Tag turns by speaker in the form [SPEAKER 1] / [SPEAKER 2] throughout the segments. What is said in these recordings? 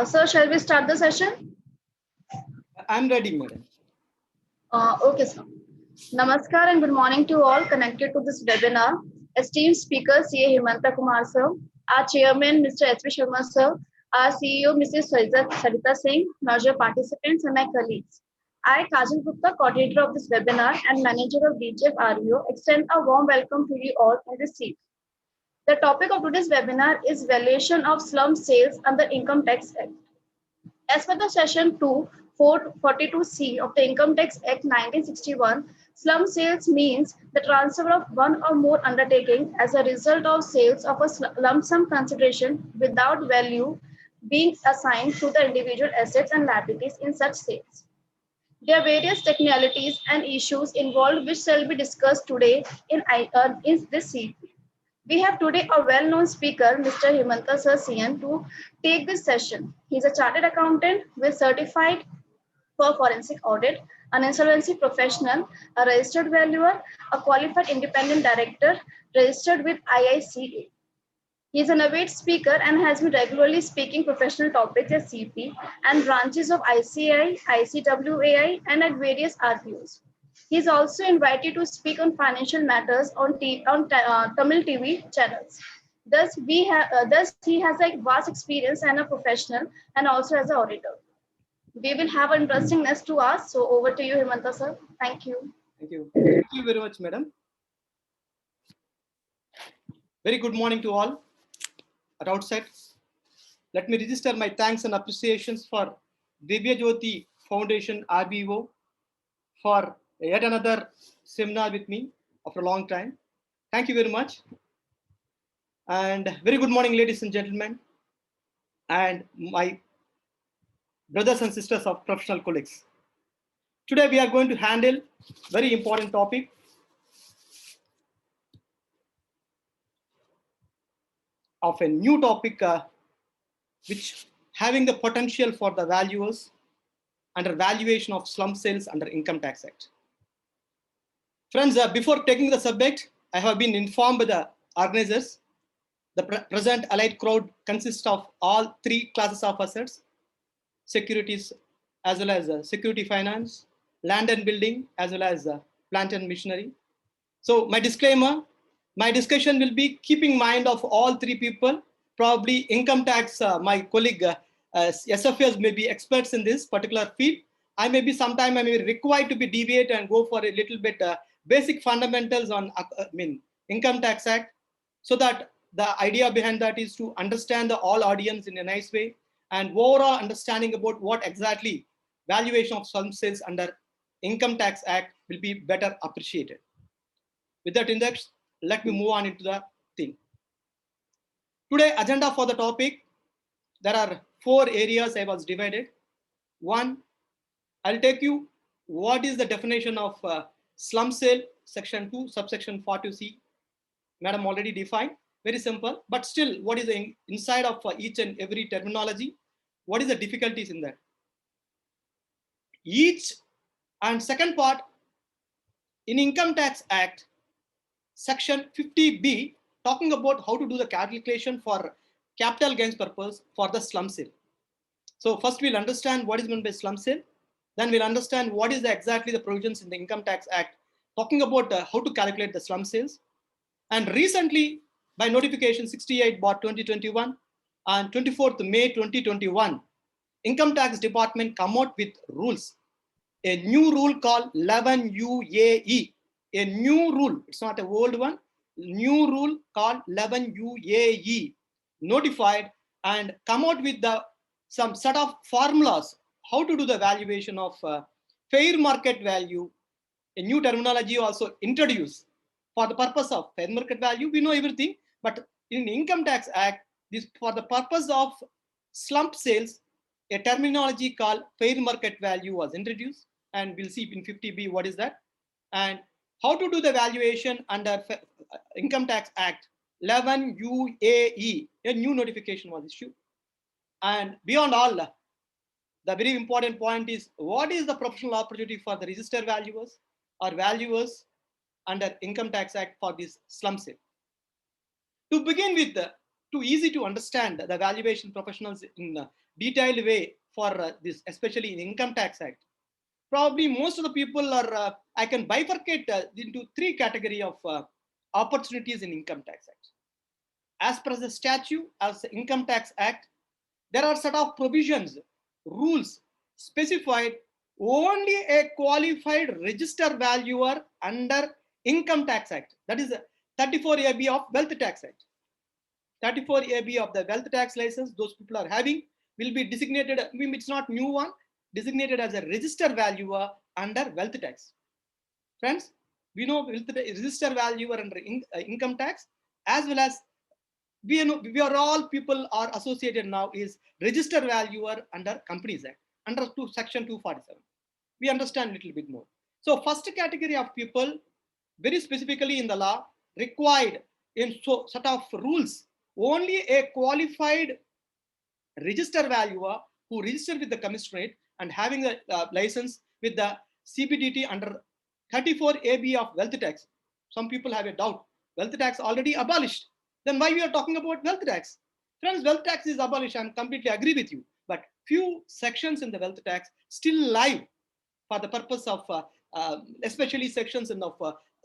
[SPEAKER 1] So shall we start the session?
[SPEAKER 2] I'm ready, madam.
[SPEAKER 1] Okay, sir. Namaskar and good morning to all connected to this webinar. Esteemed speaker, CA Himanta Kumar sir, our chairman, Mr. S.V. Sharma sir, our CEO, Mrs. Sarita Singh, major participants and my colleagues. I, Kajal Gupta, coordinator of this webinar and manager of DGF RVO, extend a warm welcome to you all in this seat. The topic of today's webinar is valuation of slum sales under Income Tax Act. As per the Section 2, 442C of the Income Tax Act 1961, slum sales means the transfer of one or more undertaking as a result of sales of a lump sum consideration without value being assigned to the individual assets and liabilities in such sales. There are various technicalities and issues involved which shall be discussed today in this CP. We have today a well-known speaker, Mr. Himanta Sir CN, to take this session. He is a chartered accountant with certified for forensic audit, an insolvency professional, a registered valuer, a qualified independent director registered with IICA. He is an avid speaker and has been regularly speaking professional topics at CP and branches of ICAI, ICWAI, and at various RPOs. He is also invited to speak on financial matters on Tamil TV channels. Thus, he has a vast experience and a professional and also as an auditor. We will have an interestingness to ask. So over to you, Himanta sir. Thank you.
[SPEAKER 2] Thank you. Thank you very much, madam. Very good morning to all. At outset, let me register my thanks and appreciations for Divya Jyoti Foundation RBO for yet another seminar with me after a long time. Thank you very much. And very good morning, ladies and gentlemen, and my brothers and sisters of professional colleagues. Today we are going to handle very important topic. Of a new topic which having the potential for the valuers under valuation of slum sales under Income Tax Act. Friends, before taking the subject, I have been informed by the organizers. The present allied crowd consists of all three classes of assets: securities as well as security finance, land and building, as well as plant and machinery. So my disclaimer, my discussion will be keeping mind of all three people. Probably income tax, my colleague SFS may be experts in this particular field. I may be sometime I may be required to be deviate and go for a little bit basic fundamentals on Income Tax Act, so that the idea behind that is to understand the all audience in a nice way, and overall understanding about what exactly valuation of slump sales under Income Tax Act will be better appreciated. With that index, let me move on into the thing. Today, agenda for the topic, there are 4 areas I was divided. One, I'll take you what is the definition of slump sale, section 2, subsection 42C. Madam already defined, very simple, but still what is the inside of each and every terminology, what is the difficulties in that. Each, and second part, in Income Tax Act, section 50B, talking about how to do the calculation for capital gains purpose for the slump sale. So first we'll understand what is meant by slump sale. Then we'll understand what is exactly the provisions in the Income Tax Act talking about how to calculate the slump sales. And recently, by notification 68/2021 on 24th May 2021, Income Tax Department come out with rules. A new rule called 11 UAE. A new rule, it's not an old one, new rule called 11 UAE, notified and come out with some set of formulas how to do the valuation of fair market value. A new terminology also introduced for the purpose of fair market value. We know everything, but in Income Tax Act, this for the purpose of slump sales, a terminology called fair market value was introduced, and we'll see in 50B what is that, and how to do the valuation under Income Tax Act 11 UAE. A new notification was issued. And beyond all, the very important point is what is the professional opportunity for the registered valuers or valuers under Income Tax Act for this slump sale. To begin with, too easy to understand the valuation professionals in a detailed way for this, especially in Income Tax Act. Probably most of the people are, I can bifurcate into 3 categories of opportunities in Income Tax Act. As per the statute, as the Income Tax Act, there are set of provisions, rules specified only a qualified register valuer under Income Tax Act. That is 34AB of Wealth Tax Act. 34AB of the Wealth Tax license, those people are having, will be designated, it's not new one, designated as a register valuer under Wealth Tax. Friends, we know register valuer under income tax, as well as we are all people are associated now is register valuer under Companies Act, under section 247. We understand a little bit more. So first category of people, very specifically in the law, required in set of rules, only a qualified register valuer who registered with the commissionerate and having a license with the CBDT under 34AB of Wealth Tax. Some people have a doubt. Wealth tax already abolished. Then why we are talking about wealth tax? Friends, wealth tax is abolished. I completely agree with you. But few sections in the wealth tax still live for the purpose of, especially sections in of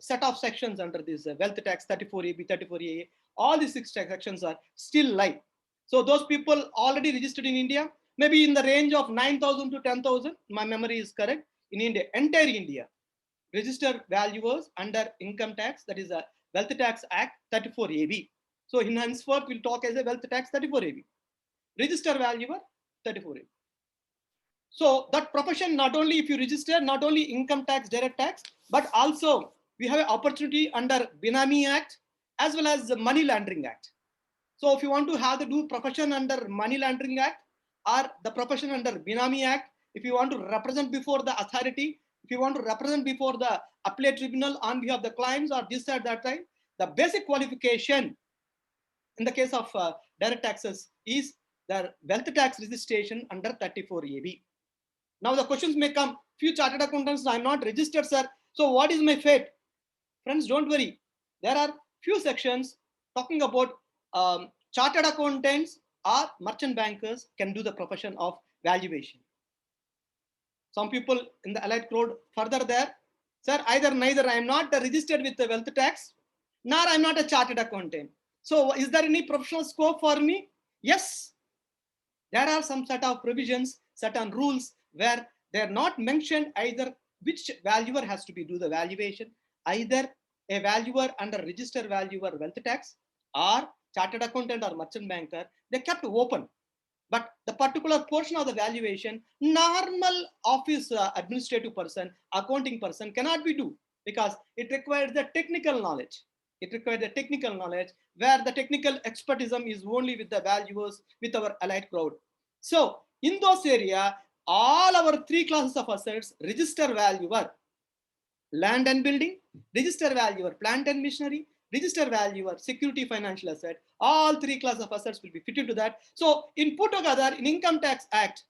[SPEAKER 2] set of sections under this wealth tax 34AB, 34A. All these 6 sections are still live. So those people already registered in India, maybe in the range of 9,000 to 10,000. My memory is correct. In India, entire India, registered valuers under income tax, that is a Wealth Tax Act 34AB. So in henceforth, we'll talk as a Wealth Tax 34AB. Register valuer 34AB. So that profession, not only if you register, not only income tax, direct tax, but also we have an opportunity under Benami Act as well as the Money Laundering Act. So if you want to have the do profession under Money Laundering Act or the profession under Benami Act, if you want to represent before the authority, if you want to represent before the appellate tribunal on behalf of the clients or this or that time, the basic qualification in the case of direct taxes is the wealth tax registration under 34AB. Now the questions may come, few chartered accountants, I'm not registered, sir. So what is my fate? Friends, don't worry. There are few sections talking about chartered accountants or merchant bankers can do the profession of valuation. Some people in the allied code further there, sir, neither I am not registered with the wealth tax, nor I am not a chartered accountant. So is there any professional scope for me? Yes. There are some set of provisions, certain rules where they are not mentioned either which valuer has to be do the valuation either a valuer under register valuer wealth tax or chartered accountant or merchant banker, they kept open. But the particular portion of the valuation, normal office administrative person, accounting person cannot be do, because it requires the technical knowledge. It requires the technical knowledge, where the technical expertism is only with the valuers, with our allied crowd. So in those area, all our three classes of assets, register valuer, land and building, register valuer, plant and machinery, register valuer, security financial asset, all three classes of assets will be fitted to that. So in put together in Income Tax Act,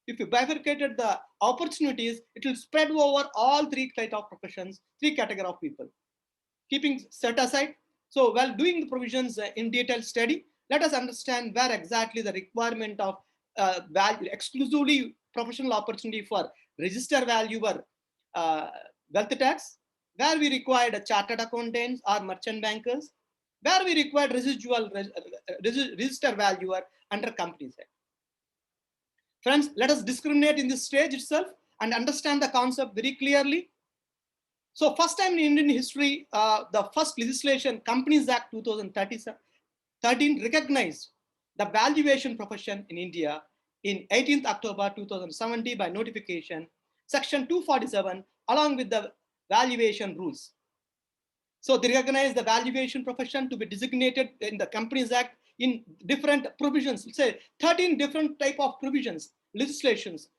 [SPEAKER 2] if you bifurcated the opportunities, it will spread over all three type of professions, three category of people. Keeping set aside, so while doing the provisions in detail study, let us understand where exactly the requirement of value, exclusively professional opportunity for register valuer uh, wealth tax, where we required chartered accountants or merchant bankers, where we required register valuer under companies act. Friends, let us discriminate in this stage itself and understand the concept very clearly. So first time in Indian history, the first legislation, Companies Act 2013, recognized the valuation profession in India in 18th October 2017 by notification, section 247, along with the valuation rules. So they recognize the valuation profession to be designated in the Companies Act in different provisions, say 13 different type of provisions, legislations,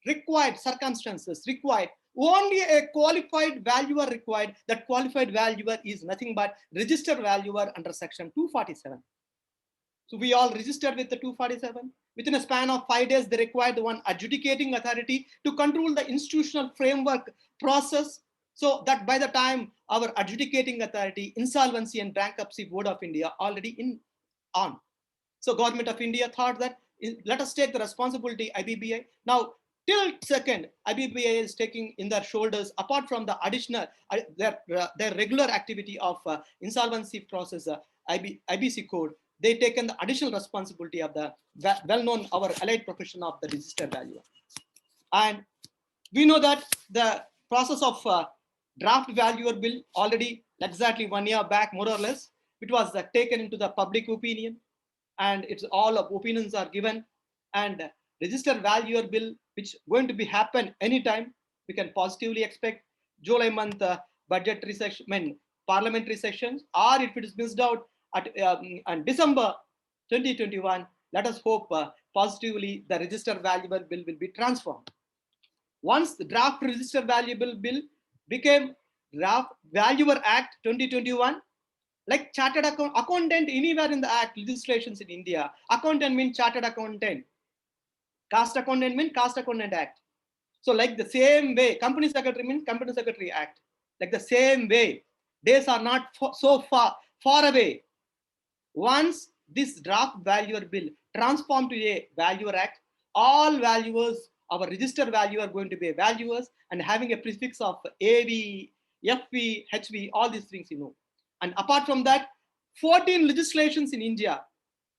[SPEAKER 2] required circumstances, required only a qualified valuer required. That qualified valuer is nothing but registered valuer under section 247. So we all registered with the 247. Within a span of 5 days, they required the one adjudicating authority to control the institutional framework process, so that by the time our adjudicating authority, Insolvency and Bankruptcy Board of India already on. So Government of India thought that let us take the responsibility, IBBI. Now, till second, IBBI is taking in their shoulders, apart from the additional, their regular activity of insolvency process, IBC code, they taken the additional responsibility of the well-known, our allied profession of the register valuer. And we know that the process of draft valuer bill already exactly 1 year back, more or less, it was taken into the public opinion, and it's all of opinions are given, and register valuer bill, which going to be happen anytime, we can positively expect July month budgetary session, I mean, parliamentary sessions, or if it is missed out at on December 2021, let us hope positively the register valuer bill will be transformed. Once the draft register valuable bill became draft valuer act 2021, like chartered accountant anywhere in the act legislations in India, accountant means chartered accountant, caste accountant means caste accountant act. So like the same way, company secretary means company secretary act. Like the same way, days are not so far away. Once this draft valuer bill transformed to a valuer act, all valuers, our register value are going to be valuers and having a prefix of AV, FV, HV, all these things, you know. And apart from that, 14 legislations in India,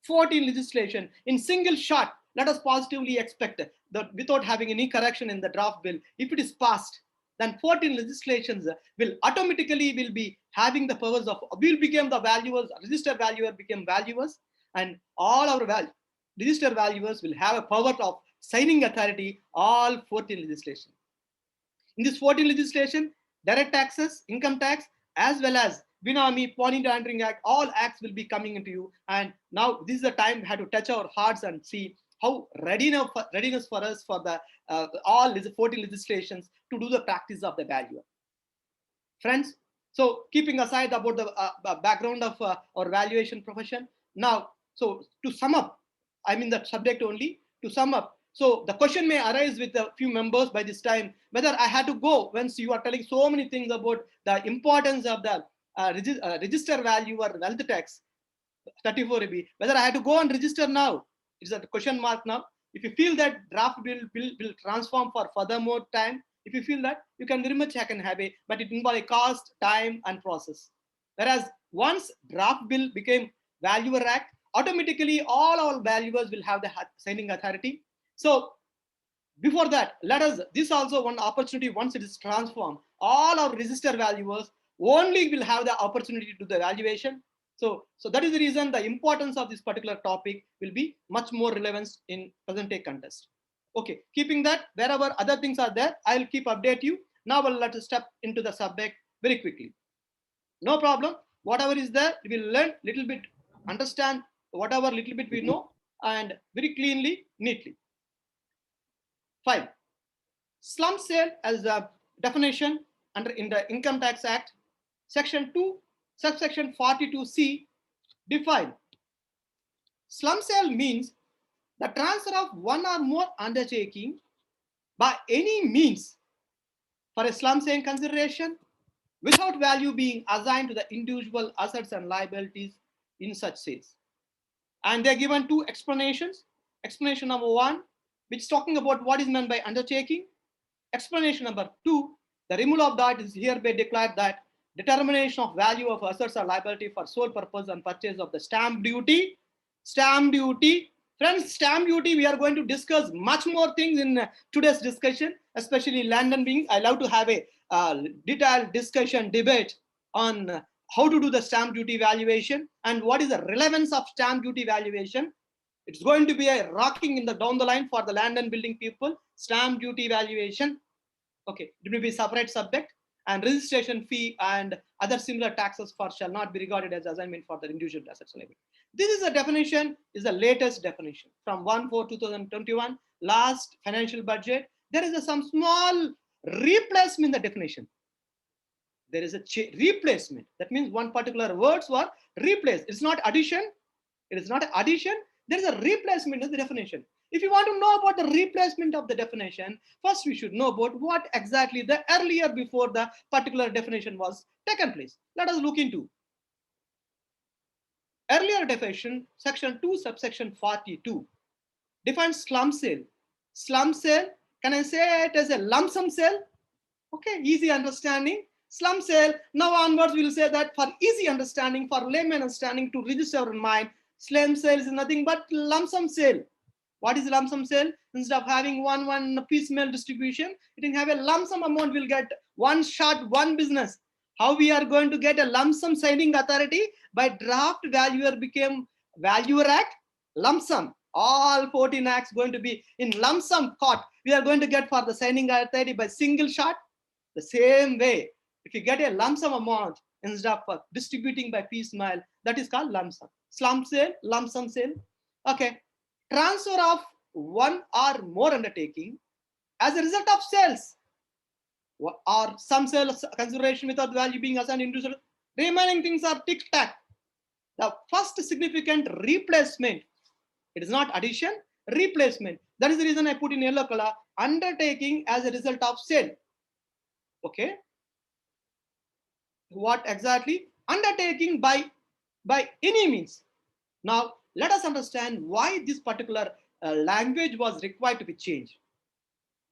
[SPEAKER 2] 14 legislation in single shot. Let us positively expect that without having any correction in the draft bill, if it is passed, then 14 legislations will automatically will be having the powers of, will become the valuers, register valuer become valuers, and all our register valuers will have a power of signing authority, all 14 legislation. In this 14 legislation, direct taxes, income tax, as well as Binami, Money Laundering Act, all acts will be coming into you. And now this is the time we have to touch our hearts and see how readiness for us for the all 14 legislations to do the practice of the value. Friends, so keeping aside about the background of our valuation profession, now, so to sum up, I mean the subject only, to sum up, so the question may arise with a few members by this time, whether I had to go, once you are telling so many things about the importance of the register value or wealth tax, 34B, whether I had to go and register now, it's a question mark now. If you feel that draft bill will transform for further more time, if you feel that, you can very much can have it, but it involves a cost, time, and process. Whereas once draft bill became valuer act, automatically all our valuers will have the signing authority. So before that, let us, this also one opportunity, once it is transformed, all our register valuers only will have the opportunity to do the valuation. So that is the reason the importance of this particular topic will be much more relevant in present day context. Okay, keeping that, wherever other things are there, I'll keep update you. Now let us step into the subject very quickly. No problem. Whatever is there, we will learn little bit, understand whatever little bit we know, and very cleanly, neatly. Fine. Slum sale as a definition under in the Income Tax Act, Section 2, subsection 42C, define. Slum sale means the transfer of one or more undertaking by any means for a slum sale consideration without value being assigned to the individual assets and liabilities in such sales. And they're given two explanations. Explanation number one, which is talking about what is meant by undertaking. Explanation number two, the removal of that is hereby declared that determination of value of assets or liability for sole purpose and purchase of the stamp duty. Stamp duty. Friends, stamp duty, we are going to discuss much more things in today's discussion, especially land and beings. I love to have a detailed discussion, debate on how to do the stamp duty valuation and what is the relevance of stamp duty valuation. It's going to be a rocking in the down the line for the land and building people. Stamp duty valuation. Okay, it will be separate subject, and registration fee and other similar taxes for shall not be regarded as assignment for the individual assets liability. This is a definition, is the latest definition from 1/4/2021, last financial budget. There is some small replacement in the definition. There is a replacement. That means one particular words were replaced. It's not addition. It is not addition. There is a replacement in the definition. If you want to know about the replacement of the definition, first we should know about what exactly the earlier before the particular definition was taken place. Let us look into. Earlier definition, section 2, subsection 42, defines slum sale. Slum sale, can I say it as a lump sum sale? Okay, easy understanding. Slum sale, now onwards we will say that for easy understanding, for layman understanding to register in mind, slum sale is nothing but lump sum sale. What is lump sum sale? Instead of having one piecemeal distribution, it can have a lump sum amount. We'll get one shot, one business. How we are going to get a lump sum signing authority? By draft valuer became Valuer Act, lump sum. All 14 acts going to be in lump sum court. We are going to get for the signing authority by single shot. The same way, if you get a lump sum amount instead of distributing by piecemeal, that is called lump sum. Slum sale, lump sum sale. Okay. Transfer of one or more undertaking as a result of sales or some sales consideration without value being assigned individual. Remaining things are tick-tack. The first significant replacement, it is not addition, replacement. That is the reason I put in yellow color, undertaking as a result of sale. Okay. What exactly? Undertaking by any means. Now, let us understand why this particular language was required to be changed.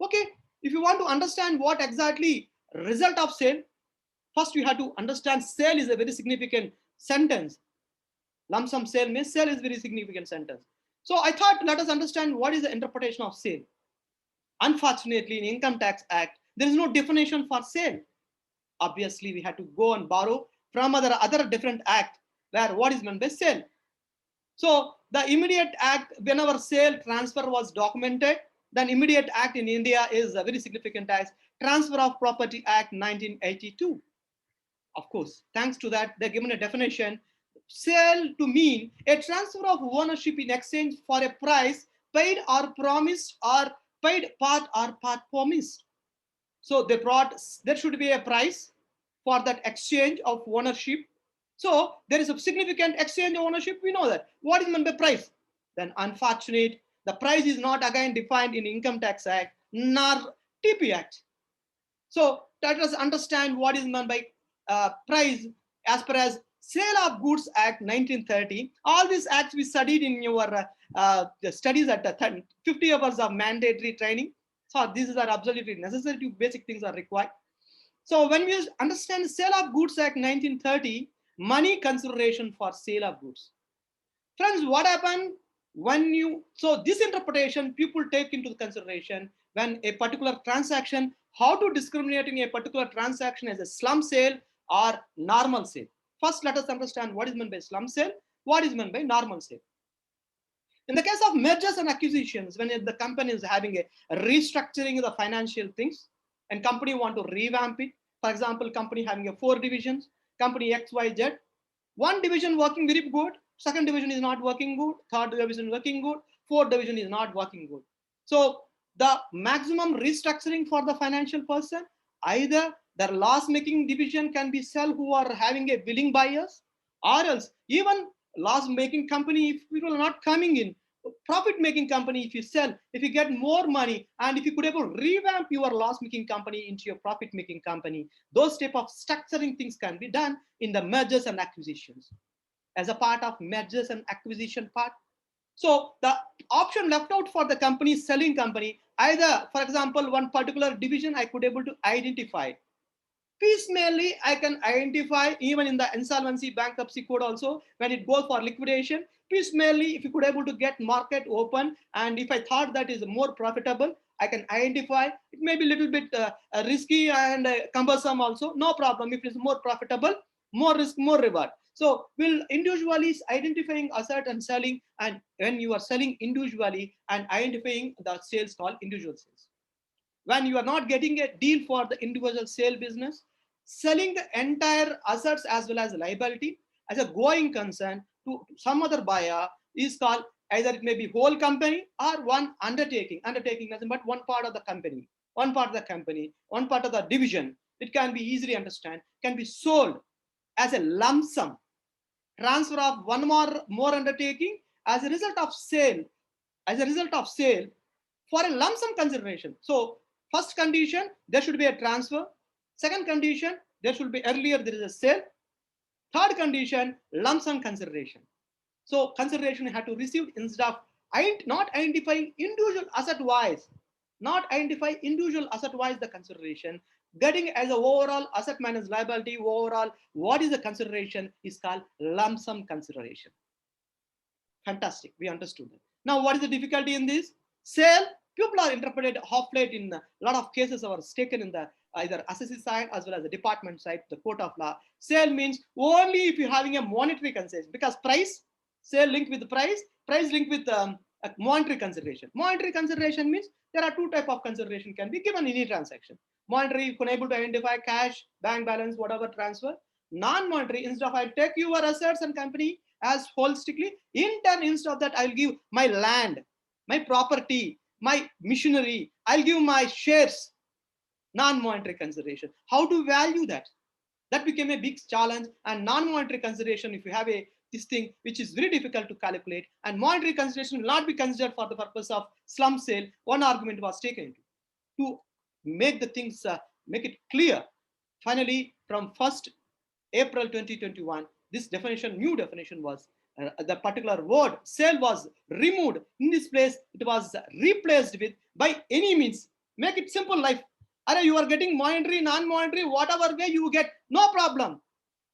[SPEAKER 2] Okay, if you want to understand what exactly result of sale, first you have to understand sale is a very significant sentence. Lump sum sale means sale is very significant sentence. So I thought let us understand what is the interpretation of sale. Unfortunately, in Income Tax Act, there is no definition for sale. Obviously, we had to go and borrow from other different act where what is meant by sale. So the immediate act, whenever sale transfer was documented, then immediate act in India is a very significant as Transfer of Property Act 1982. Of course, thanks to that, they're given a definition. Sale to mean a transfer of ownership in exchange for a price paid or promised or paid part or part promised. So they brought, there should be a price for that exchange of ownership. So there is a significant exchange of ownership. We know that. What is meant by price? Then unfortunate, the price is not again defined in Income Tax Act nor TP Act. So let us understand what is meant by price as per as Sale of Goods Act 1930. All these acts we studied in your studies at 50 hours of mandatory training. So these are absolutely necessary. To basic things are required. So when we understand Sale of Goods Act 1930, money consideration for sale of goods. Friends, what happened when you, so this interpretation people take into consideration when a particular transaction, how to discriminate in a particular transaction as a slum sale or normal sale. First, let us understand what is meant by slump sale, what is meant by normal sale. In the case of mergers and acquisitions, when the company is having a restructuring of the financial things and company want to revamp it, for example, company having a 4 divisions, company XYZ, one division working very good, second division is not working good, third division working good, fourth division is not working good. So the maximum restructuring for the financial person, either the loss making division can be sell who are having a willing buyers, or else even loss making company, if people are not coming in, profit making company, if you sell, if you get more money, and if you could able revamp your loss making company into your profit making company, those type of structuring things can be done in the mergers and acquisitions as a part of mergers and acquisition part. So the option left out for the company selling company, either for example one particular division I could able to identify piecemeally. I can identify even in the insolvency bankruptcy code also, when it goes for liquidation, piecemeally if you could able to get market open, and if I thought that is more profitable, I can identify. It may be a little bit risky and cumbersome also, no problem. If it is more profitable, more risk, more reward. So we'll individually identifying asset and selling, and when you are selling individually and identifying the sales called individual sales. When you are not getting a deal for the individual sale business, selling the entire assets as well as liability as a going concern to some other buyer is called, either it may be whole company or one undertaking. Undertaking nothing but one part of the company, one part of the company, one part of the division. It can be easily understand, can be sold as a lump sum, transfer of one more undertaking as a result of sale, as a result of sale for a lump sum consideration. So first condition, there should be a transfer. Second condition, there should be earlier there is a sale. Third condition, lump sum consideration. So consideration had to receive instead of not identifying individual asset wise, not identify individual asset wise the consideration, getting as a overall asset minus liability, overall what is the consideration is called lump sum consideration. Fantastic, we understood that. Now what is the difficulty in this? Sale, people are interpreted half late in a lot of cases are taken in the either assessee side as well as the department side, the court of law. Sale means only if you're having a monetary consideration, because price, sale linked with the price linked with a monetary consideration. Monetary consideration means there are two type of consideration can be given in any transaction. Monetary, you can able to identify cash, bank balance, whatever transfer. Non-monetary, instead of I take your assets and company as holistically, in turn instead of that I'll give my land, my property, my machinery, I'll give my shares. Non-monetary consideration, how to value that, that became a big challenge. And non-monetary consideration, if you have a this thing which is very difficult to calculate, and monetary consideration will not be considered for the purpose of slump sale, one argument was taken to make the things make it clear. Finally, from 1st April 2021, this definition, new definition was the particular word sale was removed. In this place, it was replaced with by any means. Make it simple life. Are you are getting monetary, non-monetary, whatever way you get, no problem.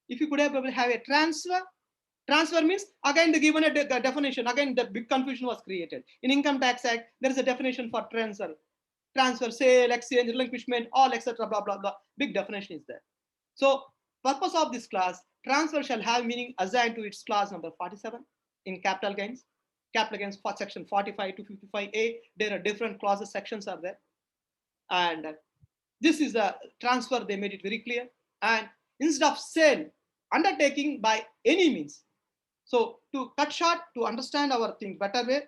[SPEAKER 2] If you could have a transfer, transfer means again the given a definition. Again, the big confusion was created. In Income Tax Act, there is a definition for transfer, sale, exchange, relinquishment, all etc. Blah blah blah. Big definition is there. So purpose of this class, transfer shall have meaning assigned to its clause number 47 in capital gains. Capital gains for section 45 to 55A. There are different clauses, sections are there. And this is a transfer, they made it very clear. And instead of sale, undertaking by any means. So to cut short, to understand our thing better way,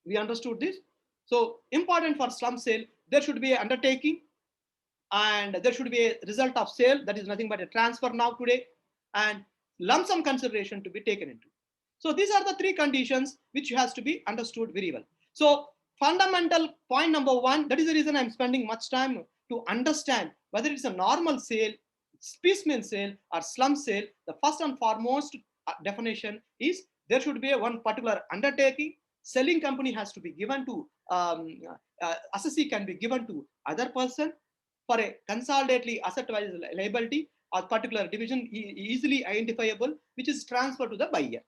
[SPEAKER 2] we understood this. So important for slump sale, there should be an undertaking, and there should be a result of sale, that is nothing but a transfer now today, and lump sum consideration to be taken into. So these are the three conditions which has to be understood very well. So fundamental point number one, that is the reason I'm spending much time to understand whether it's a normal sale, piecemeal sale, or slump sale. The first and foremost definition is there should be a one particular undertaking. Selling company has to be given to assessee can be given to other person for a consolidately asset-wise liability or particular division easily identifiable, which is transferred to the buyer.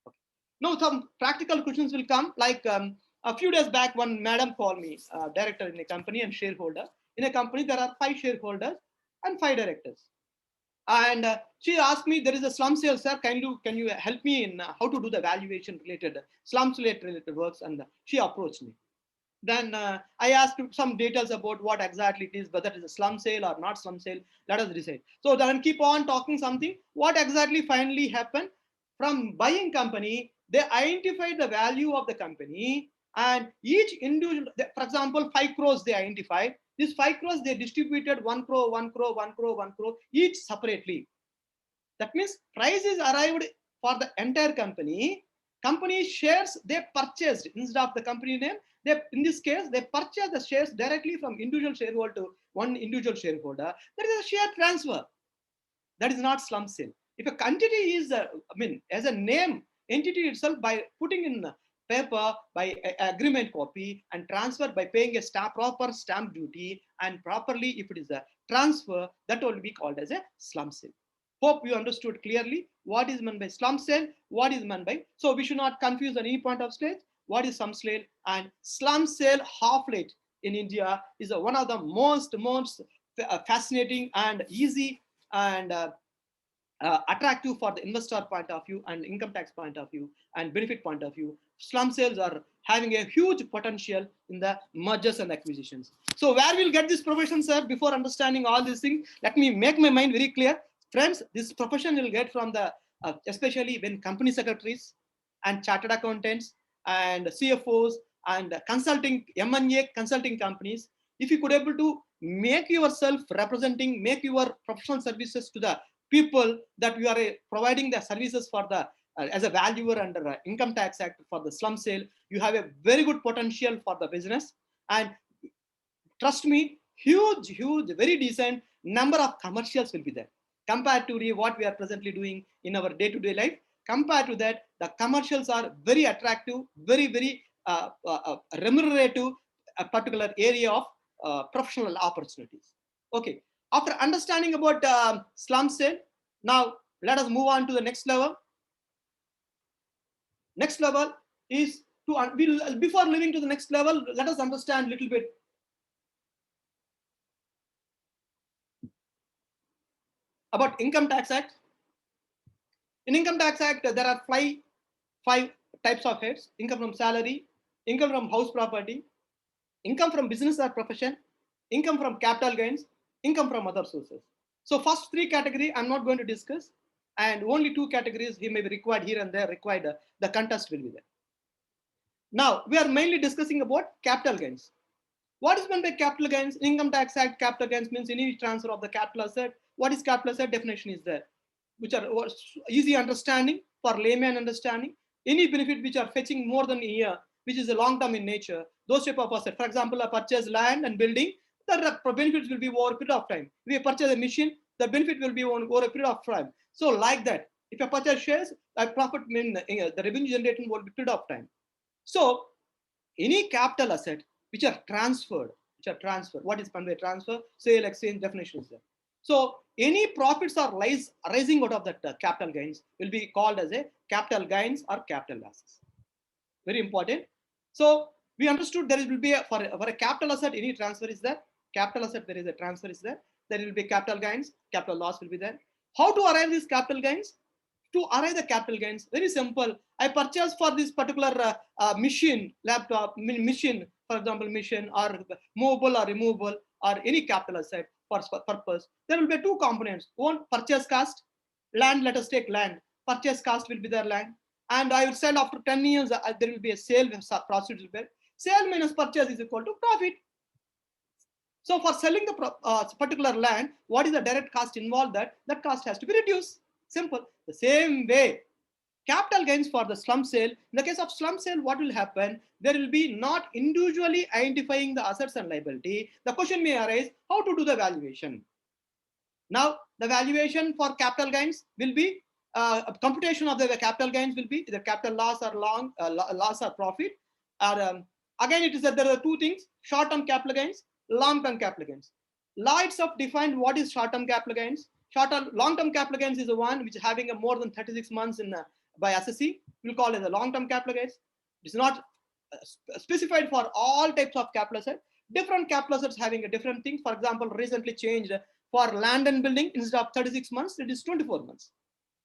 [SPEAKER 2] Okay. Now some practical questions will come, like a few days back one madam called me, director in a company and shareholder. In a company there are 5 shareholders, and 5 directors. And she asked me, there is a slum sale, sir. Can you help me in how to do the valuation related, slums related works? And she approached me. Then I asked some details about what exactly it is, whether it is a slum sale or not slum sale. Let us decide. So then keep on talking something. What exactly finally happened? From buying company, they identified the value of the company, and each individual, for example, 5 crores they identified. These 5 crores they distributed 1 crore, 1 crore, 1 crore, 1 crore, each separately. That means price is arrived for the entire company. Company shares they purchased instead of the company name. They, in this case, they purchase the shares directly from individual shareholder to one individual shareholder. There is a share transfer. That is not slum sale. If a entity is, as a name entity itself, by putting in paper by agreement copy and transfer by paying a proper stamp duty, and properly if it is a transfer, that will be called as a slum sale. Hope you understood clearly what is meant by slum sale, what is meant by. So we should not confuse at any point of stage what is slum sale and slum sale. Half late in India is one of the most fascinating and easy and attractive for the investor point of view and income tax point of view and benefit point of view. Slum sales are having a huge potential in the mergers and acquisitions. So where we'll get this profession, sir? Before understanding all these things, let me make my mind very clear. Friends, this profession will get from the, especially when company secretaries and chartered accountants and CFOs and consulting, M&A consulting companies. If you could able to make yourself representing, make your professional services to the people that you are providing the services for the as a valuer under income tax act for the slum sale, you have a very good potential for the business. And trust me, huge, very decent number of commercials will be there compared to what we are presently doing in our day-to-day life. Compared to that, the commercials are very attractive, very remunerative, a particular area of professional opportunities. Okay, after understanding about slum sale, now let us move on to the next level. Next level is to, before moving to the next level, let us understand a little bit about Income Tax Act. In Income Tax Act, there are five types of heads: income from salary, income from house property, income from business or profession, income from capital gains, income from other sources. So first three categories I'm not going to discuss, and only two categories he may be required here and there required. The contest will be there. Now we are mainly discussing about capital gains. What is meant by capital gains? Income Tax Act, capital gains means any transfer of the capital asset. What is capital asset? Definition is there, which are easy understanding for layman understanding. Any benefit which are fetching more than a year, which is a long term in nature, those type of asset. For example, a purchase land and building, the benefits will be over a period of time. If you purchase a machine, the benefit will be over a period of time. So like that, if you purchase shares, the profit the revenue generating will be period of time. So any capital asset which are transferred, what is meant by transfer? Sale, exchange, definition is there. So any profits or arising out of that capital gains will be called as a capital gains or capital losses. Very important. So we understood there will be for a capital asset, any transfer is there. Capital asset, there is a transfer is there. There will be capital gains, capital loss will be there. How to arrive these capital gains? To arrive the capital gains, very simple. I purchased for this particular machine, laptop, machine, for example, machine or movable or removable or any capital asset for purpose. There will be two components. One, purchase cost. Land, let us take land. Purchase cost will be their land. And I will sell after 10 years, there will be a sale process. Sale minus purchase is equal to profit. So for selling the particular land, what is the direct cost involved? That cost has to be reduced. Simple. The same way, capital gains for the slum sale. In the case of slum sale, what will happen? There will be not individually identifying the assets and liability. The question may arise, how to do the valuation? Now, the valuation for capital gains will be a computation of the capital gains will be the capital loss or loss or profit. Or again, it is that there are two things: short-term capital gains, long-term capital gains. Law itself defined what is short-term capital gains. Short-term, long-term capital gains is the one which is having a more than 36 months in by SSC. We'll call it the long-term capital gains. It's not specified for all types of capital assets. Different capital assets having a different thing. For example, recently changed For land and building, instead of 36 months, it is 24 months.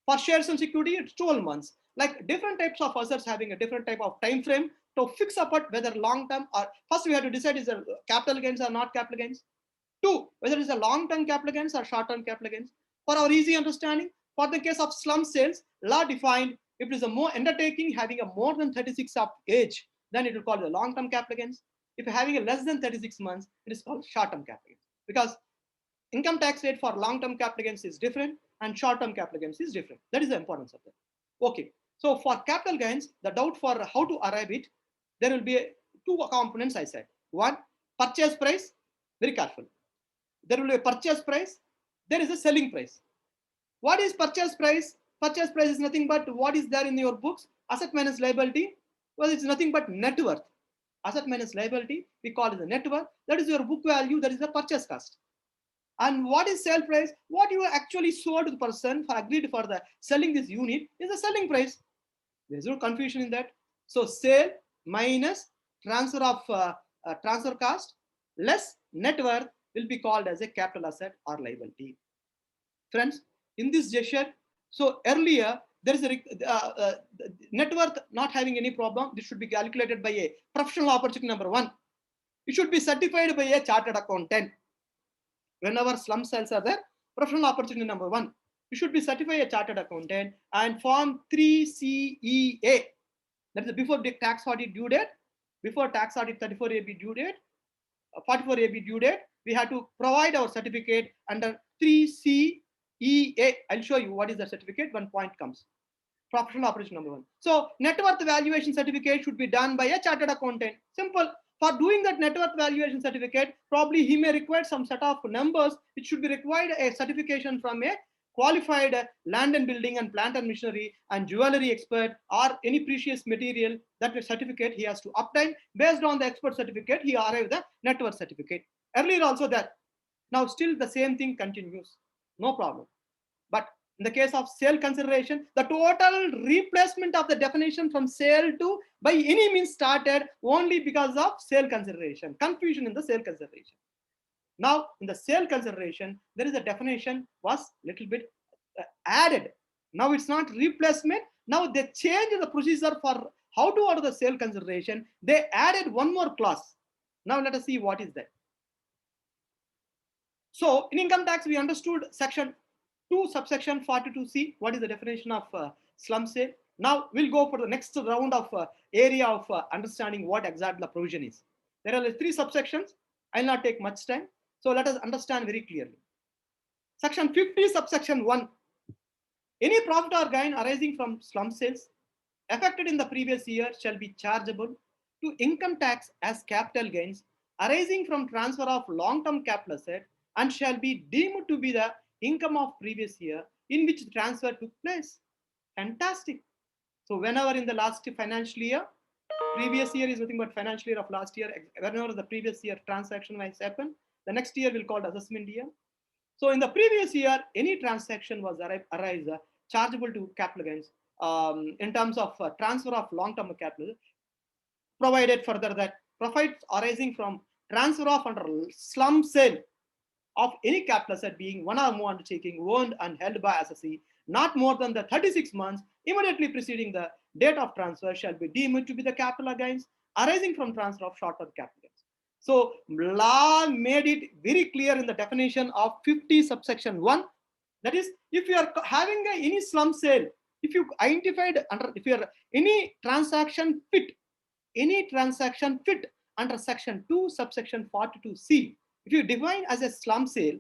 [SPEAKER 2] For shares and security, it's 12 months. Like different types of assets having a different type of time frame to fix apart whether long term or first we have to decide is there capital gains or not capital gains. Two, whether it's a long term capital gains or short term capital gains. For our easy understanding, for the case of slum sales, law defined if it is a more undertaking having a more than 36 of age, then it will call the long term capital gains. If you're having a less than 36 months, it is called short term capital gains. Because income tax rate for long-term capital gains is different and short-term capital gains is different. That is the importance of that. Okay. So for capital gains, the doubt for how to arrive it, there will be two components I said. One, purchase price, very careful. There will be a purchase price, there is a selling price. What is purchase price? Purchase price is nothing but what is there in your books, asset minus liability. Well, it's nothing but net worth. Asset minus liability, we call it the net worth. That is your book value, that is the purchase cost. And what is sale price? What you actually sold to the person for agreed for the selling this unit is the selling price. There is no confusion in that. So sale minus transfer of transfer cost less net worth will be called as a capital asset or liability. Friends, in this gesture, so earlier there is a net worth not having any problem. This should be calculated by a professional opportunity number one. It should be certified by a chartered accountant. Whenever slum sales are there, professional opportunity number one, you should be certified a chartered accountant and form 3CEA. That is before the tax audit due date, before tax audit 34AB due date, 44AB due date, we have to provide our certificate under 3CEA. I'll show you what is the certificate when point comes. Professional operation number one. So net worth valuation certificate should be done by a chartered accountant. Simple. For doing that net worth valuation certificate, probably he may require some set of numbers. It should be required a certification from a qualified land and building and plant and machinery and jewelry expert or any precious material. That certificate he has to obtain. Based on the expert certificate, he arrives the net worth certificate. Earlier also that. Now still the same thing continues. No problem. But in the case of sale consideration, the total replacement of the definition from sale to by any means started only because of sale consideration. Confusion in the sale consideration. Now, in the sale consideration, there is a definition was little bit added. Now it's not replacement. Now they changed the procedure for how to order the sale consideration. They added one more clause. Now let us see what is that. So in income tax, we understood section 2 subsection 42C. What is the definition of slum sale? Now we'll go for the next round of area of understanding what exactly the provision is. There are 3 subsections. I'll not take much time. So let us understand very clearly. Section 50 subsection 1. Any profit or gain arising from slum sales affected in the previous year shall be chargeable to income tax as capital gains arising from transfer of long-term capital asset and shall be deemed to be the income of previous year in which the transfer took place. Fantastic. So whenever in the last financial year, previous year is nothing but financial year of last year, whenever the previous year transaction has happened, the next year will called assessment year. So in the previous year, any transaction was arise chargeable to capital gains in terms of transfer of long-term capital, provided further that profits arising from transfer of under slum sale of any capital asset being one or more undertaking owned and held by assessee not more than the 36 months immediately preceding the date of transfer shall be deemed to be the capital gains arising from transfer of short-term capital gains. So law made it very clear in the definition of 50 subsection 1. That is, if you are having any slum sale, if you identified under, if you are any transaction fit under section 2 subsection 42C, if you define as a slum sale,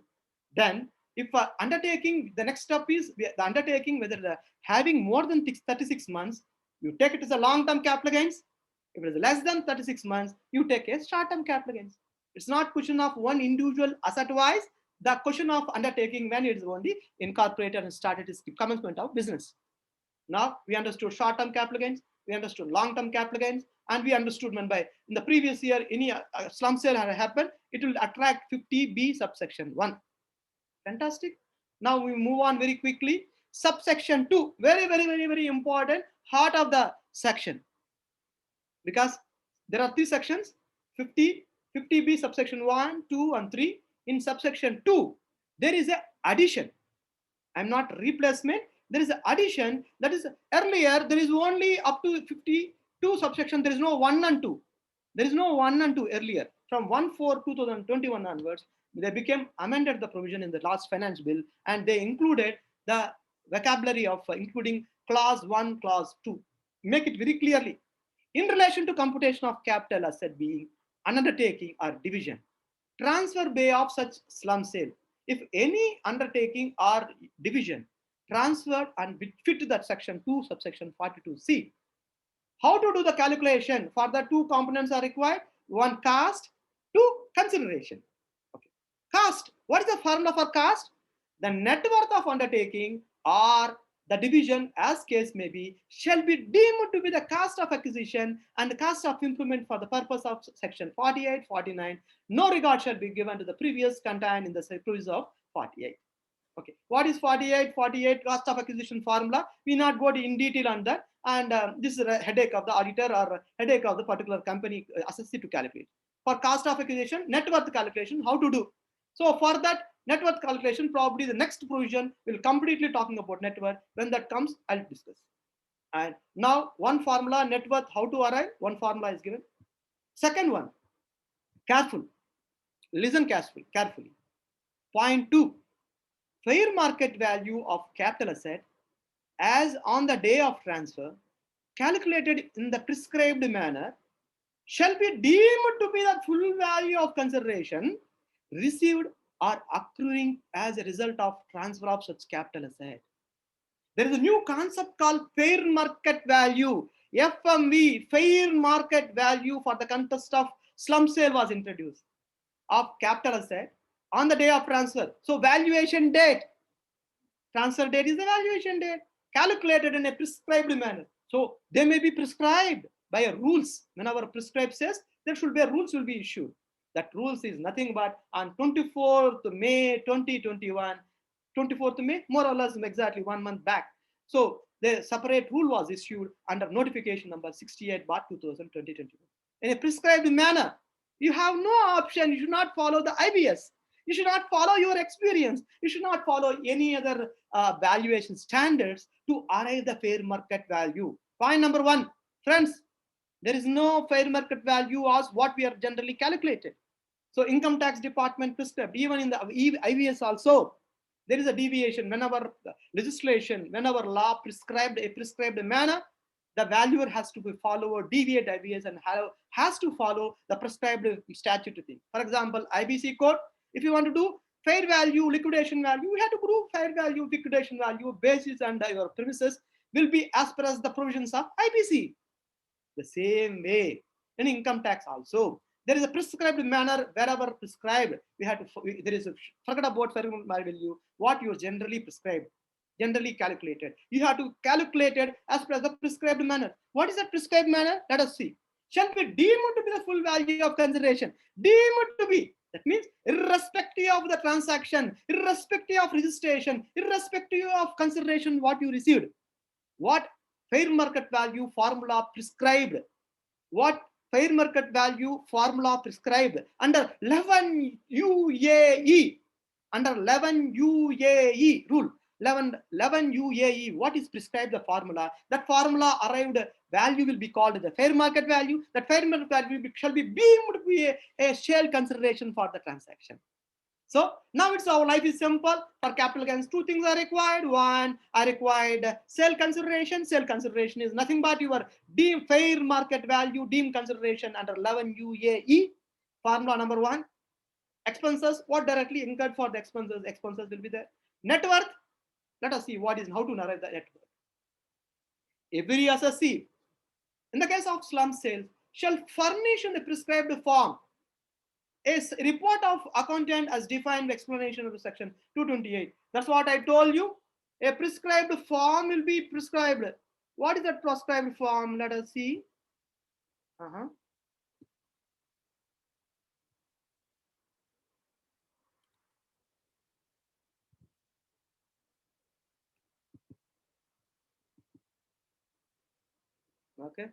[SPEAKER 2] then if undertaking, the next step is the undertaking whether the having more than 36 months, you take it as a long-term capital gains. If it is less than 36 months, you take a short-term capital gains. It's not question of one individual asset wise, the question of undertaking when it is only incorporated and started its commencement of business. Now we understood short-term capital gains, we understood long-term capital gains, and we understood when by in the previous year any slum sale had happened, it will attract 50B subsection 1. Fantastic. Now we move on very quickly. Subsection 2, very important, heart of the section. Because there are 3 sections, 50B subsection 1, 2, and 3. In subsection 2, there is a addition. I'm not replacement. There is an addition. That is, earlier there is only up to 52 subsection. There is no 1 and 2. There is no 1 and 2 earlier. From 1/4/2021 onwards, they became amended the provision in the last finance bill, and they included the vocabulary of including clause 1, clause 2. Make it very clearly. In relation to computation of capital asset being an undertaking or division, transfer by of such slum sale, if any undertaking or division transferred and fit to that section 2 subsection 42C. How to do the calculation? For the two components are required: one, cost; two, consideration. Okay. Cost. What is the formula for cost? The net worth of undertaking or the division, as case may be, shall be deemed to be the cost of acquisition and the cost of implement for the purpose of section 48, 49. No regard shall be given to the previous contained in the provisions of 48. Okay, what is 48? 48 cost of acquisition formula. We not go in detail on that, and this is a headache of the auditor or headache of the particular company assessee to calculate. For cost of acquisition, net worth calculation, how to do? So for that net worth calculation, probably the next provision will completely talking about net worth. When that comes, I'll discuss. And now one formula, net worth, how to arrive? One formula is given. Second one, careful. Listen carefully. Point 2. Fair market value of capital asset as on the day of transfer, calculated in the prescribed manner, shall be deemed to be the full value of consideration received or accruing as a result of transfer of such capital asset. There is a new concept called fair market value. FMV, fair market value, for the context of slump sale was introduced of capital asset on the day of transfer. So valuation date, transfer date is the valuation date, calculated in a prescribed manner. So they may be prescribed by a rules. Whenever prescribed says, there should be a rules will be issued. That rules is nothing but on 24th May 2021, 24th May, more or less exactly 1 month back. So the separate rule was issued under notification number 68/2021. In a prescribed manner, you have no option. You should not follow the IBS. You should not follow your experience. You should not follow any other valuation standards to arrive the fair market value. Point number 1, friends, there is no fair market value as what we are generally calculated. So income tax department prescribed, even in the IVS also, there is a deviation. Whenever legislation, whenever law prescribed a prescribed manner, the valuer has to be follow or deviate IVS and has to follow the prescribed statute thing. For example, IBC code, if you want to do fair value, liquidation value, you have to prove fair value, liquidation value, basis and your premises will be as per as the provisions of IBC. The same way in income tax also, there is a prescribed manner. Wherever prescribed, we have to, there is a, forget about fair market value, what you generally prescribed, generally calculated, you have to calculate it as per the prescribed manner. What is that prescribed manner? Let us see. Shall be deemed to be the full value of consideration. Deemed to be, that means irrespective of the transaction, irrespective of registration, irrespective of consideration what you received. What fair market value formula prescribed? What fair market value formula prescribed under 11 UAE? Under 11 UAE rule, 11 UAE, what is prescribed the formula? That formula arrived value will be called the fair market value. That fair market value shall be deemed to be a share consideration for the transaction. So now it's our life is simple. For capital gains, two things are required. One, I required sale consideration. Sale consideration is nothing but your deemed fair market value, deemed consideration under 11 UAE. Formula number 1. Expenses, what directly incurred for the expenses? Expenses will be there. Net worth, let us see what is how to narrate the net worth. Every assessee, in the case of slum sales, shall furnish in the prescribed form a report of accountant as defined explanation of the section 228. That's what I told you. A prescribed form will be prescribed. What is that prescribed form? Let us see. Okay.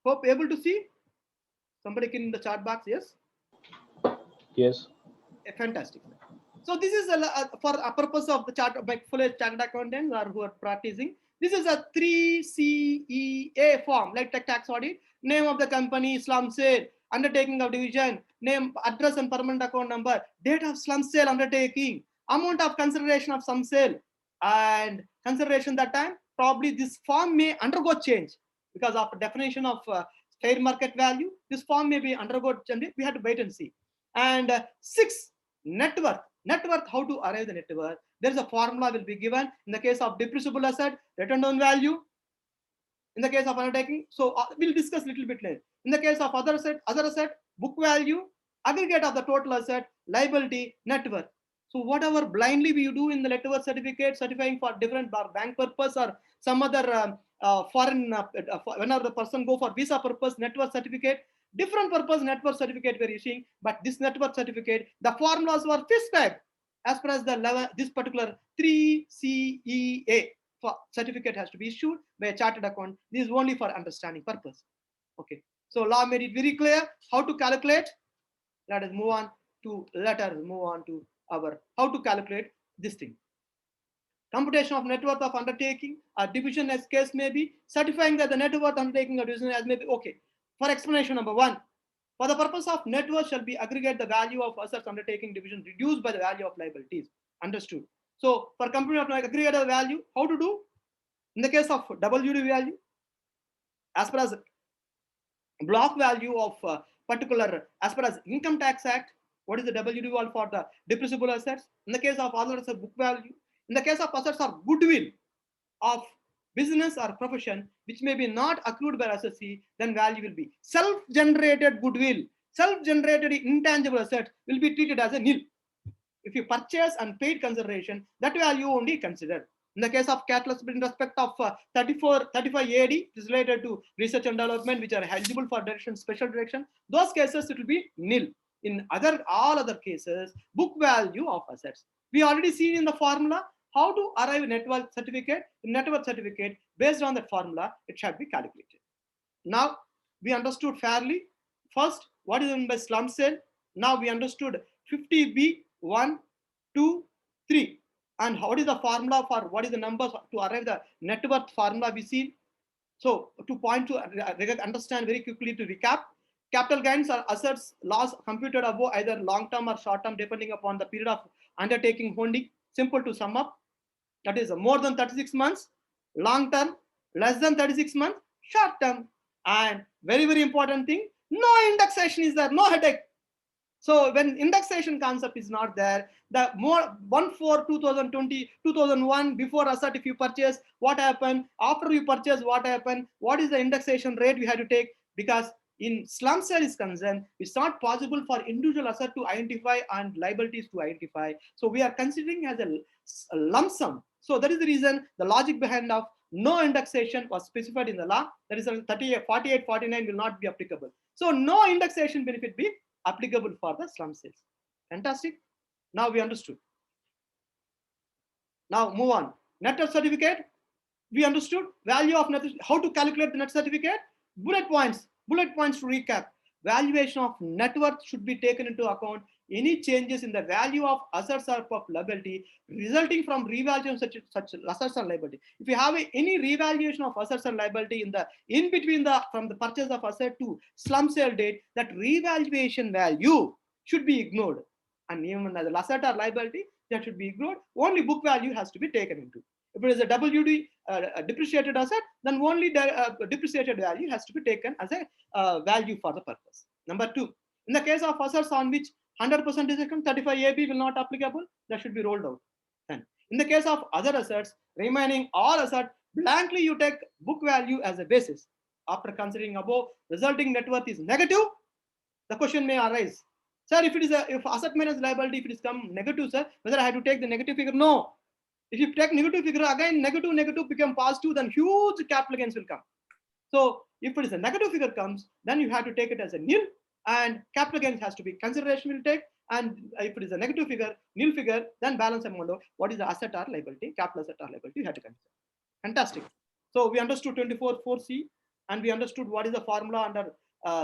[SPEAKER 2] Hope able to see. Somebody can in the chat box. Yes.
[SPEAKER 3] Yes.
[SPEAKER 2] Fantastic. So this is for a purpose of the chart, like full chartered accountants or who are practicing. This is a 3CEA form, like tax audit. Name of the company, slum sale, undertaking of division, name, address and permanent account number, date of slum sale undertaking, amount of consideration of slum sale, and consideration that time. Probably this form may undergo change because of definition of fair market value. This form may be undergo change. We have to wait and see. And 6, net worth. Net worth, how to arrive the net worth? There is a formula will be given in the case of depreciable asset, return on value. In the case of undertaking, so we'll discuss a little bit later. In the case of other asset, book value, aggregate of the total asset, liability, net worth. So whatever blindly we do in the net worth certificate, certifying for different bank purpose or some other foreign, whenever the person go for visa purpose, net worth certificate, different purpose net worth certificate we're issuing, but this net worth certificate, the formulas were prescribed as far as the level, this particular 3CEA certificate has to be issued by a chartered accountant. This is only for understanding purpose. Okay. So law made it very clear how to calculate. Let us move on to our how to calculate this thing. Computation of net worth of undertaking, a division as case may be, certifying that the net worth undertaking or division as may be. Okay. For explanation number 1, for the purpose of net worth shall be aggregate the value of assets undertaking division reduced by the value of liabilities. Understood. So for computing of aggregate the value, how to do? In the case of WD value, as far as block value of particular, as far as Income Tax Act, what is the WD value for the depreciable assets? In the case of other assets, book value. In the case of assets or goodwill of business or profession, which may be not accrued by assessee, then value will be self-generated goodwill, self-generated intangible assets will be treated as a nil. If you purchase and paid consideration, that value only considered. In the case of catalyst in respect of 35 AD, it is related to research and development, which are eligible for direction, special direction. Those cases, it will be nil. In all other cases, book value of assets. We already seen in the formula how to arrive net worth certificate. In net worth certificate, based on that formula, it shall be calculated. Now, we understood fairly. First, what is meant by slum sale? Now we understood 50B, 1, 2, 3. And what is the formula for what is the numbers to arrive the net worth formula we see? So to point to understand very quickly to recap, capital gains are assets loss computed above either long term or short term depending upon the period of undertaking holding. Simple to sum up. That is more than 36 months, long term, less than 36 months, short term. And very, very important thing, no indexation is there, no headache. So when indexation concept is not there, the more 1/4/2020, 2001 before asset if you purchase, what happened? After you purchase, what happened? What is the indexation rate we had to take? Because in slum sale is concerned, it's not possible for individual asset to identify and liabilities to identify. So we are considering as a lump sum. So that is the reason the logic behind of no indexation was specified in the law. That is 38, 48, 49 will not be applicable. So no indexation benefit be applicable for the slum sales. Fantastic. Now we understood. Now move on. Net worth certificate. We understood value of net, how to calculate the net certificate. Bullet points to recap. Valuation of net worth should be taken into account any changes in the value of assets or of liability resulting from revaluation such assets or liability. If you have any revaluation of assets or liability in between from the purchase of asset to slum sale date, that revaluation value should be ignored. And even as an asset or liability, that should be ignored. Only book value has to be taken into. If it is a WD depreciated asset, then only depreciated value has to be taken as a value for the purpose. Number 2, in the case of assets on which 100% deduction 35AB will not applicable, that should be rolled out. Then, in the case of other assets, remaining all assets, blankly you take book value as a basis. After considering above, resulting net worth is negative, the question may arise. Sir, if asset minus liability, if it is come negative, sir, whether I have to take the negative figure? No. If you take negative figure, again negative become positive, then huge capital gains will come. So if it is a negative figure comes, then you have to take it as a nil, and capital gains has to be consideration will take. And if it is a negative figure, nil figure, then balance amount of what is the asset or liability, capital asset or liability, you have to consider. Fantastic. So we understood 24(4)(c), and we understood what is the formula under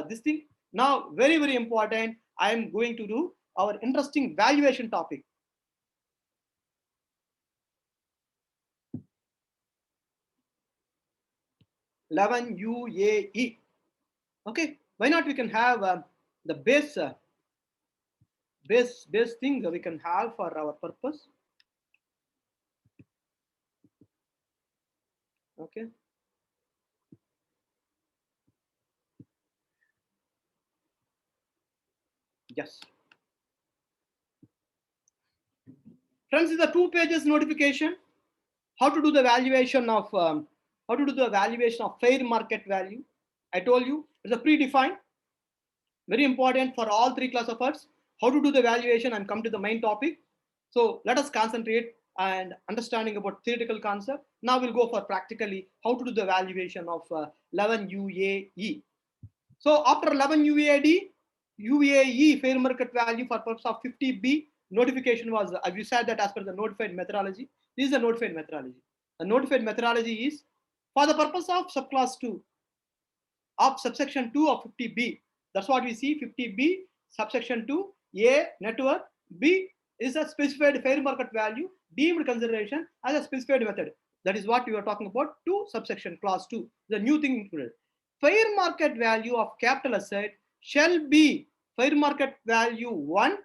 [SPEAKER 2] this thing. Now, very, very important, I am going to do our interesting valuation topic. UAE. Okay, why not we can have the base thing we can have for our purpose. Okay. Yes. Friends, is the 2 pages notification. How to do the valuation of fair market value. I told you it's a predefined, very important for all 3 class of arts. How to do the valuation and come to the main topic. So let us concentrate and understanding about theoretical concept. Now we'll go for practically how to do the valuation of 11 UAE. So after 11 UAE fair market value for purpose of 50B notification was, as you said that as per the notified methodology. This is the notified methodology. The notified methodology is for the purpose of subclass 2 of subsection 2 of 50B. That's what we see. 50B subsection 2, A network, B is a specified fair market value deemed consideration as a specified method. That is what we were talking about. 2 subsection clause 2, the new thing included. Fair market value of capital asset shall be fair market value 1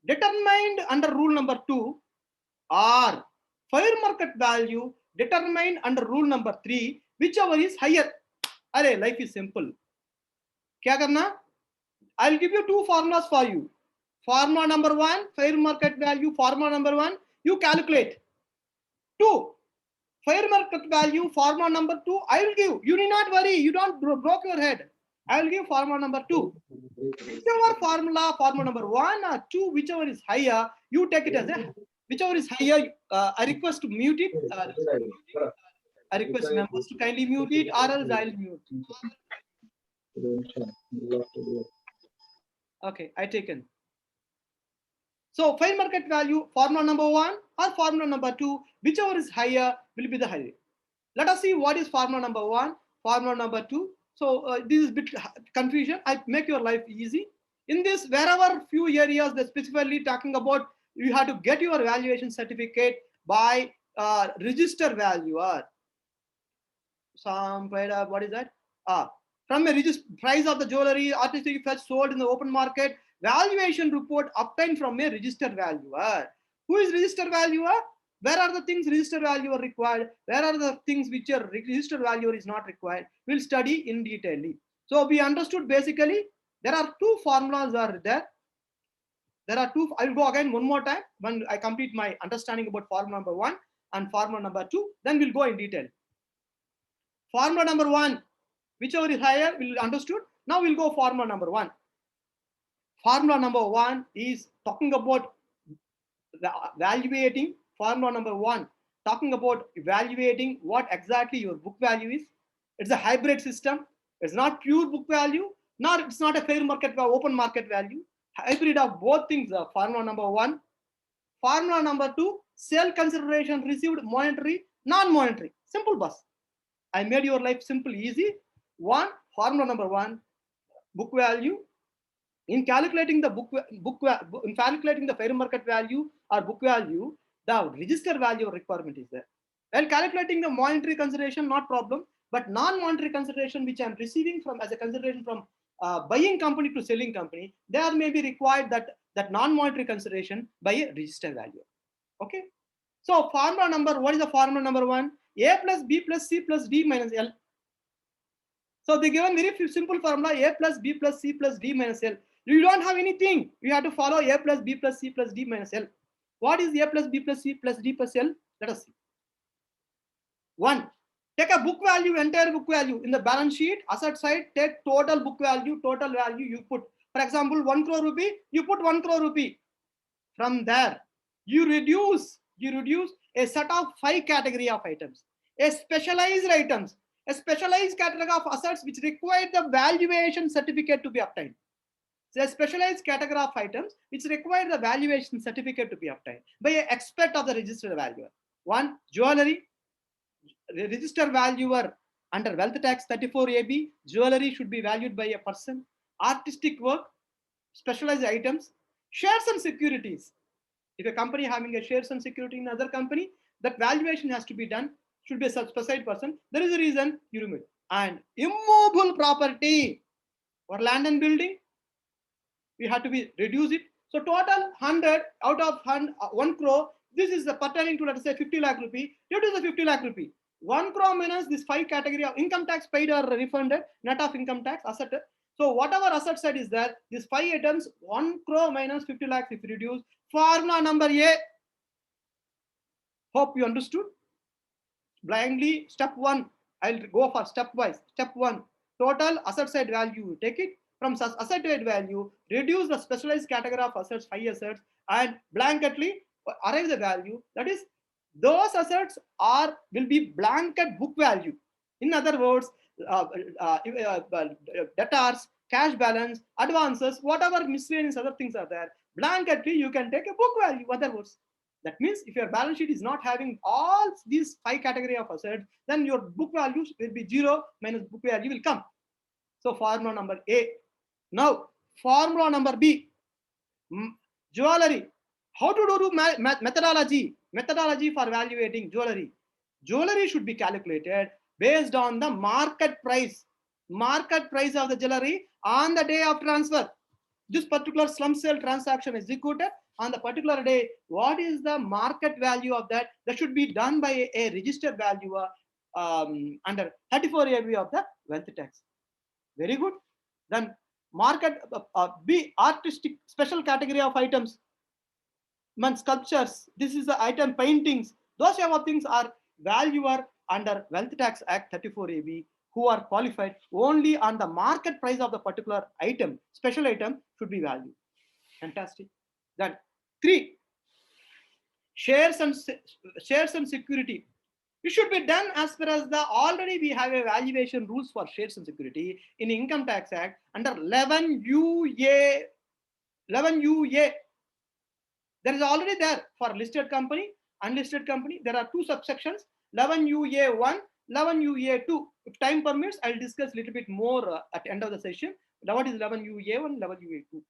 [SPEAKER 2] determined under rule number 2 or fair market value determined under rule number 3, whichever is higher. Array, life is simple. क्या करना? I'll give you 2 formulas for you. Formula number 1, fair market value. Formula number 1, you calculate. 2, fair market value. Formula number 2, I will give. You need not worry. You don't broke your head. I will give formula number 2. Whichever formula number 1 or 2, whichever is higher, you take it as a. Whichever is higher, I request to mute it. I request members to kindly mute it, or else I'll mute. Okay, I taken. So fair market value, formula number 1 or formula number 2, whichever is higher will be the higher. Let us see what is formula number 1, formula number 2. So this is a bit confusion. I make your life easy. In this, wherever few areas they're specifically talking about, you have to get your valuation certificate by register valuer. What is that? From a price of the jewelry, artistic fetch sold in the open market, valuation report obtained from a registered valuer. Who is registered valuer? Where are the things registered valuer required? Where are the things which a registered valuer is not required? We'll study in detail. So we understood basically there are 2 formulas are there. There are 2. I will go again one more time when I complete my understanding about formula number 1 and formula number 2. Then we'll go in detail. Formula number 1, whichever is higher, we'll understood. Now we'll go formula number 1. Formula number 1 is talking about evaluating. Formula number 1 talking about evaluating what exactly your book value is. It's a hybrid system. It's not pure book value, nor it's not a fair market open market value. Hybrid of both things. Formula number 1. Formula number 2, sale consideration received monetary, non-monetary. Simple bus. I made your life simple, easy. 1, formula number 1, book value. In calculating the in calculating the fair market value or book value, the register value requirement is there. While calculating the monetary consideration, not problem, but non-monetary consideration which I am receiving from as a consideration from buying company to selling company, there may be required that non-monetary consideration by a register value. Okay. So formula number, what is the formula number 1? A plus B plus C plus D minus L. So they given very simple formula, A plus B plus C plus D minus L. You don't have anything. You have to follow A plus B plus C plus D minus L. What is A plus B plus C plus D plus L? Let us see. 1. Take a book value, entire book value. In the balance sheet, asset side, take total book value, total value you put. For example, 1 crore rupee, you put 1 crore rupee. From there, you reduce a set of 5 category of items. A specialized items. A specialized category of assets which require the valuation certificate to be obtained. So a specialized category of items which require the valuation certificate to be obtained by an expert of the registered valuer. 1. Jewelry. Registered valuer under wealth tax 34AB, jewelry should be valued by a person. Artistic work, specialized items Shares and securities. If a company having a shares and security in another company, that valuation has to be done, should be a specified person. There is a reason you remove. And immovable property or land and building, we have to be reduce it. So total 100 out of 1 crore, this is the pertaining to, let us say, 50 lakh rupee. Reduce the 50 lakh rupee. 1 crore minus this 5 category of income tax paid or refunded, net of income tax, asset. So whatever asset side is there, these 5 items, 1 crore minus 50 lakhs if you reduce. Formula number A. Hope you understood. Blindly, step 1, I'll go for step wise. Step 1, total asset side value, take it from asset side value, reduce the specialized category of assets, 5 assets, and blanketly arrive the value. That is, those assets will be blanket book value. In other words, debtors, cash balance, advances, whatever miscellaneous other things are there, blanketly you can take a book value. Other words, that means if your balance sheet is not having all these 5 category of assets, then your book value will be 0 minus book value will come. So formula number A. Now formula number B. Jewelry. How to do methodology? Methodology for evaluating jewelry. Jewelry should be calculated based on the market price. Market price of the jewelry on the day of transfer. This particular slump sale transaction is executed on the particular day. What is the market value of that? That should be done by a registered valuer under 34AB of the wealth tax. Very good. Then market B, artistic special category of items. Sculptures. This is the item paintings. Those type of things are valuer under Wealth Tax Act 34AB, who are qualified only on the market price of the particular item. Special item should be valued. Fantastic. Then 3, shares and security. It should be done as per as the already we have a valuation rules for shares and security in Income Tax Act under 11UA. 11UA. There is already there for listed company, unlisted company. There are 2 subsections, 11UA1, 11UA2. If time permits, I'll discuss a little bit more at the end of the session. What is 11UA1, 11UA2?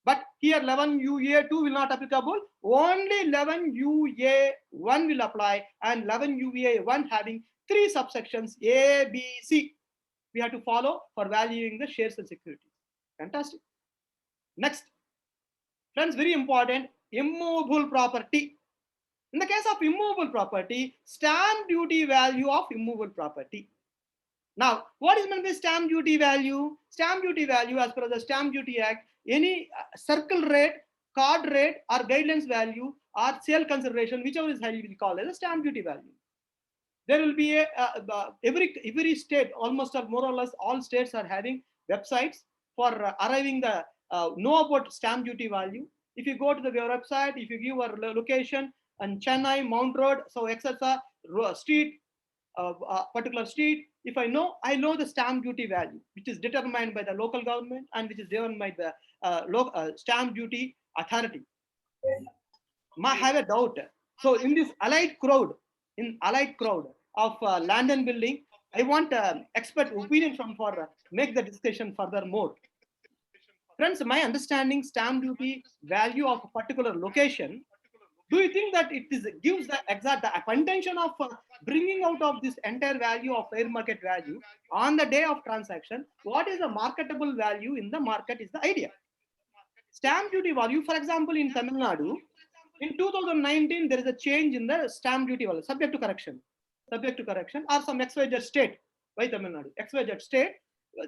[SPEAKER 2] But here 11UA2 will not applicable. Only 11UA1 will apply, and 11UA1 having 3 subsections A, B, C. We have to follow for valuing the shares and securities. Fantastic. Next, friends, very important, immovable property. In the case of immovable property, stamp duty value of immovable property. Now, what is meant by stamp duty value? Stamp duty value, as per the Stamp Duty Act, any circle rate, card rate, or guidelines value, or sale consideration, whichever is high, we will call as a stamp duty value. There will be every state, almost more or less all states are having websites for arriving the know about stamp duty value. If you go to the website, if you give a location and Chennai, Mount Road, so etc. Street, particular street, if I know the stamp duty value, which is determined by the local government and which is determined by the stamp duty authority. Might have a doubt. So in this allied crowd of land and building, I want expert opinion from for make the discussion further more. Friends, my understanding stamp duty value of a particular location, do you think that it gives the exact intention of bringing out of this entire value of fair market value on the day of transaction? What is the marketable value in the market is the idea. Stamp duty value, for example, in Tamil Nadu, in 2019, there is a change in the stamp duty value, subject to correction, or some XYZ state, by Tamil Nadu, XYZ state,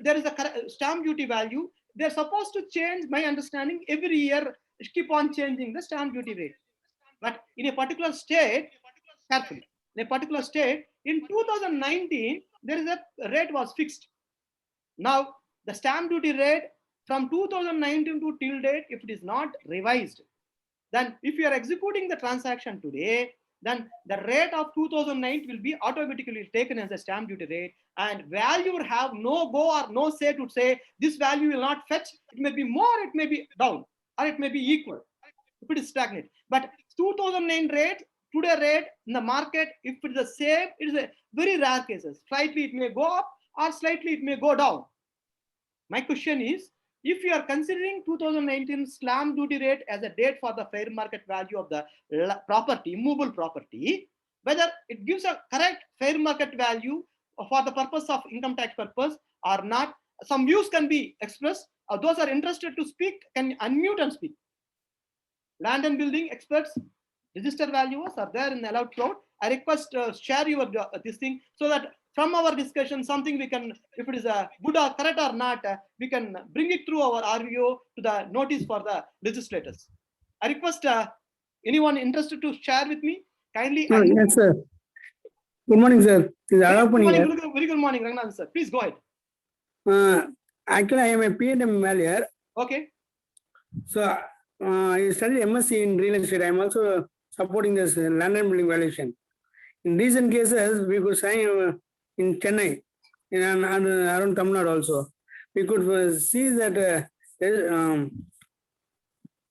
[SPEAKER 2] there is a stamp duty value. They're supposed to change, my understanding, every year, keep on changing the stamp duty rate. But in a particular state, carefully, in a particular state, in 2019, there is a rate was fixed. Now, the stamp duty rate from 2019 to till date, if it is not revised, then if you are executing the transaction today, then the rate of 2009 will be automatically taken as a stamp duty rate, and value will have no go or no say to say this value will not fetch. It may be more, it may be down, or it may be equal if it is stagnant. But 2009 rate, today rate in the market, if it is the same, it is a very rare cases. Slightly it may go up or slightly it may go down. My question is, if you are considering 2019 stamp duty rate as a date for the fair market value of the property, immovable property, whether it gives a correct fair market value for the purpose of income tax purpose or not, some views can be expressed. Those are interested to speak can unmute and speak. Land and building experts, register valuers are there in the allowed crowd. I request share your this thing so that from our discussion something we can, if it is good or correct or not, we can bring it through our RVO to the notice for the legislators. I request anyone interested to share with me kindly.
[SPEAKER 3] Yes, sir. Good morning, sir.
[SPEAKER 2] Very good morning, Rangnath sir. Please go ahead.
[SPEAKER 3] Actually, I am a P&M valuer.
[SPEAKER 2] Okay.
[SPEAKER 3] So, I studied MSc in real estate. I am also supporting this land and building valuation. In recent cases, we could sign in Chennai, and around Tamil Nadu also. We could see that guideline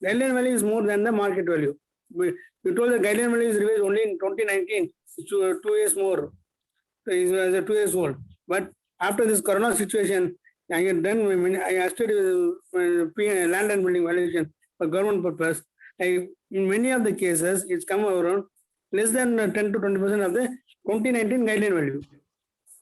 [SPEAKER 3] value is more than the market value. We told the guideline value is revised only in 2019, 2 years more. Is 2 years old. But after this corona situation, I had done, I studied land and building valuation for government purpose. In many of the cases, it's come around less than 10 to 20% of the 2019 guideline value.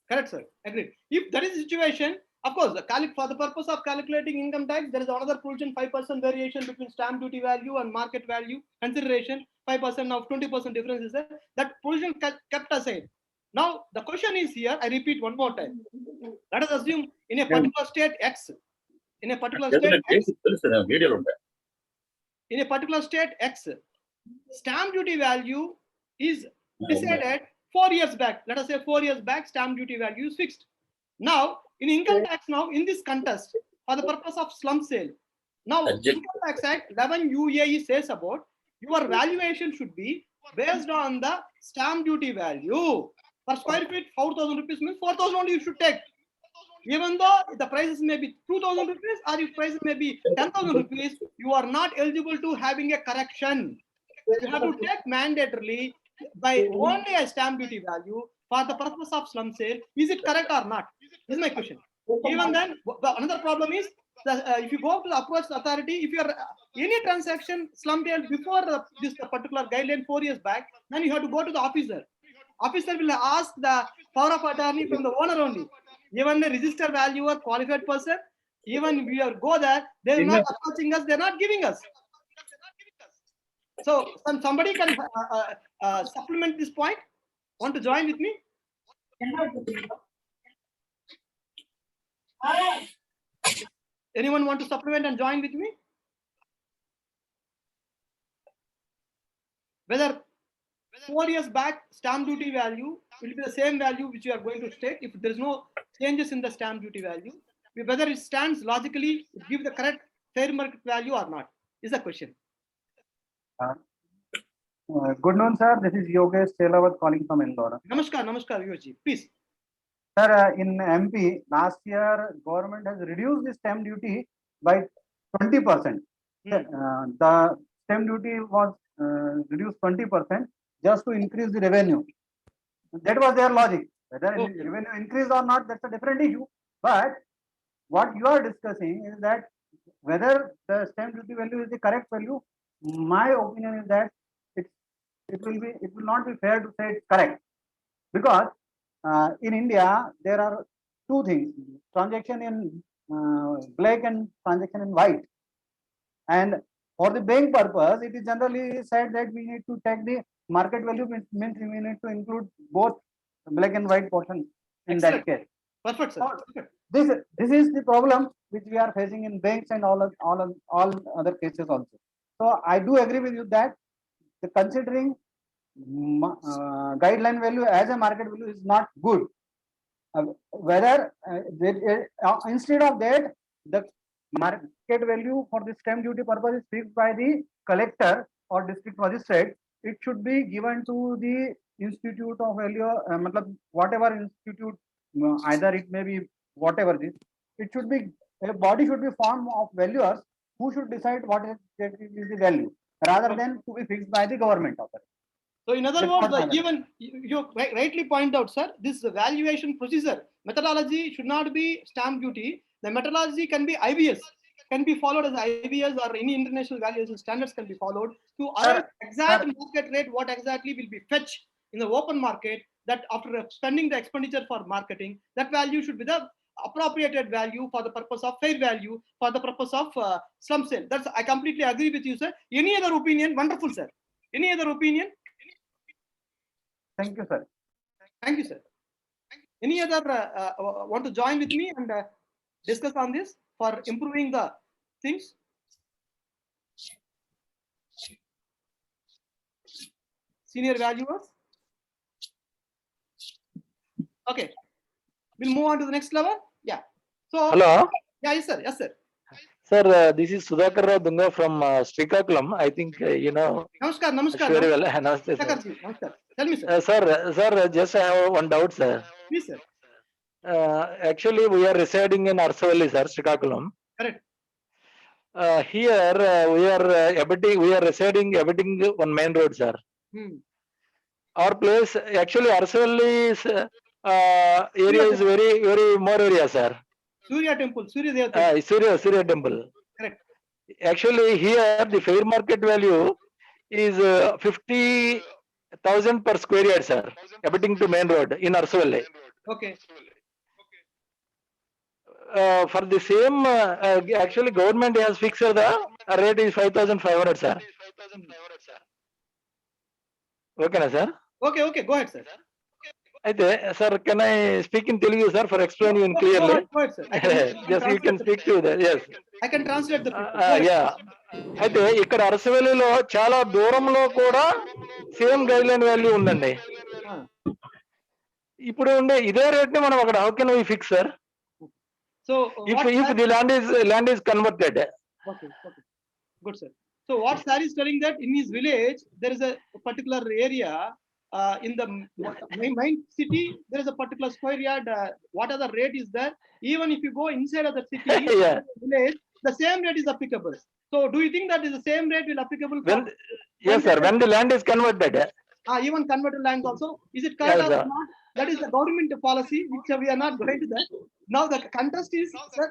[SPEAKER 2] Correct, sir. Agreed. If that is the situation, of course, for the purpose of calculating income tax, there is another provision, 5% variation between stamp duty value and market value consideration. 5% of 20% difference is there. That provision kept aside. Now, the question is here, I repeat one more time. Let us assume in a particular state X, in a particular state X, in a particular state X, stamp duty value is decided 4 years back. Let us say 4 years back, stamp duty value is fixed. Now, in income tax now, in this contest, for the purpose of slump sale, now Income Tax Act 11 UAE says about your valuation should be based on the stamp duty value. Per square feet, 4,000 rupees means 4,000 only you should take. Even though the prices may be 2,000 rupees or if prices may be 10,000 rupees, you are not eligible to having a correction. You have to take mandatorily by only a stamp duty value for the purpose of slump sale. Is it correct or not? This is my question. Even then, another problem is if you go to the approach authority, if you are any transaction slump sale before this particular guideline 4 years back, then you have to go to the officer. Officer will ask the power of attorney from the owner only. Even the register valuer, qualified person, even we go there, they are not approaching us, they are not giving us. So somebody can supplement this point. Want to join with me? Anyone want to supplement and join with me? Whether 4 years back stamp duty value will be the same value which you are going to state if there is no changes in the stamp duty value, whether it stands logically to give the correct fair market value or not is the question.
[SPEAKER 4] Good noon, sir. This is Yogesh Selawat calling from Indore.
[SPEAKER 2] Namaskar, Yogesh. Please.
[SPEAKER 4] Sir, in MP, last year, government has reduced the stamp duty by 20%. The stamp duty was reduced 20% just to increase the revenue. That was their logic. Whether revenue increased or not, that's a different issue. But what you are discussing is that whether the stamp duty value is the correct value. My opinion is that it will not be fair to say it's correct, because in India there are two things: transaction in black and transaction in white. And for the bank purpose, it is generally said that we need to take the market value, means we need to include both black and white portion in that case.
[SPEAKER 2] Perfect, sir.
[SPEAKER 4] This is the problem which we are facing in banks and all other cases also. So I do agree with you that considering guideline value as a market value is not good. Whether instead of that, the market value for the stamp duty purpose is fixed by the collector or district magistrate, it should be given to the institute of value, whatever institute, either it may be whatever this, it should be, a body should be formed of valuers who should decide what is the value, rather than to be fixed by the government authority.
[SPEAKER 2] So in other words, even you rightly point out, sir, this valuation procedure methodology should not be stamp duty. The methodology can be IBS. can be followed as IVS or any international valuation standards can be followed to arrive exact market rate, what exactly will be fetched in the open market, that after spending the expenditure for marketing, that value should be the appropriated value for the purpose of fair value, for the purpose of slump sale. That's, I completely agree with you, sir. Any other opinion? Wonderful, sir. Any other opinion?
[SPEAKER 4] Thank you, sir.
[SPEAKER 2] Thank you, sir. Any other want to join with me and discuss on this for improving the things? Senior valuers? Okay. We'll move on to the next level. Yeah. So,
[SPEAKER 5] hello.
[SPEAKER 2] Yeah, yes, sir. Yes, sir.
[SPEAKER 5] Sir, this is Sudhakar Rao Dunga from Srikakulam. I think you know.
[SPEAKER 2] Namaskar, namaskar.
[SPEAKER 5] Very well. Namaste, sir.
[SPEAKER 2] Namaskar. Tell me, sir.
[SPEAKER 5] Sir, just I have one doubt, sir.
[SPEAKER 2] Please, sir.
[SPEAKER 5] Actually, we are residing in Arsavalli, sir, Srikakulam.
[SPEAKER 2] Correct.
[SPEAKER 5] Here we are residing abutting on main road, sir. Our place, actually, Arsavalli's area is very more area, sir.
[SPEAKER 2] Surya temple, Surya Deva temple.
[SPEAKER 5] Surya temple.
[SPEAKER 2] Correct.
[SPEAKER 5] Actually, here the fair market value is 50,000 per square yard, sir, abutting to main road in Arsavalli.
[SPEAKER 2] Okay.
[SPEAKER 5] For the same, actually, government has fixed the rate is 5,500, sir. Okay, sir.
[SPEAKER 2] Okay. Go ahead, sir.
[SPEAKER 5] Sir, can I speak in Telugu, sir, for explaining you clearly?
[SPEAKER 2] Go ahead, sir.
[SPEAKER 5] Yes, you can speak to that. Yes.
[SPEAKER 2] I can translate the
[SPEAKER 5] yeah. అయితే ఇక్కడ అరసవెల్లిలో చాలా దూరంలో కూడా same guide line value ఉందండి. ఇప్పుడు ఉండే ఇదే rate ని మనం అక్కడ how can we fix, sir?
[SPEAKER 2] So
[SPEAKER 5] if the land is converted.
[SPEAKER 2] Okay. Good, sir. So what sir is telling that in his village there is a particular area in the main city there is a particular square yard. What other rate is there? Even if you go inside of the city,
[SPEAKER 5] Yeah.
[SPEAKER 2] village, the same rate is applicable. So do you think that is the same rate will applicable?
[SPEAKER 5] Yes, sir. When the land is converted.
[SPEAKER 2] Even converted land also. Is it correct or not? That is the government policy, which we are not going to that. Now the contest is, sir,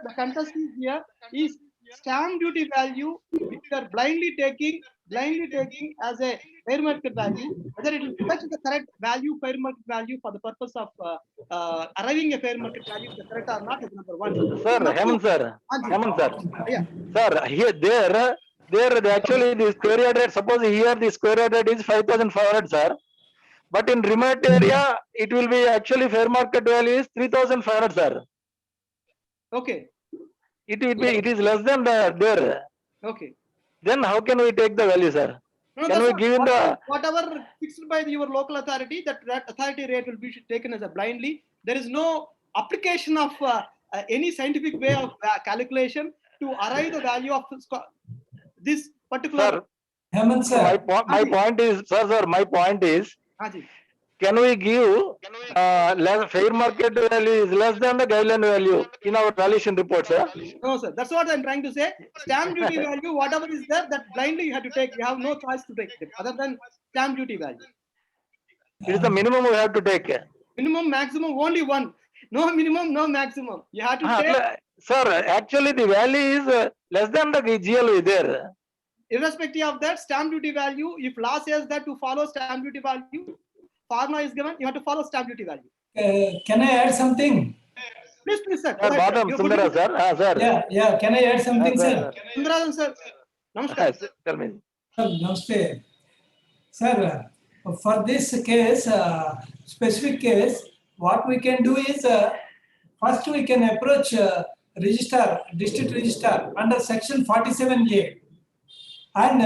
[SPEAKER 2] here is stamp duty value, which we are blindly taking as a fair market value. Whether it will fetch the correct value, fair market value for the purpose of arriving a fair market value, is correct or not is number one.
[SPEAKER 5] Sir, Hemant sir.
[SPEAKER 2] Yeah.
[SPEAKER 5] Sir, here there actually the square yard rate. Suppose here the square yard rate is 5,500, sir. But in remote area, it will be actually fair market value is 3,500, sir.
[SPEAKER 2] Okay.
[SPEAKER 5] It is less than there.
[SPEAKER 2] Okay.
[SPEAKER 5] Then how can we take the value, sir?
[SPEAKER 2] No,
[SPEAKER 5] can we give in the
[SPEAKER 2] whatever fixed by your local authority, that authority rate will be taken as a blindly. There is no application of any scientific way of calculation to arrive the value of this particular.
[SPEAKER 5] Sir, Hemant sir, my point is, sir, my point is, can we give fair market value is less than the guideline value in our valuation report, sir?
[SPEAKER 2] No, sir. That's what I'm trying to say. Stamp duty value, whatever is there, that blindly you have to take. You have no choice to take it other than stamp duty value.
[SPEAKER 5] It is the minimum we have to take.
[SPEAKER 2] Minimum, maximum, only one. No minimum, no maximum. You have to take.
[SPEAKER 5] Sir, actually the value is less than the GLV there.
[SPEAKER 2] Irrespective of that, stamp duty value, if law says that to follow stamp duty value, pharma is given, you have to follow stamp duty value.
[SPEAKER 6] Can I add something?
[SPEAKER 2] Please, sir.
[SPEAKER 5] Sundara, sir. Sir.
[SPEAKER 6] Yeah. Can I add something, sir?
[SPEAKER 2] Sundara, sir. Namaskar.
[SPEAKER 5] Tell me.
[SPEAKER 6] Namaste. Sir, for this case, specific case, what we can do is, first we can approach district registrar under section 47A, and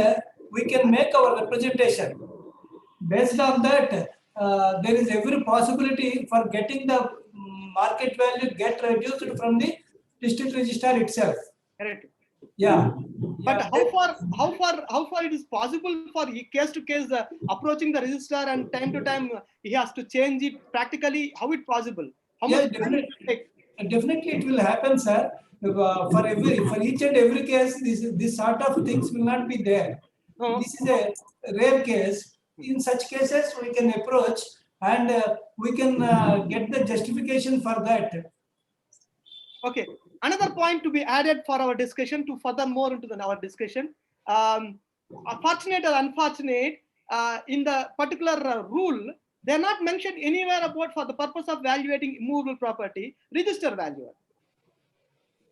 [SPEAKER 6] we can make our representation. Based on that, there is every possibility for getting the market value get reduced from the district registrar itself.
[SPEAKER 2] Correct.
[SPEAKER 6] Yeah.
[SPEAKER 2] But how far it is possible for case to case approaching the registrar and time to time he has to change it practically? How it possible? How much
[SPEAKER 6] definitely it will happen, sir. For each and every case, this sort of things will not be there. This is a rare case. In such cases, we can approach and we can get the justification for that.
[SPEAKER 2] Okay. Another point to be added for our discussion, to further more into our discussion, fortunate or unfortunate, in the particular rule, they are not mentioned anywhere about for the purpose of evaluating immovable property, register valuer.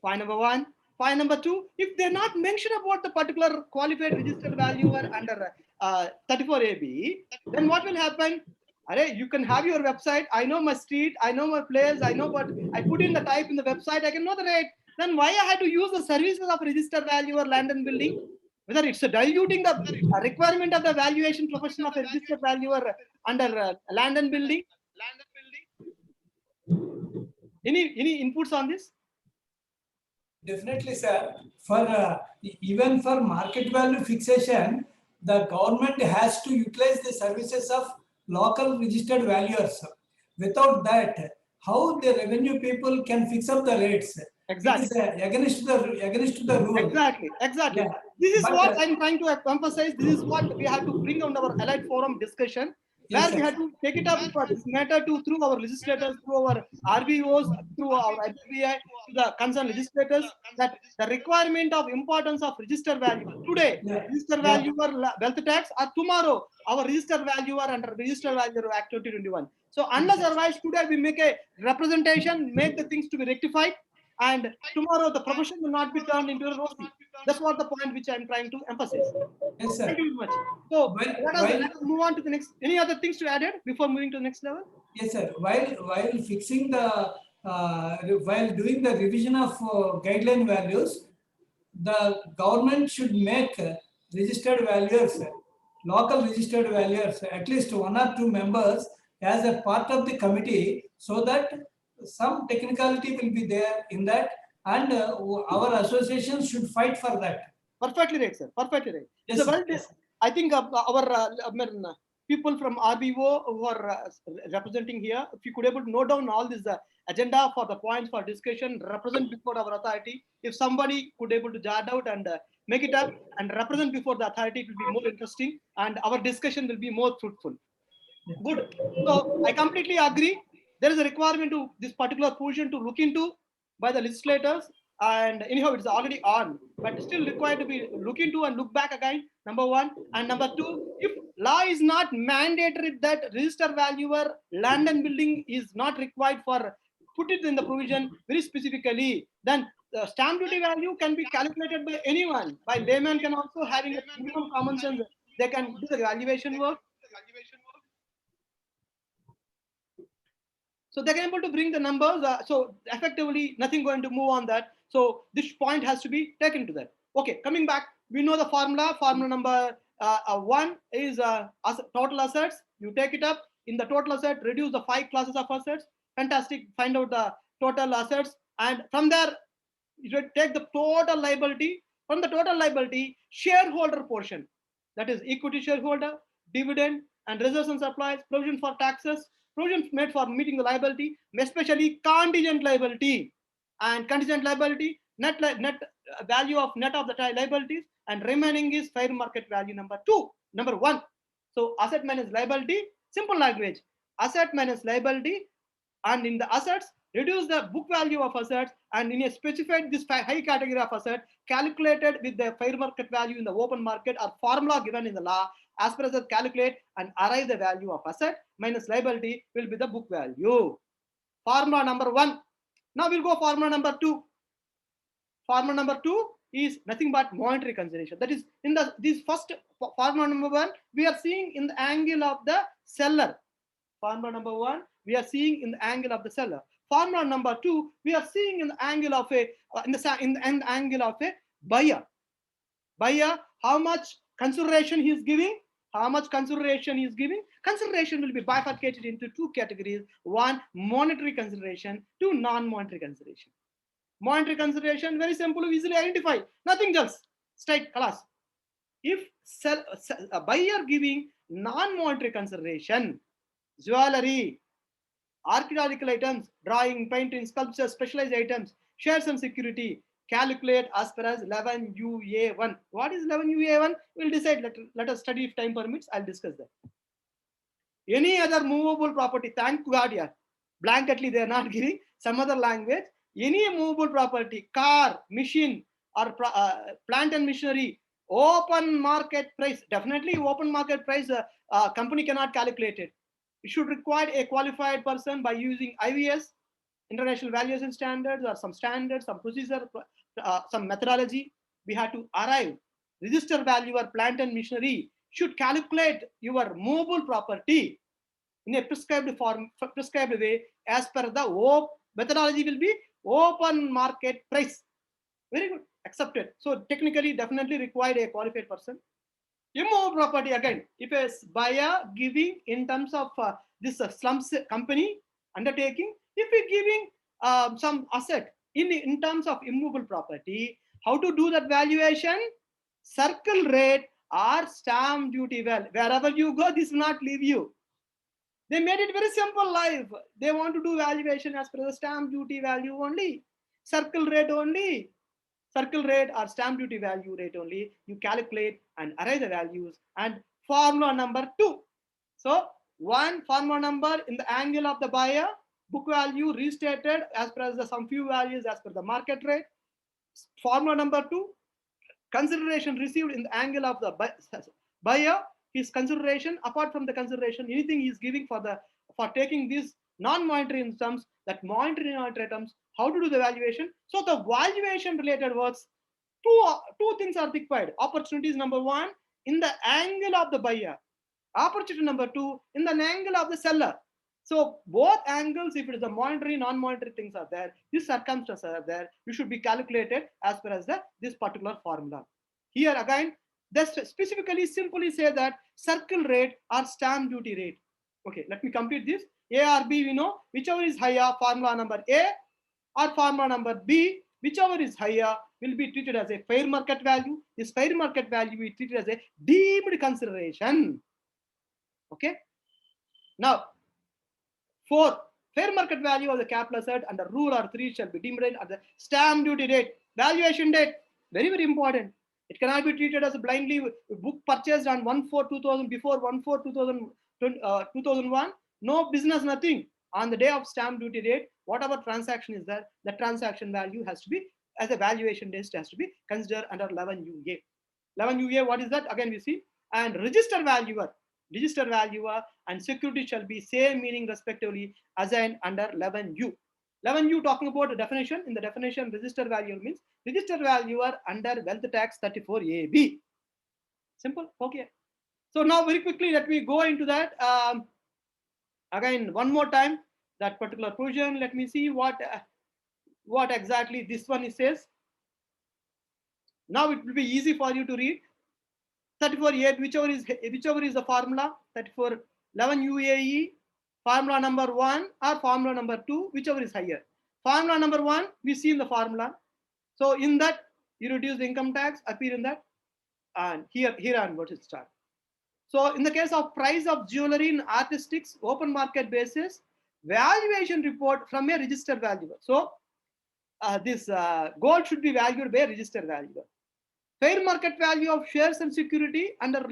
[SPEAKER 2] Point number one. Point number two, if they're not mentioned about the particular qualified registered valuer under 34AB, then what will happen? You can have your website. I know my street, I know my place, I know what I put in the type in the website, I can know the rate. Then why I had to use the services of registered valuer, land and building? Whether it's diluting the requirement of the valuation profession of a registered valuer under land and building. Any inputs on this?
[SPEAKER 6] Definitely, sir. For even for market value fixation, the government has to utilize the services of local registered valuers. Without that, how the revenue people can fix up the rates?
[SPEAKER 2] Exactly.
[SPEAKER 6] It is against the rule.
[SPEAKER 2] Exactly.
[SPEAKER 6] Yeah.
[SPEAKER 2] This is
[SPEAKER 6] But,
[SPEAKER 2] what I'm trying to emphasize. This is what we have to bring on our allied forum discussion, where
[SPEAKER 6] Yes,
[SPEAKER 2] we
[SPEAKER 6] sir.
[SPEAKER 2] have to take it up for this matter through our legislators, through our RBOs, through our IBI, to the concerned legislators, that the requirement of importance of register value today,
[SPEAKER 6] Yeah.
[SPEAKER 2] register
[SPEAKER 6] Yeah.
[SPEAKER 2] valuer wealth tax, or tomorrow our register valuer under register valuer Act 2021. So unless otherwise today we make a representation, make the things to be rectified, and tomorrow the profession will not be turned into a rosy. That's what the point which I'm trying to emphasize.
[SPEAKER 6] Yes, sir.
[SPEAKER 2] Thank you very much. So let us move on to the next. Any other things to add it before moving to the next level?
[SPEAKER 6] Yes, sir. While fixing the while doing the revision of guideline values, the government should make registered valuers, local registered valuers, at least one or two members as a part of the committee, so that some technicality will be there in that, and our association should fight for that.
[SPEAKER 2] Perfectly right, sir. Perfectly right.
[SPEAKER 6] Yes,
[SPEAKER 2] It's a
[SPEAKER 6] sir.
[SPEAKER 2] well, I think our people from RBO who are representing here, if you could able to note down all this agenda for the points for discussion, represent before our authority. If somebody could able to jot out and make it up and represent before the authority, it will be more interesting and our discussion will be more fruitful. Good. So I completely agree. There is a requirement to this particular portion to look into by the legislators, and anyhow it's already on, but still required to be look into and look back again. Number one, and number two, if law is not mandatory that register valuer land and building is not required for put it in the provision very specifically, then the stamp duty value can be calculated by anyone. By layman can also having a minimum common sense. They can do the valuation work. So they're able to bring the numbers. So effectively, nothing going to move on that. So this point has to be taken to that. Okay, coming back, we know the formula. Formula number one is total assets. You take it up in the total asset, reduce the 5 classes of assets. Fantastic. Find out the total assets, and from there, you take the total liability. From the total liability, shareholder portion, that is equity shareholder, dividend, and reserves and supplies, provision for taxes, provision made for meeting the liability, especially contingent liability. And contingent liability, net value of net of the liabilities, and remaining is fair market value number one. So asset minus liability, simple language, asset minus liability, and in the assets, reduce the book value of assets, and in a specified this high category of asset calculated with the fair market value in the open market or formula given in the law. As per as calculate and arrive the value of asset minus liability will be the book value. Formula number one. Now we'll go formula number two. Formula number two is nothing but monetary consideration. That is in the this first formula number one, we are seeing in the angle of the seller. Formula number one, we are seeing in the angle of the seller. Formula number two, we are seeing in the angle of a in the angle of a buyer. Buyer, how much consideration he is giving? How much consideration he is giving? Consideration will be bifurcated into two categories: one, monetary consideration; two, non-monetary consideration. Monetary consideration, very simple, easily identify. Nothing else. Straight class. If a buyer giving non-monetary consideration, jewelry, archaeological items, drawing, painting, sculpture, specialized items, shares and security, calculate as per as 11UA1. What is 11UA1? We'll decide. Let us study if time permits. I'll discuss that. Any other movable property, thank God, yeah. Blanketly, they are not giving some other language. any movable property, car, machine, or plant and machinery, open market price, definitely open market price, company cannot calculate it. It should require a qualified person by using IVS, International Valuation Standards, or some standards, some procedure, some methodology. We have to arrive. Register valuer, plant and machinery should calculate your movable property in a prescribed form, prescribed way, as per the methodology will be open market price. Very good, accepted. So technically, definitely required a qualified person. Immovable property, again, if a buyer giving in terms of this slump company undertaking, if we giving some asset in terms of immovable property, how to do that valuation? Circle rate or stamp duty. Well, wherever you go, this will not leave you. They made it very simple life. They want to do valuation as per the stamp duty value only, circle rate only. Circle rate or stamp duty value rate only. You calculate and array the values. And formula number 2. So one formula number in the angle of the buyer, book value restated as per the some few values as per the market rate. Formula number 2, consideration received in the angle of the buyer, his consideration, apart from the consideration, anything he is giving for taking this non-monetary terms, that monetary terms, how to do the valuation. So the valuation related works, two things are required. Opportunities, number 1, in the angle of the buyer. Opportunity number 2, in the angle of the seller. So both angles, if it is a monetary, non-monetary things are there, these circumstances are there, you should be calculated as per as this particular formula. Here again, they specifically simply say that circle rate or stamp duty rate. Okay, let me complete this. A or B, we know, whichever is higher, formula number A, or formula number B, whichever is higher, will be treated as a fair market value. This fair market value will be treated as a deemed consideration. Okay. Now, 4, fair market value of the capital asset under rule or 3 shall be deemed at the stamp duty rate, valuation date. Very, very important. It cannot be treated as a blindly book purchased on 1/4/2000, before 1/4/2001. No business, nothing. On the day of stamp duty date, whatever transaction is there, the transaction value has to be, as a valuation date, has to be considered under 11UA. 11UA, what is that? Again, we see. And register valuer and security shall be same meaning respectively assigned under 11U. 11U talking about the definition. In the definition, register valuer means register valuer under wealth tax 34AB. Simple. Okay. So now very quickly, let me go into that. Again, one more time, that particular provision. Let me see what exactly this one says. Now it will be easy for you to read. 34A, whichever is the formula, 3411 UAE, formula number 1 or formula number 2, whichever is higher. Formula number 1, we see in the formula. So in that, you reduce the income tax, appear in that, and here onwards it starts. So in the case of price of jewelry in artistics, open market basis, valuation report from a registered valuer. So this gold should be valued by a registered valuer. Fair market value of shares and security under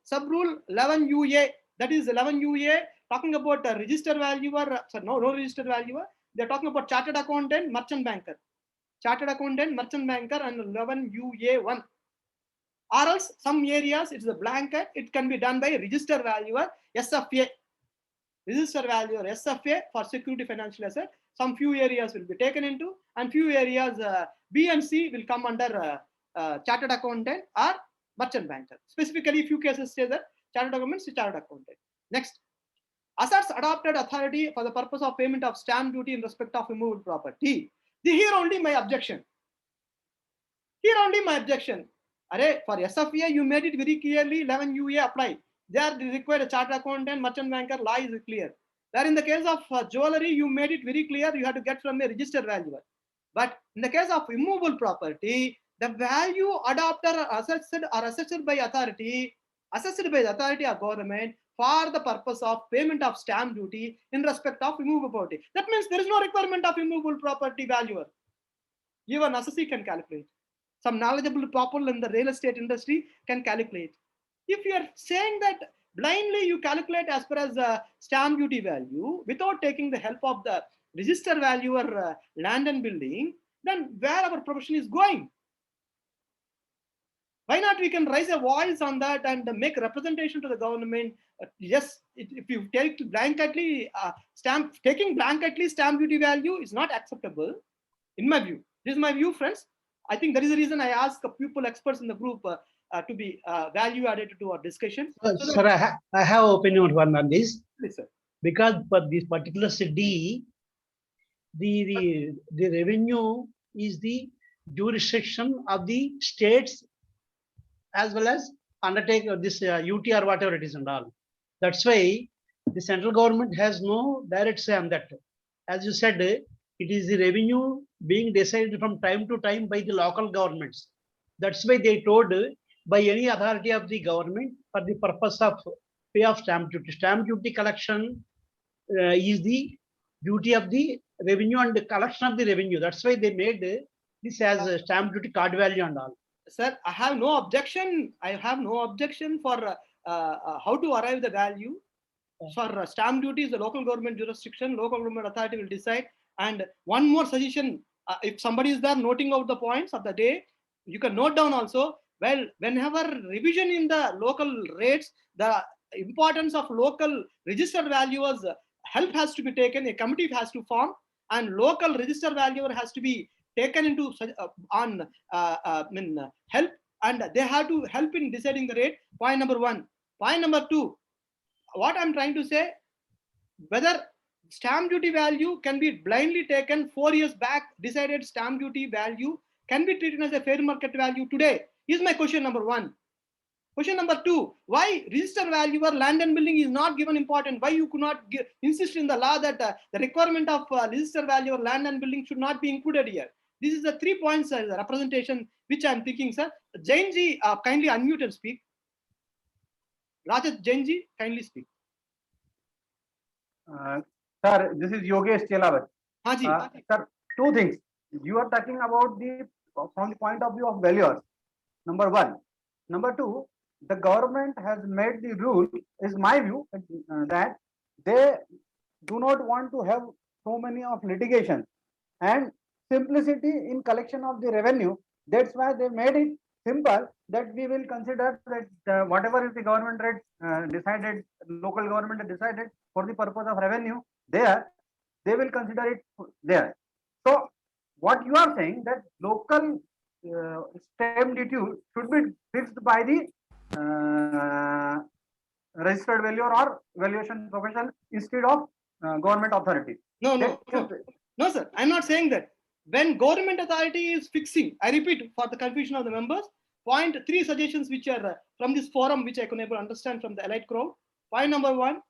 [SPEAKER 2] sub rule 11UA, that is 11UA, talking about a registered valuer, no registered valuer. They're talking about chartered accountant, merchant banker. Chartered accountant, merchant banker, and 11UA1. Or else some areas it is a blanket, it can be done by registered valuer, SFA. Registered valuer, SFA, for security financial asset. Some few areas will be taken into, and few areas B and C will come under chartered accountant or merchant banker. Specifically, few cases say that chartered accountant is chartered accountant. Next, assets adopted authority for the purpose of payment of stamp duty in respect of immovable property. Here only my objection. Array, for SFA, you made it very clearly, 11UA apply. There required a chartered accountant, merchant banker, law is clear. Where in the case of jewelry, you made it very clear, you have to get from a registered valuer. But in the case of immovable property, the value adopted or assessed by authority or government for the purpose of payment of stamp duty in respect of immovable property. That means there is no requirement of immovable property valuer. Even assessee can calculate. Some knowledgeable people in the real estate industry can calculate. If you are saying that blindly you calculate as per as the stamp duty value without taking the help of the register valuer land and building, then where our profession is going? Why not we can raise a voice on that and make representation to the government? Yes, if you take blanketly taking blanketly stamp duty value is not acceptable, in my view. This is my view, friends. I think that is the reason I ask people, experts in the group to be value added to our discussion.
[SPEAKER 7] Sir, I have opinion on this.
[SPEAKER 2] Please, sir.
[SPEAKER 7] Because for this particular city, the revenue is the jurisdiction of the states as well as undertake this UTR, whatever it is and all. That's why the central government has no direct say on that. As you said, it is the revenue being decided from time to time by the local governments. That's why they told by any authority of the government for the purpose of pay of stamp duty. Stamp duty collection is the duty of the revenue and the collection of the revenue. That's why they made this as a stamp duty card value and all.
[SPEAKER 2] Sir, I have no objection. I have no objection for how to arrive the value. For stamp duty is the local government jurisdiction, local government authority will decide. And one more suggestion, if somebody is there noting out the points of the day, you can note down also, well, whenever revision in the local rates, the importance of local register valuers help has to be taken, a committee has to form, and local register valuer has to be taken into help, and they have to help in deciding the rate. Point number one. Point number two, what I'm trying to say, whether stamp duty value can be blindly taken 4 years back, decided stamp duty value can be treated as a fair market value today, is my question number one. Question number two, why register valuer land and building is not given important? Why you could not insist in the law that the requirement of register valuer land and building should not be included here? This is the 3 points representation which I am thinking, sir. Jainji, kindly unmute and speak. Rajat Jainji, kindly speak.
[SPEAKER 4] Sir, this is Yogesh Chelavat.
[SPEAKER 2] Sir,
[SPEAKER 4] two things. You are talking about from the point of view of valuers. Number one. Number two, the government has made the rule, is my view, that they do not want to have so many of litigation and simplicity in collection of the revenue. That's why they made it simple that we will consider that whatever is the government rate decided, local government has decided for the purpose of revenue, there they will consider it there. So what you are saying that local stamp duty should be fixed by the registered valuer or valuation professional instead of government authority.
[SPEAKER 2] No, sir. I'm not saying that. When government authority is fixing, I repeat for the confusion of the members, point 3 suggestions which are from this forum, which I can able understand from the elite crowd. Point number 1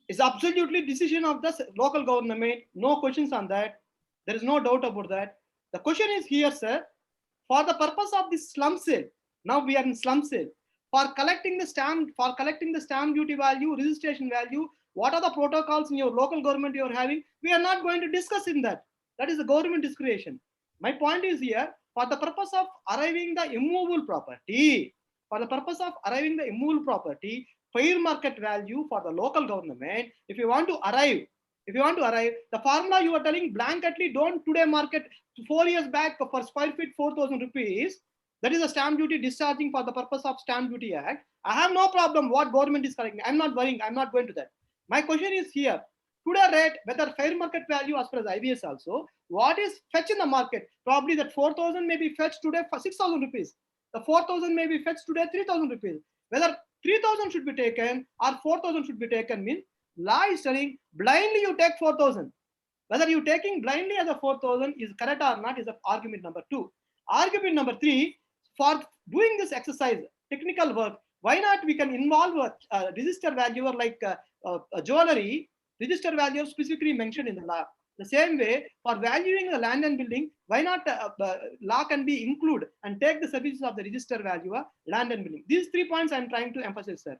[SPEAKER 2] is absolutely decision of the local government. No questions on that. There is no doubt about that. The question is here, sir, for the purpose of this slump sale. Now we are in slump sale. For collecting the stamp duty value, registration value, what are the protocols in your local government you are having? We are not going to discuss in that. That is the government discretion. My point is here, for the purpose of arriving the immovable property, fair market value for the local government, if you want to arrive, the formula you are telling blanketly don't today market 4 years back for square feet 4,000 rupees. That is a stamp duty discharging for the purpose of Stamp Duty Act. I have no problem what government is collecting. I'm not worrying. I'm not going to that. My question is here. Today rate, whether fair market value as far as IBS also, what is fetch in the market? Probably that 4,000 may be fetched today for 6,000 rupees. The 4,000 may be fetched today 3,000 rupees. Whether 3,000 should be taken or 4,000 should be taken means law is telling blindly you take 4,000. Whether you taking blindly as a 4,000 is correct or not is the argument number 2. Argument number 3, for doing this exercise, technical work, why not we can involve a register valuer like a jewelry, register valuer specifically mentioned in the law. The same way, for valuing the land and building, why not law can be included and take the services of the register valuer, land and building. These 3 points I am trying to emphasize, sir.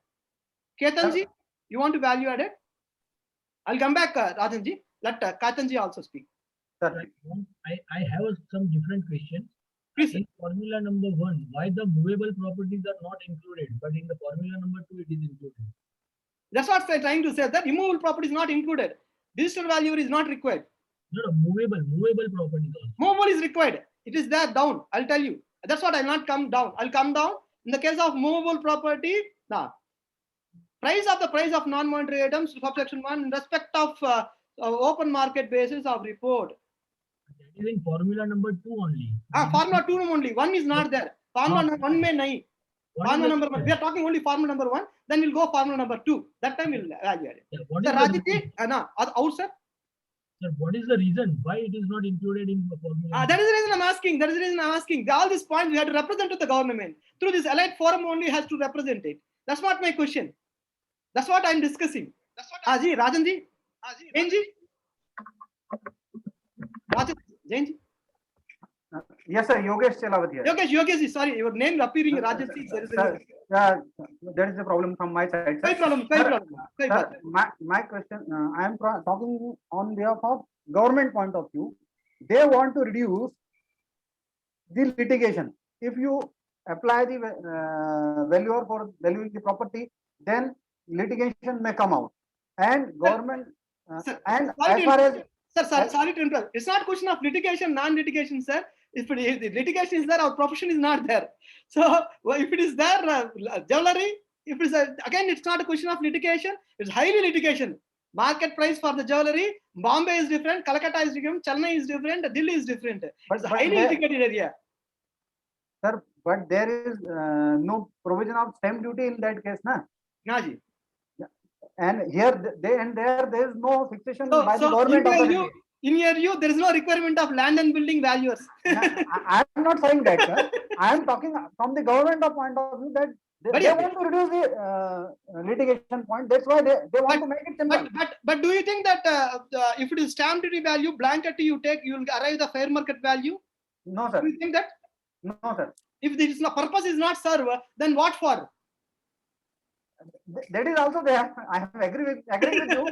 [SPEAKER 2] Ketanji, you want to value add it? I'll come back, Rajanji. Let Ketanji also speak.
[SPEAKER 8] I have some different questions.
[SPEAKER 2] Please.
[SPEAKER 8] In formula number 1, why the movable properties are not included, but in the formula number 2, it is included?
[SPEAKER 2] That's what I'm trying to say, that immovable property is not included. Register value is not required.
[SPEAKER 8] No, no, movable properties also.
[SPEAKER 2] Movable is required. It is there down. I'll tell you. That's what I'll not come down. I'll come down. In the case of movable property, now price of non-monetary items, subsection 1, in respect of open market basis of report.
[SPEAKER 8] That is in formula number 2 only.
[SPEAKER 2] Formula 2 only. 1 is not there. Formula 1 may nahi. Formula number 1. We are talking only formula number 1. Then we'll go formula number 2. That time we'll evaluate it.
[SPEAKER 8] Yeah, what
[SPEAKER 2] So
[SPEAKER 8] is the
[SPEAKER 2] Rajiti, out sir.
[SPEAKER 8] Sir, what is the reason why it is not included in the formula?
[SPEAKER 2] That is the reason I'm asking. That is the reason I'm asking. All these points we have to represent to the government. Through this allied forum only has to represent it. That's not my question. That's what I'm discussing. Aji, Rajanji, Jainji, Jainji.
[SPEAKER 4] Yes, sir. Yogesh Chelawat here.
[SPEAKER 2] Yogesh, sorry, your name appearing Rajanji.
[SPEAKER 4] Sir, there is a problem from my side.
[SPEAKER 2] No problem.
[SPEAKER 4] Sir, my question, I am talking on behalf of government point of view. They want to reduce the litigation. If you apply the valuer for valuing the property, then litigation may come out. And government, and as far as...
[SPEAKER 2] Sir, sorry to interrupt. It's not a question of litigation, non-litigation, sir. If the litigation is there, our profession is not there. So if it is there, jewelry, if it is again, it's not a question of litigation. It's highly litigation. Market price for the jewelry, Bombay is different, Calcutta is different, Chennai is different, Delhi is different. It's a highly litigated area.
[SPEAKER 4] Sir, but there is no provision of stamp duty in that case, na?
[SPEAKER 2] Naji.
[SPEAKER 4] And here, there is no fixation by the government authority.
[SPEAKER 2] In your view, there is no requirement of land and building valuers.
[SPEAKER 4] I am not saying that, sir. I am talking from the government point of view that they want to reduce the litigation point. That's why they want to make it simple.
[SPEAKER 2] But do you think that if it is stamp duty value, blanket you take, you will arrive the fair market value?
[SPEAKER 4] No, sir.
[SPEAKER 2] Do you think that?
[SPEAKER 4] No, sir.
[SPEAKER 2] If this purpose is not served, then what for?
[SPEAKER 4] That is also there. I agree with you.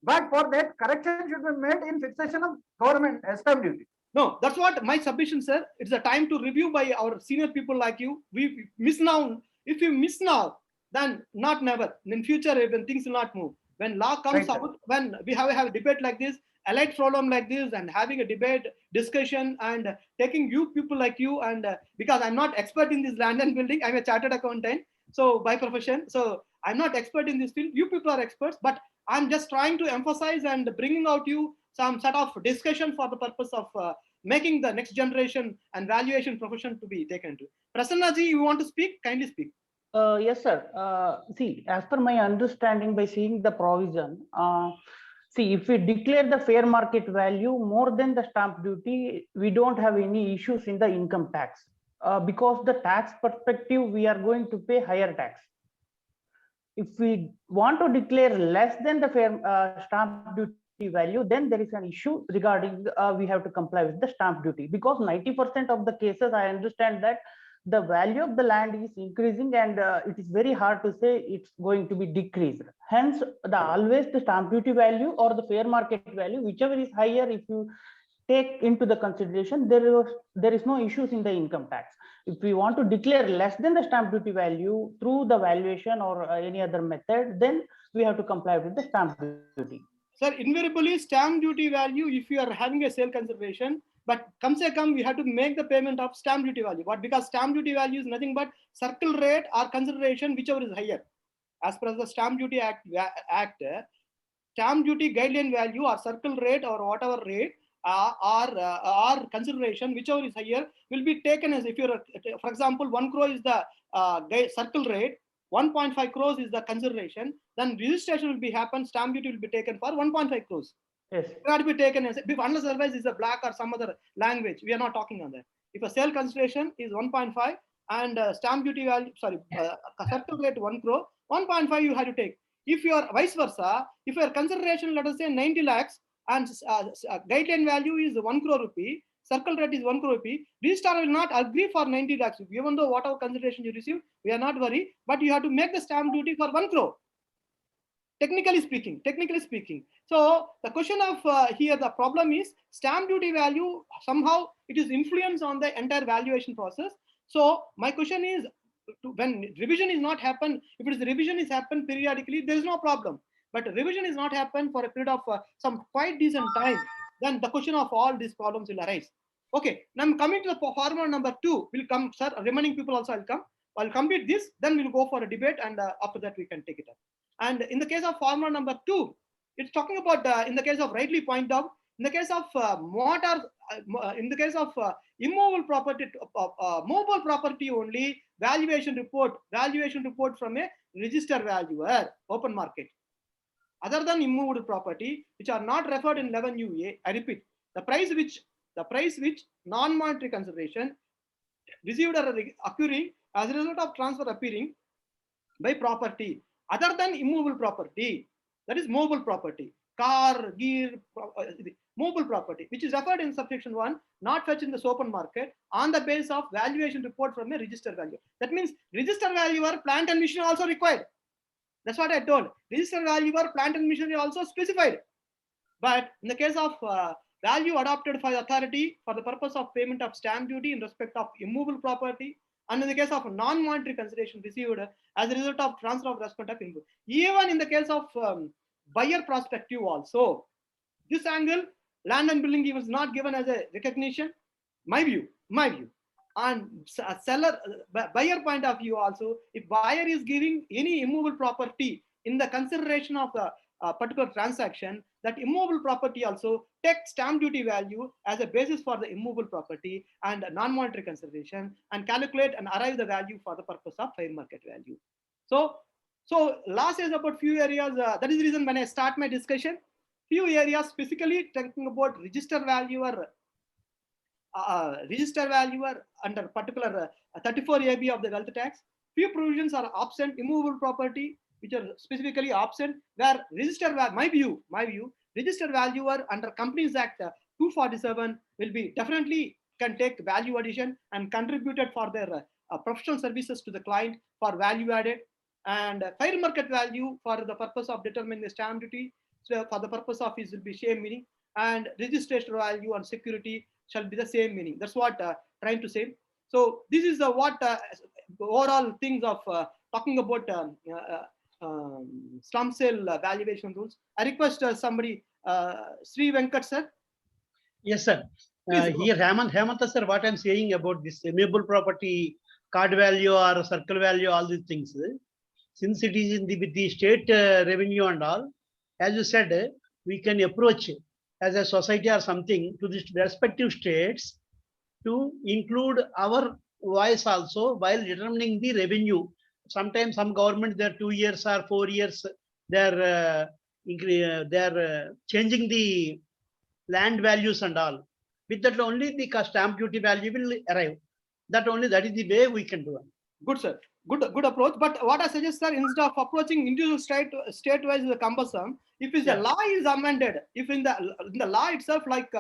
[SPEAKER 4] But for that, correction should be made in fixation of government stamp duty.
[SPEAKER 2] No, that's what my submission, sir. It's a time to review by our senior people like you. We miss now. If you miss now, then not never. In future, when things will not move. When law comes out, when we have a debate like this, allied forum like this, and having a debate, discussion, and taking you people like you, and because I'm not expert in this land and building, I'm a chartered accountant. So by profession, so I'm not expert in this field. You people are experts, but I'm just trying to emphasize and bringing out you some sort of discussion for the purpose of making the next generation and valuation profession to be taken to. Prasanna ji, you want to speak? Kindly speak.
[SPEAKER 9] Yes, sir. See, as per my understanding, by seeing the provision, see, if we declare the fair market value more than the stamp duty, we don't have any issues in the income tax. Because the tax perspective, we are going to pay higher tax. If we want to declare less than the fair stamp duty value, then there is an issue regarding we have to comply with the stamp duty, because 90% of the cases I understand that the value of the land is increasing, and it is very hard to say it's going to be decreased. Hence, always the stamp duty value or the fair market value, whichever is higher, if you take into the consideration, there is no issues in the income tax. If we want to declare less than the stamp duty value through the valuation or any other method, then we have to comply with the stamp duty.
[SPEAKER 2] Sir, invariably stamp duty value, if you are having a sale conservation, but we have to make the payment of stamp duty value. But because stamp duty value is nothing but circle rate or consideration, whichever is higher. As per the Stamp Duty Act, stamp duty guideline value or circle rate or whatever rate or consideration, whichever is higher, will be taken as, if you're, for example, 1 crore is the circle rate, 1.5 crores is the consideration, then registration will be happen, stamp duty will be taken for 1.5 crores.
[SPEAKER 9] Yes.
[SPEAKER 2] It cannot be taken as, unless otherwise is a black or some other language. We are not talking on that. If a sale consideration is 1.5 and stamp duty value, circle rate 1 crore, 1.5 you have to take. If you are vice versa, if your consideration, let us say 90 lakhs and guideline value is 1 crore rupee, circle rate is 1 crore rupee, registrar will not agree for 90 lakhs. Even though whatever consideration you receive, we are not worried, but you have to make the stamp duty for 1 crore. Technically speaking. So the question of here, the problem is stamp duty value, somehow it is influence on the entire valuation process. So my question is, when revision is not happen, if it is revision is happen periodically, there is no problem. But revision is not happen for a period of some quite decent time. then the question of all these problems will arise. Okay, now I'm coming to the formula number 2. Will come, sir. Remaining people also will come. I'll complete this, then we'll go for a debate, and after that we can take it up. And in the case of formula number 2, it's talking about in the case of rightly point out, in the case of in the case of immovable property, mobile property only, valuation report from a register valuer, open market. Other than immovable property, which are not referred in 11UA, I repeat, the price which non-monetary consideration received or occurring as a result of transfer appearing by property other than immovable property, that is mobile property, car, gear, mobile property, which is referred in subsection 1, not fetched in the open market on the basis of valuation report from a register value. That means register valuer, plant and machinery also required. That's what I told. Register valuer, plant and machinery also specified. But in the case of value adopted by the authority for the purpose of payment of stamp duty in respect of immovable property, and in the case of non-monetary consideration received as a result of transfer of respect of input. Even in the case of buyer perspective also, this angle, land and building was not given as a recognition. My view. And seller, buyer point of view also, if buyer is giving any immovable property in the consideration of a particular transaction, that immovable property also take stamp duty value as a basis for the immovable property and non-monetary consideration, and calculate and arrive the value for the purpose of fair market value. So last is about few areas. That is the reason when I start my discussion, few areas specifically talking about register valuer under particular 34 AB of the wealth tax. Few provisions are absent, immovable property, which are specifically absent, where register, my view, register valuer under Companies Act 247 will be definitely can take value addition and contributed for their professional services to the client for value added, and fair market value for the purpose of determining the stamp duty. So for the purpose of it will be same meaning, and registration value and security shall be the same meaning. That's what trying to say. So this is what overall things of talking about slum sale valuation rules. I request somebody, Sri Venkat sir.
[SPEAKER 7] Yes, sir. Here, Hemanta sir, what I'm saying about this immovable property, card value or circle value, all these things, since it is in with the state revenue and all, as you said, we can approach as a society or something to the respective states to include our voice also while determining the revenue. Sometimes some governments, they're 2 years or 4 years, they're changing the land values and all. With that only the stamp duty value will arrive. That is the way we can do it.
[SPEAKER 2] Good, sir. Good approach. But what I suggest, sir, instead of approaching individual state-wise is cumbersome, if the law is amended, if in the law itself, like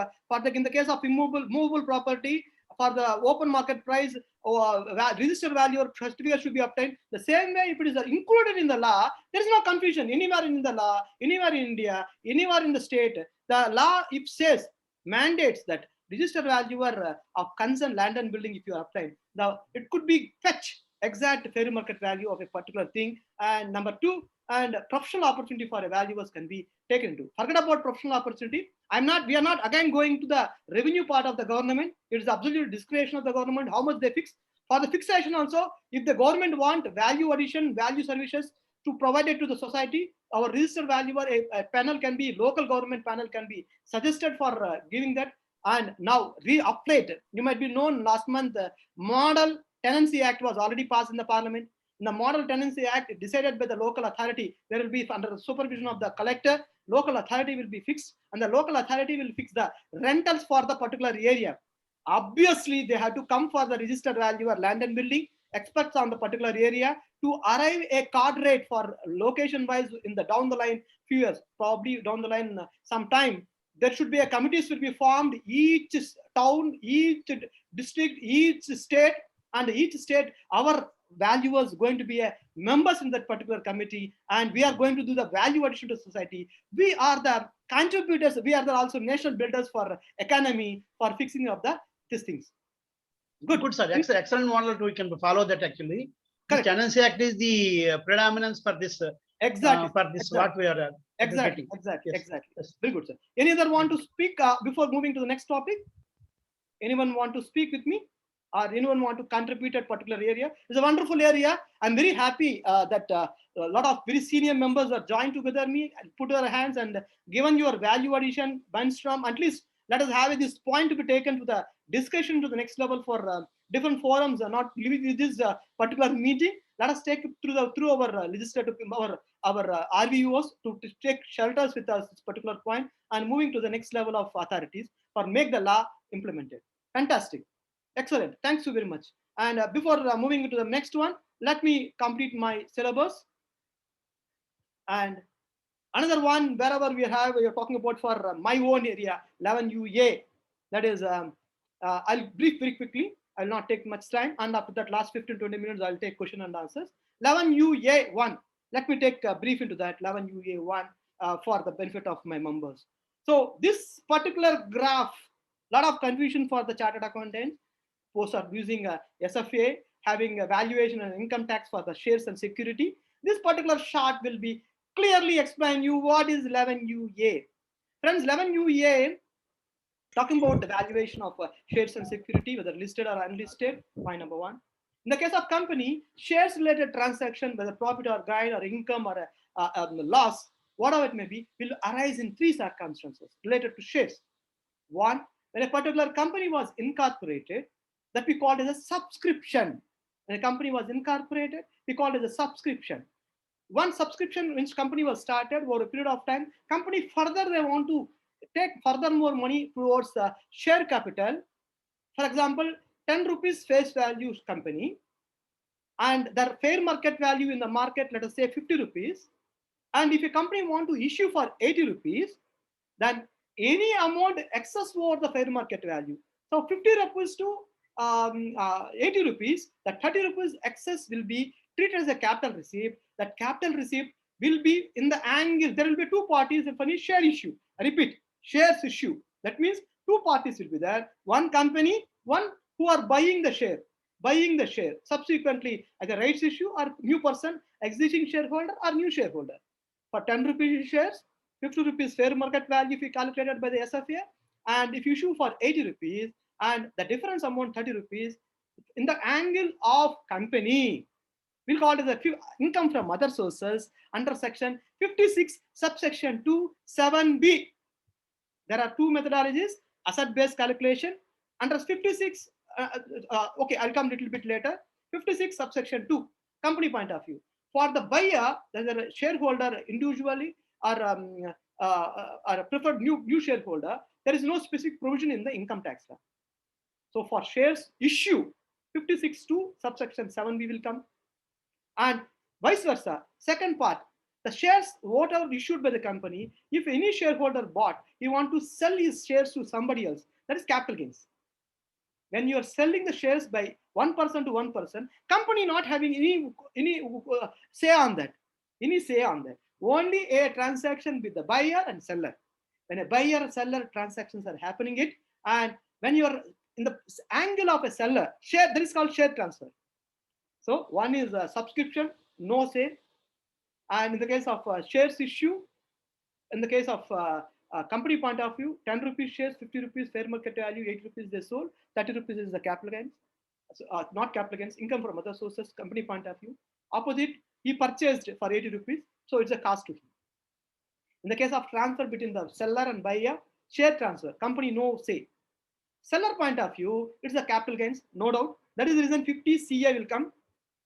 [SPEAKER 2] in the case of movable property, for the open market price or register value or certificate should be obtained. The same way, if it is included in the law, there is no confusion anywhere in the law, anywhere in India, anywhere in the state. The law, if says, mandates that register valuer of concerned land and building, if you are obtained, now it could be fetch exact fair market value of a particular thing. And number 2, and professional opportunity for valuers can be taken into. Forget about professional opportunity. We are not again going to the revenue part of the government. It is absolute discretion of the government how much they fix. For the fixation also, if the government want value addition, value services to provide it to the society, our register valuer, a panel can be, local government panel can be suggested for giving that. And now re-update, you might be known last month, Model Tenancy Act was already passed in the parliament. In the Model Tenancy Act, decided by the local authority, there will be under the supervision of the collector, local authority will be fixed, and the local authority will fix the rentals for the particular area. Obviously, they have to come for the registered value or land and building experts on the particular area to arrive a card rate for location wise in the down the line few years, probably down the line some time. There should be a committees will be formed, each town, each district, each state, and each state, our valuers going to be members in that particular committee, and we are going to do the value addition to society. We are the contributors, we are the also national builders for economy, for fixing of these things.
[SPEAKER 7] Good, sir. Excellent model. We can follow that actually. The Tenancy Act is the predominance for this.
[SPEAKER 2] Exactly.
[SPEAKER 7] For this, what we are
[SPEAKER 2] Exactly,
[SPEAKER 7] undertaking.
[SPEAKER 2] exactly,
[SPEAKER 7] Yes,
[SPEAKER 2] exactly.
[SPEAKER 7] yes.
[SPEAKER 2] Very good, sir. Any other want to speak before moving to the next topic? Anyone want to speak with me? Or anyone want to contribute at particular area? It's a wonderful area. I'm very happy that a lot of very senior members are joined together me and put their hands and given your value addition, brainstorm. At least let us have this point to be taken to the discussion to the next level for different forums. Not leaving this particular meeting. Let us take through our legislative our RVUs to take shelters with us this particular point and moving to the next level of authorities for make the law implemented. Fantastic. Excellent. Thanks you very much. And before moving to the next one, let me complete my syllabus. And another one, wherever we are talking about for my own area, 11UA. That is, I'll brief very quickly. I'll not take much time. And after that, last 15-20 minutes, I'll take question and answers. 11UA1. Let me take a brief into that 11UA1 for the benefit of my members. So this particular graph, lot of confusion for the chartered accountant. Posts are using SFA, having a valuation and income tax for the shares and security. This particular chart will be clearly explain you what is 11UA. Friends, 11UA talking about the valuation of shares and security, whether listed or unlisted, point number one. In the case of company, shares related transaction, whether profit or gain or income or loss, whatever it may be, will arise in three circumstances related to shares. One, when a particular company was incorporated, that we called as a subscription. When a company was incorporated, we called it as a subscription. One subscription which company was started over a period of time, company further they want to take further more money towards the share capital. For example, 10 rupees face value company and their fair market value in the market, let us say 50 rupees. And if a company want to issue for 80 rupees, then any amount excess over the fair market value. So 50 rupees to 80 rupees, the 30 rupees excess will be treated as a capital receipt. That capital receipt will be in the angle, there will be two parties if any share issue. I repeat, shares issue. That means two parties will be there. One company, one who are buying the share. Subsequently, either rights issue or new person, existing shareholder or new shareholder. For 10 rupees shares, 50 rupees fair market value if you calculated by the SFA, and if you issue for 80 rupees and the difference amount 30 rupees in the angle of company, we'll call it as income from other sources under section 56 subsection 2 7b. There are two methodologies, asset based calculation under 56. Okay, I'll come a little bit later. 56 subsection 2, company point of view. For the buyer, there's a shareholder individually or a preferred new shareholder, there is no specific provision in the income tax law. So for shares issue, 56.2 subsection 7b will come. And vice versa. Second part, the shares whatever issued by the company, if any shareholder bought, he want to sell his shares to somebody else, that is capital gains. When you are selling the shares by one person to one person, company not having any say on that. Only a transaction with the buyer and seller. When a buyer and seller transactions are happening it, and when you are in the angle of a seller, share, that is called share transfer. So one is a subscription, no say. And in the case of shares issue, in the case of company point of view, 10 rupees shares, 50 rupees fair market value, 8 rupees they sold, 30 rupees is the capital gains. So, not capital gains, income from other sources, company point of view. Opposite, he purchased for 80 rupees, so it's a cost to him. In the case of transfer between the seller and buyer, share transfer, company no say. Seller point of view, it's a capital gains, no doubt. That is the reason 50 CA will come.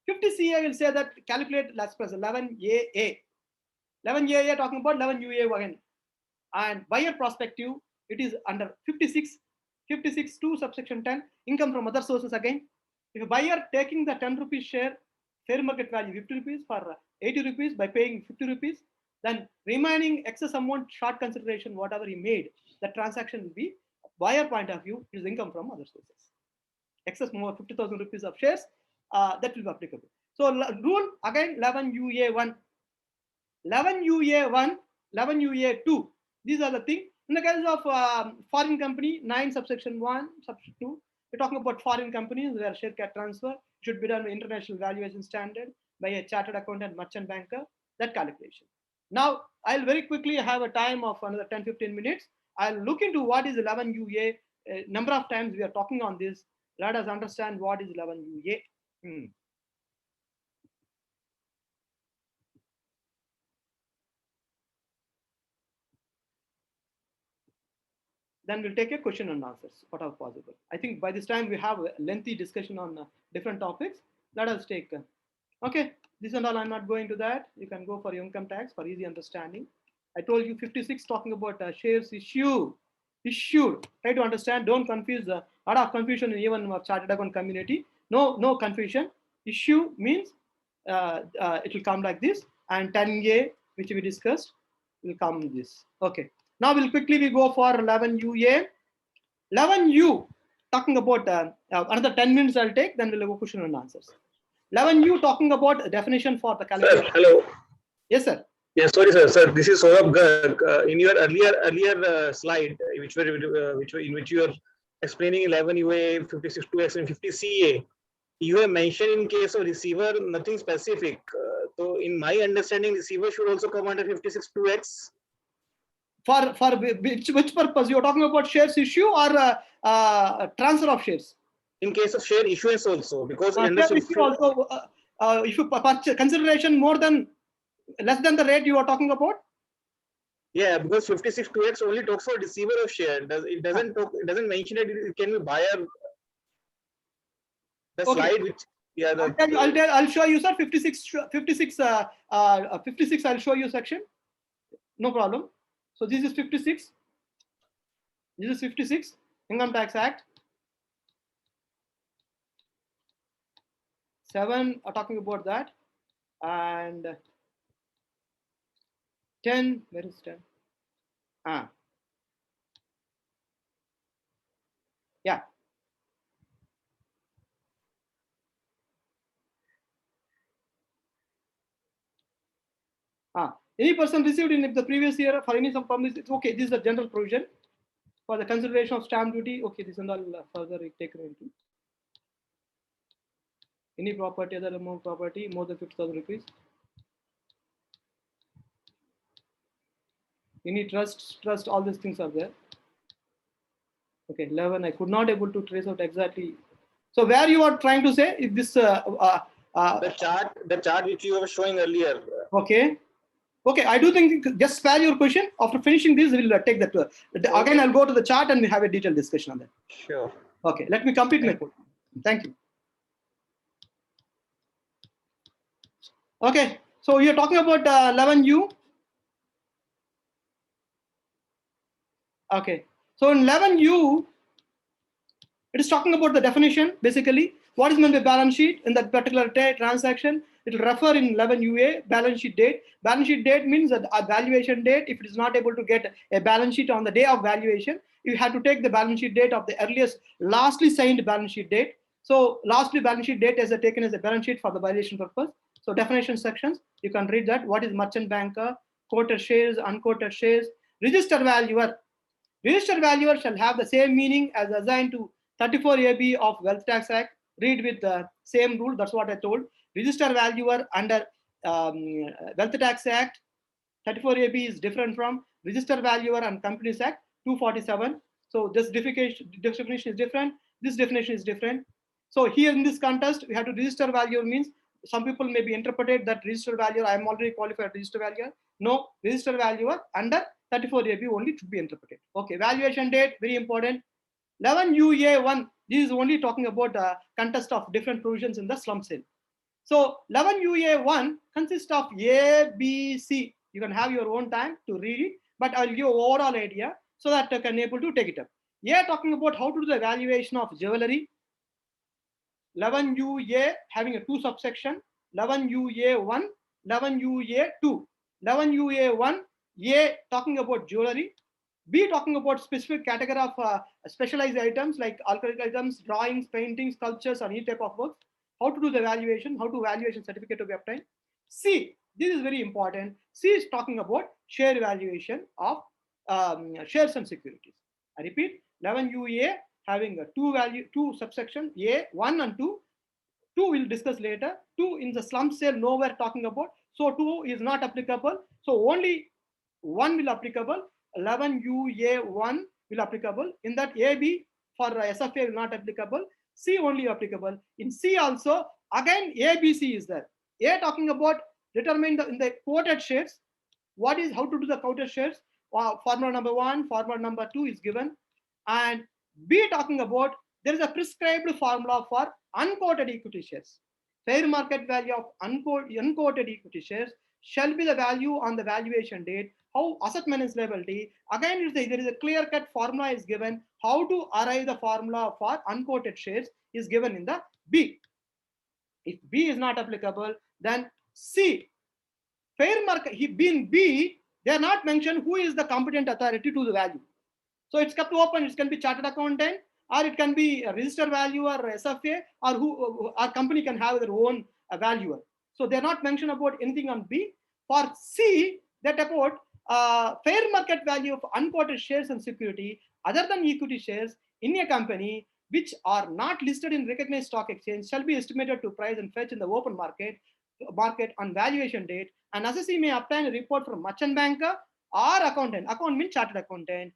[SPEAKER 2] 50 CA will say that calculate last plus 11AA. 11AA talking about 11UA again. And buyer perspective, it is under 56 2 subsection 10, income from other sources again. If a buyer taking the 10 rupees share, fair market value 50 rupees for 80 rupees by paying 50 rupees, then remaining excess amount short consideration, whatever he made, the transaction will be buyer point of view is income from other sources. Excess more 50,000 rupees of shares, that will be applicable. So rule again 11UA1, 11UA1, 11UA2. These are the things. In the case of foreign company, 9 subsection 1, subsection 2, we're talking about foreign companies where share transfer should be done by international valuation standard by a chartered accountant, merchant banker, that calculation. Now, I'll very quickly have a time of another 10-15 minutes. I'll look into what is 11 UA. Number of times we are talking on this. Let us understand what is 11 UA. Then we'll take a question and answers, whatever possible. I think by this time we have a lengthy discussion on different topics. Let us take, okay, this and all, I'm not going to that. You can go for income tax for easy understanding. I told you 56 talking about shares issued. Try to understand, don't confuse, a lot of confusion in even chartered account community. No confusion. Issue means it will come like this, and 10A, which we discussed, will come this. Okay. Now we'll quickly go for 11 UA. 11U, talking about another 10 minutes I'll take, then we'll go question and answers. 11U talking about definition for the calculation.
[SPEAKER 10] Sir, hello.
[SPEAKER 2] Yes, sir.
[SPEAKER 10] Yes, sorry, sir. Sir, this is Saurabh Garg. In your earlier slide, in which you are explaining 11 UA, 56-2X, and 50CA, you have mentioned in case of receiver nothing specific. So, in my understanding, receiver should also come under 56-2X.
[SPEAKER 2] For which purpose you are talking about? Shares issue or transfer of shares?
[SPEAKER 10] In case of share issuance also, because
[SPEAKER 2] share issue also, if you purchase consideration more than less than the rate you are talking about.
[SPEAKER 10] Yeah, because 56-2X only talks for receiver of share. It doesn't mention that it can be buyer. The
[SPEAKER 2] okay.
[SPEAKER 10] Slide which
[SPEAKER 2] I'll show you, sir. 56 I'll show you section. No problem. So this is 56. This is 56, Income Tax Act. 7 are talking about that. And 10, where is 10? Yeah. Any person received in the previous year for any some permits, it's okay. This is a general provision for the consideration of stamp duty. Okay, this is all further taken into. Any property, other amount property more than 50,000 rupees. Any trust, all these things are there. Okay, 11. I could not able to trace out exactly. So where you are trying to say if this
[SPEAKER 10] the chart which you were showing earlier.
[SPEAKER 2] Okay. Okay, I do think just spare your question. After finishing this, we'll take that. Again, I'll go to the chart and we have a detailed discussion on that.
[SPEAKER 10] Sure.
[SPEAKER 2] Okay, let me complete my question. Thank you. Okay, so you're talking about 11U. Okay, so in 11U, it is talking about the definition, basically. What is meant by balance sheet in that particular transaction? It will refer in 11UA, balance sheet date. Balance sheet date means that a valuation date. If it is not able to get a balance sheet on the day of valuation, you have to take the balance sheet date of the earliest, lastly signed balance sheet date. So lastly balance sheet date is taken as a balance sheet for the valuation purpose. So definition sections, you can read that. What is merchant banker, quoted shares, unquoted shares, register valuer. Register valuer shall have the same meaning as assigned to 34AB of Wealth Tax Act. Read with the same rule. That's what I told. Register valuer under Wealth Tax Act 34AB is different from Register Valuer and Companies Act 247. So this definition is different. This definition is different. So here in this context, we have to register valuer means some people may be interpreted that register valuer, I am already qualified register valuer. No, register valuer under 34AB only should be interpreted. Okay, valuation date, very important. 11UA1, this is only talking about context of different provisions in the slump sale. So 11UA1 consists of A, B, C. You can have your own time to read it, but I'll give overall idea so that you can able to take it up. A talking about how to do the valuation of jewelry. 11UA having a 2 subsection. 11UA1, 11UA2. 11UA1, A talking about jewelry. B talking about specific category of specialized items like alcoholic items, drawings, paintings, sculptures, or any type of works. How to do the valuation, how to valuation certificate to be obtained. C, this is very important. C is talking about share valuation of shares and securities. I repeat, 11UA having a 2 subsection, A, 1 and 2. 2 we'll discuss later. 2 in the slump sale, nowhere talking about. So 2 is not applicable. So only one will applicable, 11UA1 will applicable. In that AB for SFA will not applicable, C only applicable. In C also, again ABC is there. A talking about determine in the quoted shares, what is how to do the quoted shares. Formula number 1, formula number 2 is given. And B talking about there is a prescribed formula for unquoted equity shares. Fair market value of unquoted equity shares shall be the value on the valuation date. How asset minus liability, again there is a clear-cut formula is given. How to arrive the formula for unquoted shares is given in the B. If B is not applicable, then C. Fair market, in B, they are not mentioned who is the competent authority to the value. So it's kept open. It can be chartered accountant, or it can be a register value or SFA, or who our company can have their own valuer. So they're not mentioned about anything on B. For C, that about fair market value of unquoted shares and security other than equity shares in a company which are not listed in recognized stock exchange shall be estimated to price and fetch in the open market on valuation date. And assessee may obtain a report from merchant banker or accountant. Account means chartered accountant.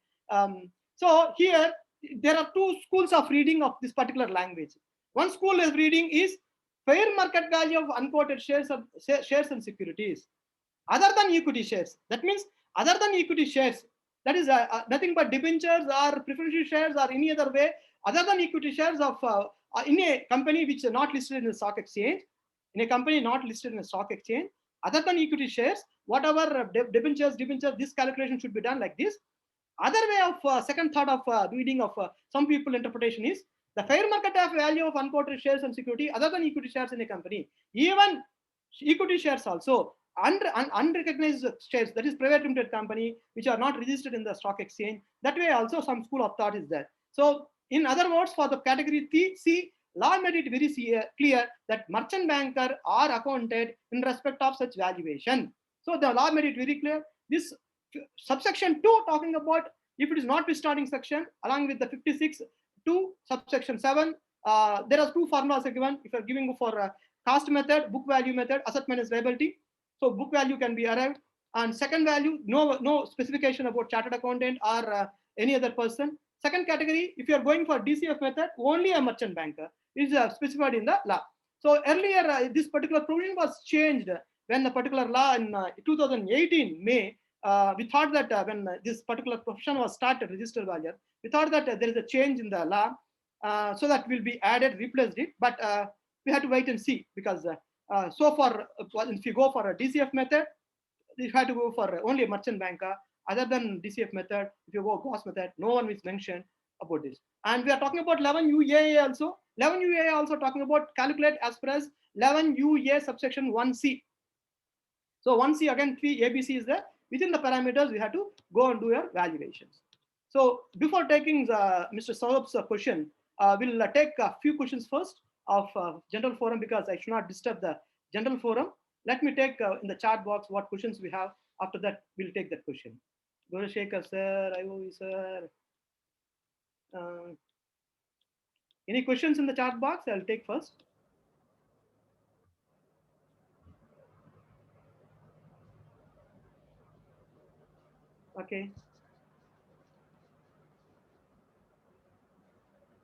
[SPEAKER 2] So here there are two schools of reading of this particular language. One school of reading is fair market value of unquoted shares and securities other than equity shares. That means other than equity shares, that is nothing but debentures or preferential shares or any other way other than equity shares of in a company which is not listed in the stock exchange. In a company not listed in the stock exchange, other than equity shares, whatever debentures, this calculation should be done like this. Other way of second thought of reading of some people interpretation is the fair market value of unquoted shares and security other than equity shares in a company, even equity shares also unrecognized shares, that is private limited company which are not registered in the stock exchange. That way also some school of thought is there. So in other words, for the category C, law made it very clear that merchant banker are accounted in respect of such valuation. So the law made it very clear. This subsection 2 talking about if it is not starting section along with the 56 to subsection 7, there are two formulas are given. If you are giving for cost method, book value method, asset minus liability. So book value can be arrived, and second value, no specification about chartered accountant or any other person. Second category, if you are going for DCF method, only a merchant banker is specified in the law. So earlier this particular provision was changed when the particular law in 2018 May. We thought that when this particular profession was started, registered valuer, we thought that there is a change in the law, so that will be added, replaced it. But we have to wait and see, because so far, if you go for a DCF method, you have to go for only a merchant banker. Other than DCF method, if you go cost method, no one is mentioned about this. And we are talking about 11UAA also. 11UAA also talking about calculate as per as 11UA subsection 1C. So 1C again 3 ABC is there. Within the parameters, we have to go and do your valuations. So before taking Mr. Saurabh's question, we'll take a few questions first of general forum, because I should not disturb the general forum. Let me take in the chat box what questions we have. After that, we'll take that question. Gurushekhar sir, IOV sir. Any questions in the chat box? I'll take first. Okay.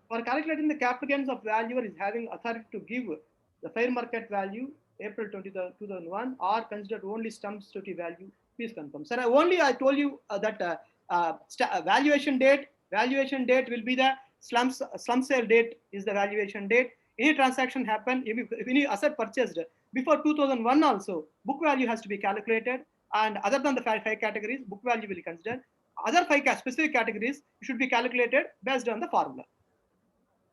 [SPEAKER 2] For calculating the capital gains of valuer is having authority to give the fair market value April 2001 or considered only stump duty value. Please confirm. Sir, I told you that valuation date will be the slump sale date is the valuation date. Any transaction happen, if any asset purchased before 2001 also, book value has to be calculated, and other than the five categories, book value will be considered. Other five specific categories should be calculated based on the formula.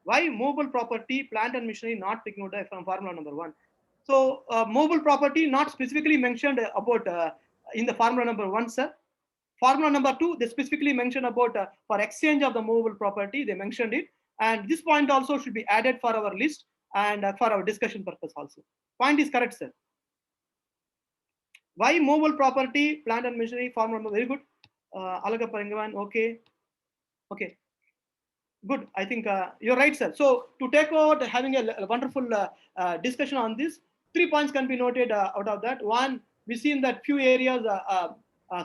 [SPEAKER 2] Why mobile property, plant and machinery not ignored from formula number 1? So mobile property not specifically mentioned about in the formula number 1, sir. Formula number 2, they specifically mentioned about for exchange of the mobile property, they mentioned it. And this point also should be added for our list and for our discussion purpose also. Point is correct, sir. Why mobile property, plant and machinery, formula number, very good. Alaga Parangavan, okay. Okay. Good. I think you're right, sir. So to take over having a wonderful discussion on this, 3 points can be noted out of that. One, we see in that few areas,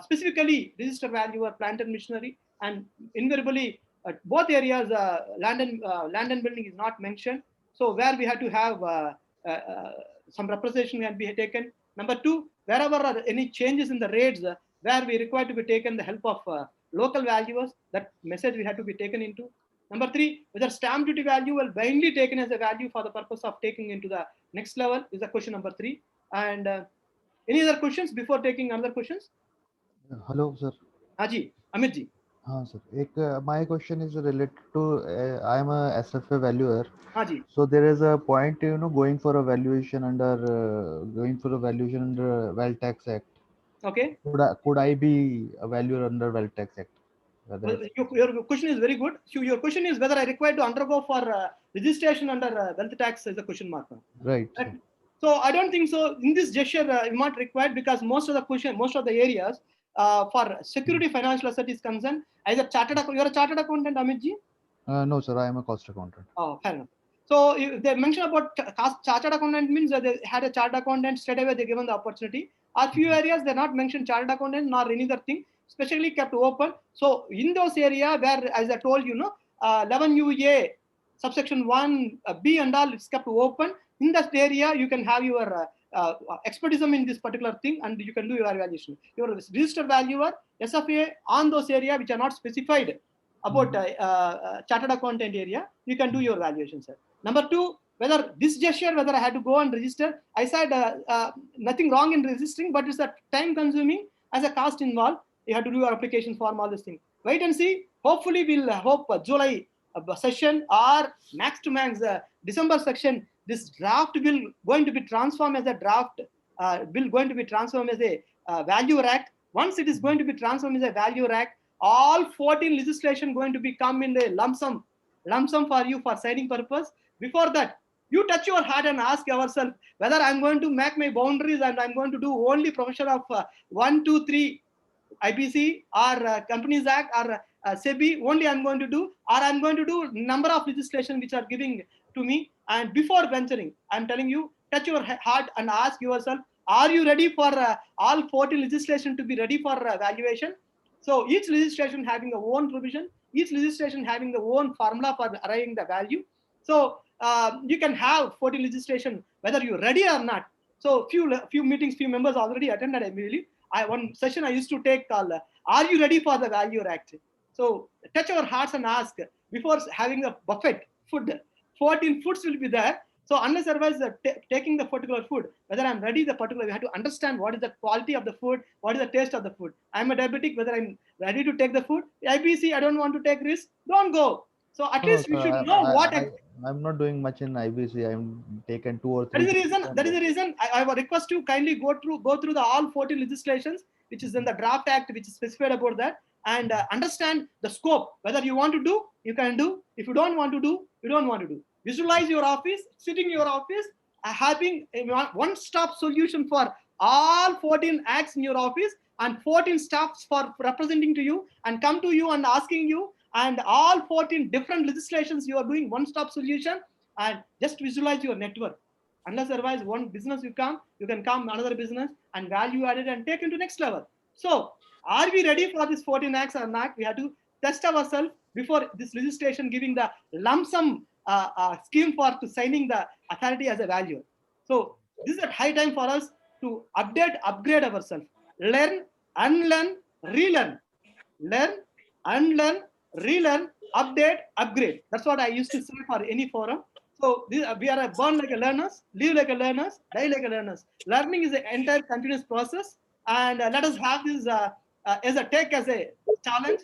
[SPEAKER 2] specifically register value or plant and machinery, and invariably both areas, land and building is not mentioned. So where we have to have some representation can be taken. Number two, wherever are any changes in the rates, where we require to be taken the help of local valuers, that message we have to be taken into. Number three, whether stamp duty value will blindly taken as a value for the purpose of taking into the next level is the question number three. And any other questions before taking another questions?
[SPEAKER 11] Hello, sir.
[SPEAKER 2] Haji, Amit ji.
[SPEAKER 11] हाँ sir. My question is related to I am a SFA valuer.
[SPEAKER 2] Haji.
[SPEAKER 11] So there is a point, going for a valuation under Wealth Tax Act.
[SPEAKER 2] Okay.
[SPEAKER 11] Could I be a valuer under Wealth Tax Act?
[SPEAKER 2] Well, your question is very good. So your question is whether I require to undergo for registration under wealth tax is a question mark.
[SPEAKER 11] Right.
[SPEAKER 2] So I don't think so. In this gesture, you not required, because most of the areas for security financial asset is concerned. Either you're a chartered accountant, Amit ji?
[SPEAKER 11] No, sir. I am a cost accountant.
[SPEAKER 2] Oh, fair enough. So they mentioned about chartered accountant means that they had a chartered accountant, straight away they given the opportunity. Or few areas they're not mentioned chartered accountant nor any other thing, especially kept open. So in those areas where, as I told you, 11 UA subsection 1 B and all, it's kept open. In that area, you can have your expertism in this particular thing, and you can do your evaluation. Your registered valuer, SFA on those areas which are not specified about chartered accountant area, you can do your valuation, sir. Number two, whether this gesture, whether I had to go and register, I said nothing wrong in registering, but it's a time consuming as a cost involved. You have to do your application form, all this thing. Wait and see. Hopefully, we'll hope July session or max to max December section, this draft will going to be transformed as a draft, will going to be transformed as a value act. Once it is going to be transformed as a value act, all 14 legislation going to be come in the lump sum for you for signing purpose. Before that, you touch your heart and ask yourself whether I'm going to make my boundaries and I'm going to do only profession of 1, 2, 3 IBC or Companies Act or SEBI only I'm going to do, or I'm going to do number of legislation which are giving to me. And before venturing, I'm telling you, touch your heart and ask yourself, are you ready for all 14 legislation to be ready for valuation? So each legislation having a own provision, each legislation having the own formula for arriving the value. So you can have 14 legislation whether you're ready or not. So few meetings, few members already attended. I believe one session I used to take called "Are you ready for the Value Act?" So touch our hearts and ask before having a buffet food. 14 foods will be there. So unless otherwise taking the particular food, whether I'm ready the particular, we have to understand what is the quality of the food, what is the taste of the food. I'm a diabetic, whether I'm ready to take the food. IBC, I don't want to take risk. Don't go. So at least we should know what.
[SPEAKER 11] I'm not doing much in IBC. I'm taken 2 or 3.
[SPEAKER 2] That is the reason. I would request you kindly go through the all 14 legislations which is in the draft act, which is specified about that, and understand the scope. Whether you want to do, you can do. If you don't want to do, you don't want to do. Visualize your office, sitting in your office, having a one-stop solution for all 14 acts in your office and 14 staffs for representing to you and come to you and asking you, and all 14 different legislations you are doing one-stop solution, and just visualize your network. Unless otherwise one business you can come another business and value added and take into next level. So are we ready for this 14 acts or not? We have to test ourselves before this legislation giving the lump sum scheme for to signing the authority as a value. So this is a high time for us to upgrade ourselves, learn, unlearn, relearn, learn, unlearn, relearn, update, upgrade. That's what I used to say for any forum. So we are born like a learners, live like a learners, die like a learners. Learning is an entire continuous process, and let us have this as a challenge,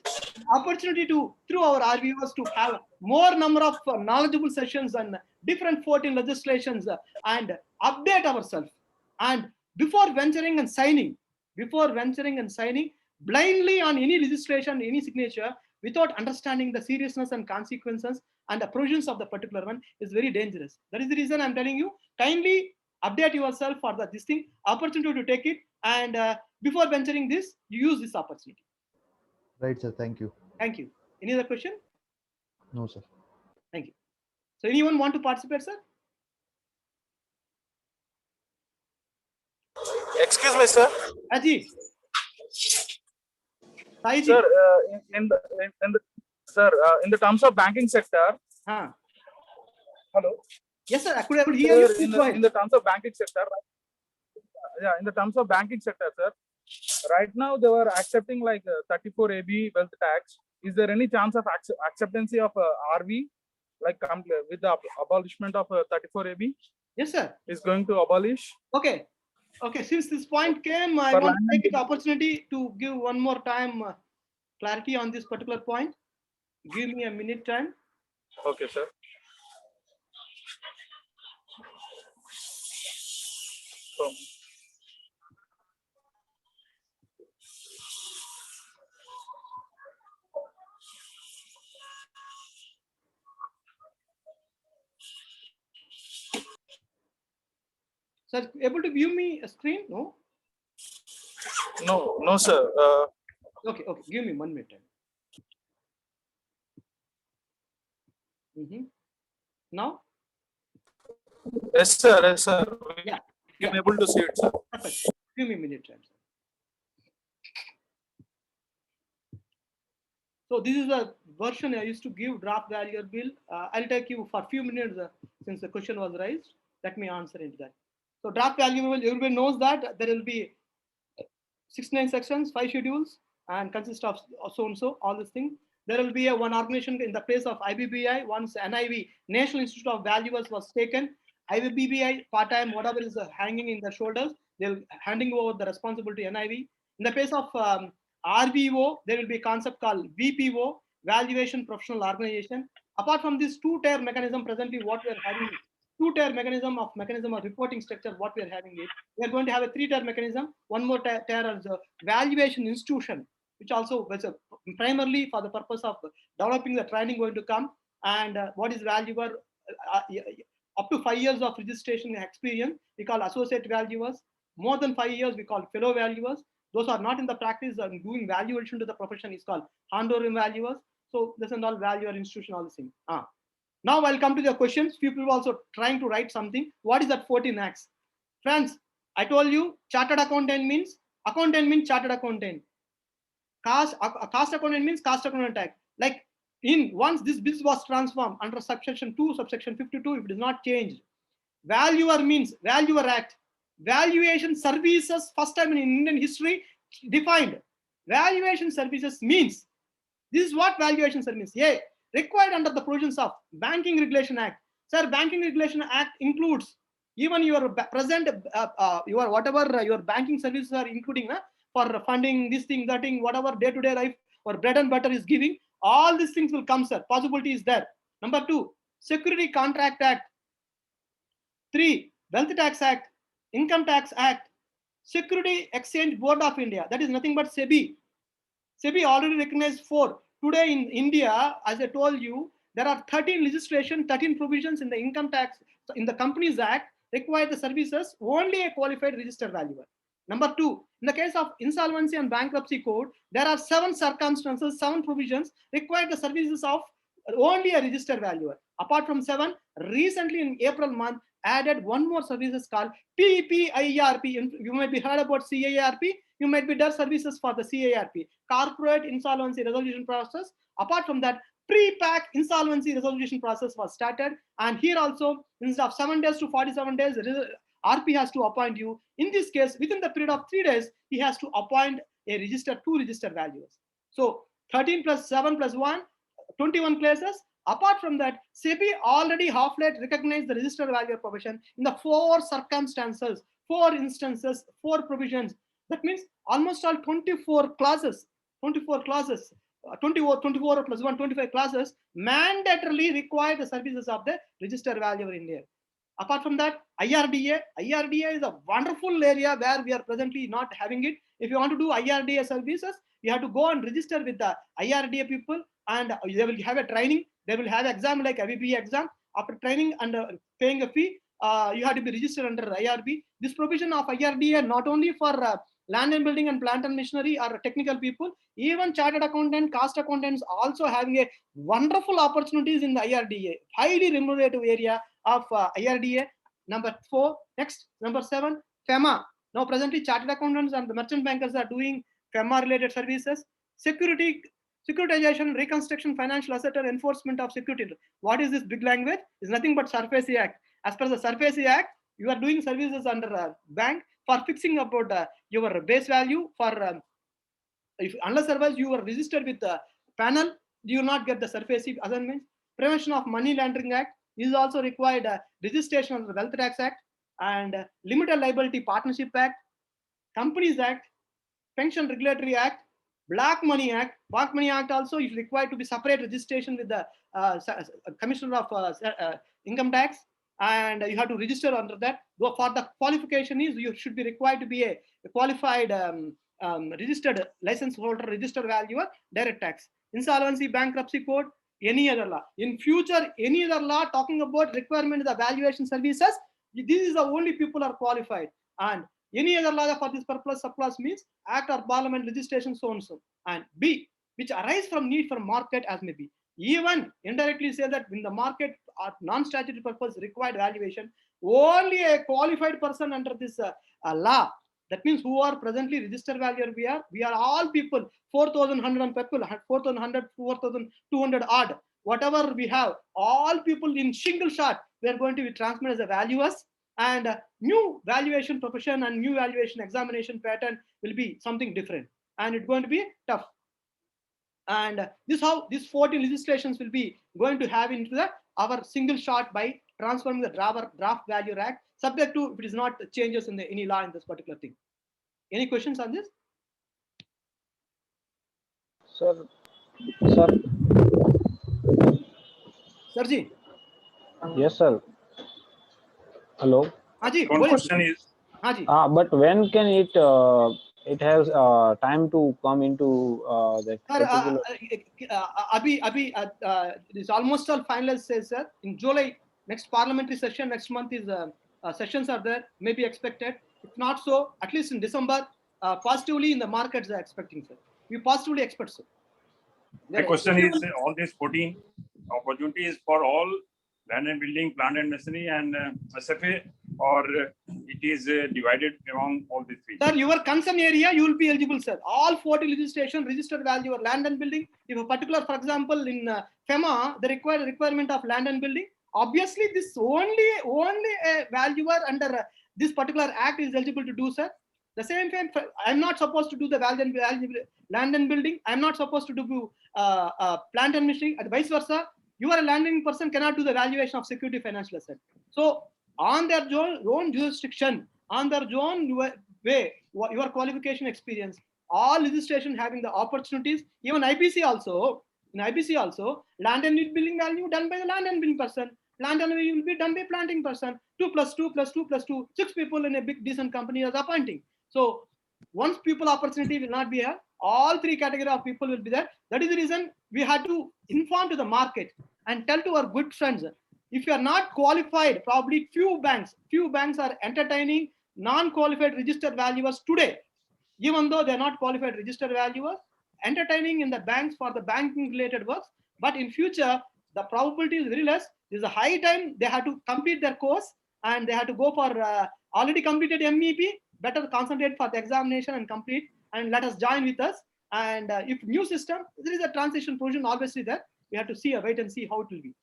[SPEAKER 2] opportunity to through our RVOs to have more number of knowledgeable sessions and different 14 legislations and update ourselves. And before venturing and signing blindly on any legislation, any signature, without understanding the seriousness and consequences and the provisions of the particular one is very dangerous. That is the reason I'm telling you, kindly update yourself for this thing, opportunity to take it, and before venturing this, you use this opportunity.
[SPEAKER 11] Right, sir. Thank you.
[SPEAKER 2] Thank you. Any other question?
[SPEAKER 11] No, sir.
[SPEAKER 2] Thank you. So anyone want to participate, sir?
[SPEAKER 12] Excuse me, sir.
[SPEAKER 2] Aji.
[SPEAKER 12] Sir, in the terms of banking sector. Hello.
[SPEAKER 2] Yes, sir. I could able to hear you.
[SPEAKER 12] In the terms of banking sector. Yeah, in the terms of banking sector, sir. Right now, they were accepting like 34 AB wealth tax. Is there any chance of acceptance of RV, like with the abolishment of 34 AB?
[SPEAKER 2] Yes, sir.
[SPEAKER 12] Is going to abolish?
[SPEAKER 2] Okay. Okay. Since this point came, I want to take the opportunity to give one more time clarity on this particular point. Give me a minute time.
[SPEAKER 12] Okay, sir. So,
[SPEAKER 2] Sir, able to view me a screen? No?
[SPEAKER 12] No, sir.
[SPEAKER 2] Okay, give me 1 minute. Now?
[SPEAKER 12] Yes, sir. Yes, sir.
[SPEAKER 2] Yeah.
[SPEAKER 12] I'm able to see it, sir.
[SPEAKER 2] Perfect. Give me a minute time, sir. So this is a version I used to give draft valuer bill. I'll take you for a few minutes since the question was raised. Let me answer into that. So draft valuer bill, everybody knows that there will be 69 sections, 5 schedules, and consist of so and so, all these things. There will be one organization in the place of IBBI. Once NIV, National Institute of Valuers, was taken, IBBI part-time, whatever is hanging in their shoulders, they'll handing over the responsibility to NIV. In the case of RVO, there will be a concept called VPO, Valuation Professional Organization. Apart from this two-tier mechanism, presently what we are having, two-tier mechanism of reporting structure, what we are having it. We are going to have a three-tier mechanism. One more tier is a valuation institution, which also was primarily for the purpose of developing the training going to come. And what is valuer? Up to 5 years of registration experience, we call associate valuers. More than 5 years, we call fellow valuers. Those are not in the practice and doing valuation to the profession is called honorary valuers. So this is all valuer institution, all the same. Now I'll come to the questions. Few people also trying to write something. What is that 14 acts? Friends, I told you chartered accountant means chartered accountant. Cost accountant means cost accountant act. Like once this bill was transformed under subsection 2, subsection 52, if it is not changed. Valuer means valuer act. Valuation services, first time in Indian history defined. Valuation services means, this is what valuation service is. Required under the provisions of Banking Regulation Act. Sir, Banking Regulation Act includes even your present, your whatever your banking services are including for funding, this thing, that thing, whatever day-to-day life or bread and butter is giving, all these things will come, sir. Possibility is there. Number 2, Security Contract Act. 3, Wealth Tax Act, Income Tax Act, Security Exchange Board of India. That is nothing but SEBI. SEBI already recognized 4. Today in India, as I told you, there are 13 legislation, 13 provisions in the income tax, in the Companies Act, require the services only a qualified registered valuer. Number 2, in the case of insolvency and bankruptcy code, there are 7 circumstances, 7 provisions require the services of only a registered valuer. Apart from 7, recently in April month, added one more services called PPIRP. You might be heard about CIRP. You might be done services for the CIRP, Corporate Insolvency Resolution Process. Apart from that, pre-pack insolvency resolution process was started. And here also, instead of 7 days to 47 days, RP has to appoint you. In this case, within the period of 3 days, he has to appoint a registered 2 registered valuers. So 13 plus 7 plus 1, 21 places. Apart from that, SEBI already half late recognized the registered valuer profession in the 4 circumstances, 4 instances, 4 provisions. That means almost all 24 clauses, 24 clauses, 24 plus 1, 25 clauses mandatorily require the services of the registered valuer in India. Apart from that, IRDA is a wonderful area where we are presently not having it. If you want to do IRDA services, you have to go and register with the IRDA people, and they will have a training. They will have exam like IBB exam. After training and paying a fee, you have to be registered under IRB. This provision of IRDA not only for land and building and plant and machinery or technical people, even chartered accountant, cost accountants also having a wonderful opportunities in the IRDA, highly remunerative area of IRDA. Number 4, next, number 7, FEMA, Now presently chartered accountants and the merchant bankers are doing FEMA related services, securitization, reconstruction, financial asset and enforcement of security. What is this big language? It's nothing but SARFAESI Act. As per the SARFAESI Act, you are doing services under a bank for fixing about your base value for if unless otherwise you are registered with the panel, you will not get the SARFAESI assignments. Prevention of Money Laundering Act is also required registration of the Wealth Tax Act and Limited Liability Partnership Act, Companies Act, Pension Regulatory Act, Black Money Act. Black Money Act also is required to be separate registration with the Commissioner of Income Tax, and you have to register under that. Though for the qualification is you should be required to be a qualified registered license holder, registered valuer, direct tax. Insolvency, bankruptcy code, any other law. In future, any other law talking about requirement of the valuation services, this is the only people are qualified. And any other law for this purpose, surplus means act or parliament legislation so and so. And B, which arise from need for market as may be. Even indirectly say that in the market or non-statutory purpose required valuation, only a qualified person under this law. That means who are presently registered valuer we are all people, 4,100 people, 4,100, 4,200 odd, whatever we have, all people in single shot, we are going to be transmitted as a valuers, and new valuation profession and new valuation examination pattern will be something different, and it's going to be tough. And this how these 14 legislations will be going to have into our single shot by transforming the draft value act, subject to if it is not changes in any law in this particular thing. Any questions on this?
[SPEAKER 13] Sir.
[SPEAKER 2] Sirji.
[SPEAKER 13] Yes, sir. Hello.
[SPEAKER 2] Haji,
[SPEAKER 14] one question is,
[SPEAKER 13] but when can it has time to come into that particular?
[SPEAKER 2] This almost all finalized, says sir. In July, next parliamentary session, next month is sessions are there, may be expected. If not so, at least in December, positively in the markets are expecting, sir. We positively expect so.
[SPEAKER 14] My question is, all these 14 opportunities for all land and building, plant and machinery, and SFA, or it is divided among all the three?
[SPEAKER 2] Sir, your concern area, you will be eligible, sir. All 40 legislation, registered value or land and building. If a particular, for example, in FEMA, the requirement of land and building, obviously this only a valuer under this particular act is eligible to do, sir. The same thing, I'm not supposed to do the land and building. I'm not supposed to do plant and machinery, and vice versa. You are a landing person, cannot do the valuation of security financial asset. So on their own jurisdiction, on their own way, your qualification experience, all legislation having the opportunities, even IBC also, in IBC also, land and building value done by the land and building person, plant and value will be done by planting person, 2 + 2 + 2 + 2, 6 people in a big decent company as appointing. So once people opportunity will not be here, all three category of people will be there. That is the reason we had to inform to the market and tell to our good friends, if you are not qualified, probably few banks are entertaining non-qualified registered valuers today, even though they are not qualified registered valuers, entertaining in the banks for the banking related works. But in future, the probability is very less. There's a high time they have to complete their course and they have to go for already completed MEP. Better concentrate for the examination and complete, and let us join with us. And if new system, there is a transition provision obviously there. We have to wait and see how it will be.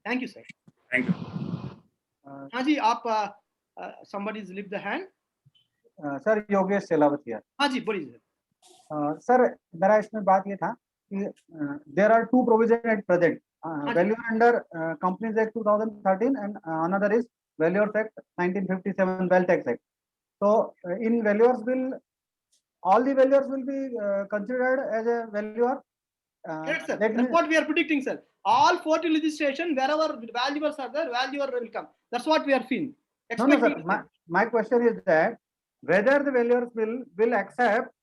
[SPEAKER 2] Thank you, sir.
[SPEAKER 14] Thank you.
[SPEAKER 2] Haji, somebody's lifted the hand.
[SPEAKER 4] Sir Yogesh Shelawat here.
[SPEAKER 2] हाँ जी, बोलिए
[SPEAKER 4] sir, मेरा इसमें बात ये था कि there are two provisions at present. Value under Companies Act 2013 and another is Valuers Act 1957 Wealth Tax Act. So in valuers bill, all the valuers will be considered as a valuer.
[SPEAKER 2] Yes, sir. That's what we are predicting, sir. All 40 legislation, wherever valuers are there, valuer will come. That's what we are feeling.
[SPEAKER 4] No, sir. My question is that whether the valuers will accept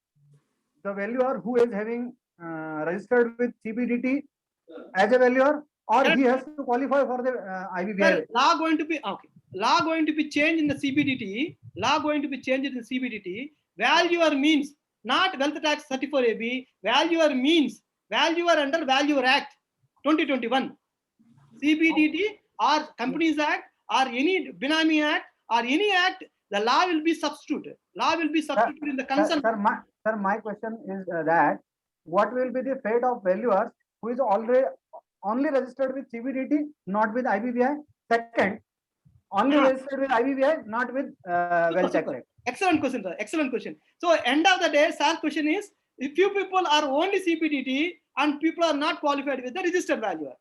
[SPEAKER 4] the valuer who is having registered with CBDT as a valuer, or he has to qualify for the IBVI.
[SPEAKER 2] Law going to be okay. Law going to be changed in the CBDT. Law going to be changed in the CBDT. Valuer means not Wealth Tax 34AB. Valuer means valuer under Valuer Act 2021. CBDT or Companies Act or any Benami Act or any act the law will be substituted. Law will be substituted in the consent.
[SPEAKER 4] Sir, my question is that what will be the fate of valuers who is already only registered with CBDT, not with IBBI? Second, only registered with IBBI, not with Wealth Tax Act.
[SPEAKER 2] Excellent question, sir. Excellent question. So end of the day, sir, question is, if few people are only CBDT and people are not qualified with the registered valuer,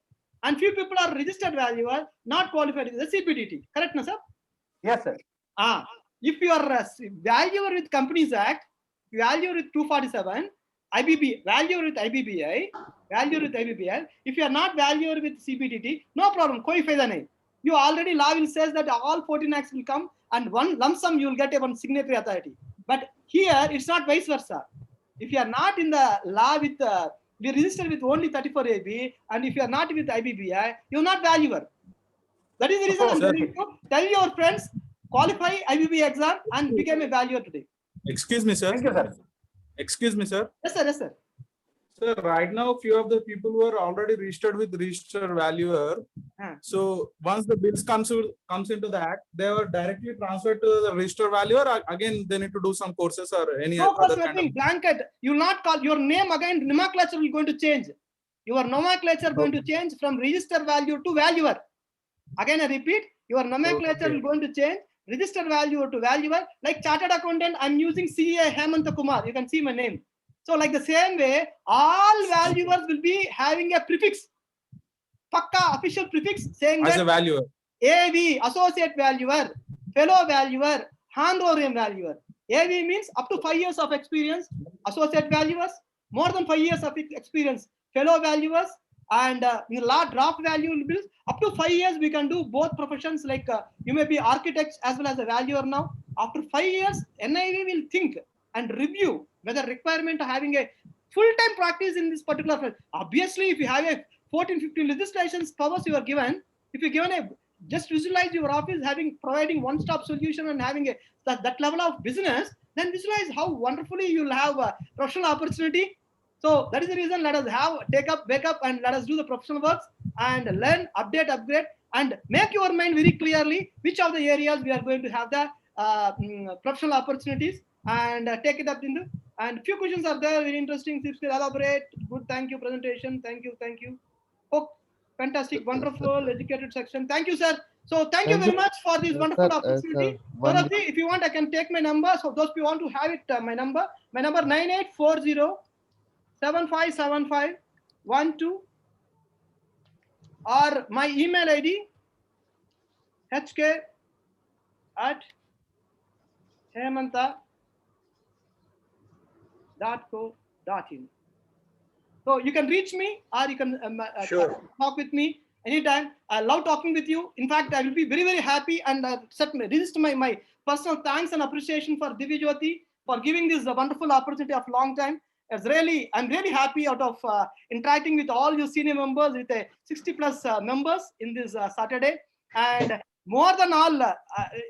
[SPEAKER 2] and few people are registered valuer not qualified with the CBDT. Correct, no, sir?
[SPEAKER 4] Yes, sir.
[SPEAKER 2] If you are valuer with Companies Act, valuer with 247, IBB, valuer with IBBI, valuer with IBBI. If you are not valuer with CBDT, no problem. Koi faida nahi. You already law will says that all 14 acts will come and one lump sum you will get a one signatory authority. But here it's not vice versa. If you are not in the law with we register with only 34AB, and if you are not with IBBI, you are not valuer. That is the reason I'm telling you. Tell your friends, qualify IBB exam and become a valuer today.
[SPEAKER 12] Excuse me, sir.
[SPEAKER 4] Thank you, sir.
[SPEAKER 12] Excuse me, sir.
[SPEAKER 2] Yes, sir. Yes, sir.
[SPEAKER 12] Sir, right now, few of the people who are already registered with registered valuer. So once the bills comes into the act, they are directly transferred to the registered valuer. Again, they need to do some courses or any other kind of
[SPEAKER 2] blanket. You will not call your name again. Nomenclature will going to change. Your nomenclature going to change from registered value to valuer. Again, I repeat, your nomenclature will going to change. Registered valuer to valuer. Like chartered accountant, I'm using CA Hemanta Kumar. You can see my name. So like the same way, all valuers will be having a prefix, pakka official prefix saying
[SPEAKER 12] as
[SPEAKER 2] that
[SPEAKER 12] a valuer.
[SPEAKER 2] AV, associate valuer, fellow valuer, honorarium valuer. AV means up to 5 years of experience, associate valuers, more than 5 years of experience, fellow valuers, and in law draft value bills, up to 5 years we can do both professions, like you may be architects as well as a valuer now. After 5 years, NIV will think and review whether requirement of having a full-time practice in this particular field. Obviously, if you have a 14-15 legislations powers you are given, if you given a, just visualize your office providing one-stop solution and having a that level of business, then visualize how wonderfully you'll have a professional opportunity. So that is the reason, let us wake up and let us do the professional works and learn, update, upgrade, and make your mind very clearly which of the areas we are going to have the professional opportunities, and take it up in the, and few questions are there, very interesting. If you elaborate, good, thank you, presentation, thank you. Oh, fantastic, wonderful, educated section. Thank you, sir. So thank you very much for this wonderful opportunity. Saurabh, if you want, I can take my number. So those who want to have it, my number 9840-7575-12, or my email ID hk@hemanta.co.in. So you can reach me, or you can talk with me anytime. I love talking with you. In fact, I will be very, very happy and register my personal thanks and appreciation for Divya Jyoti for giving this wonderful opportunity of long time. I'm really happy out of interacting with all your senior members, with 60 plus members in this Saturday. And more than all,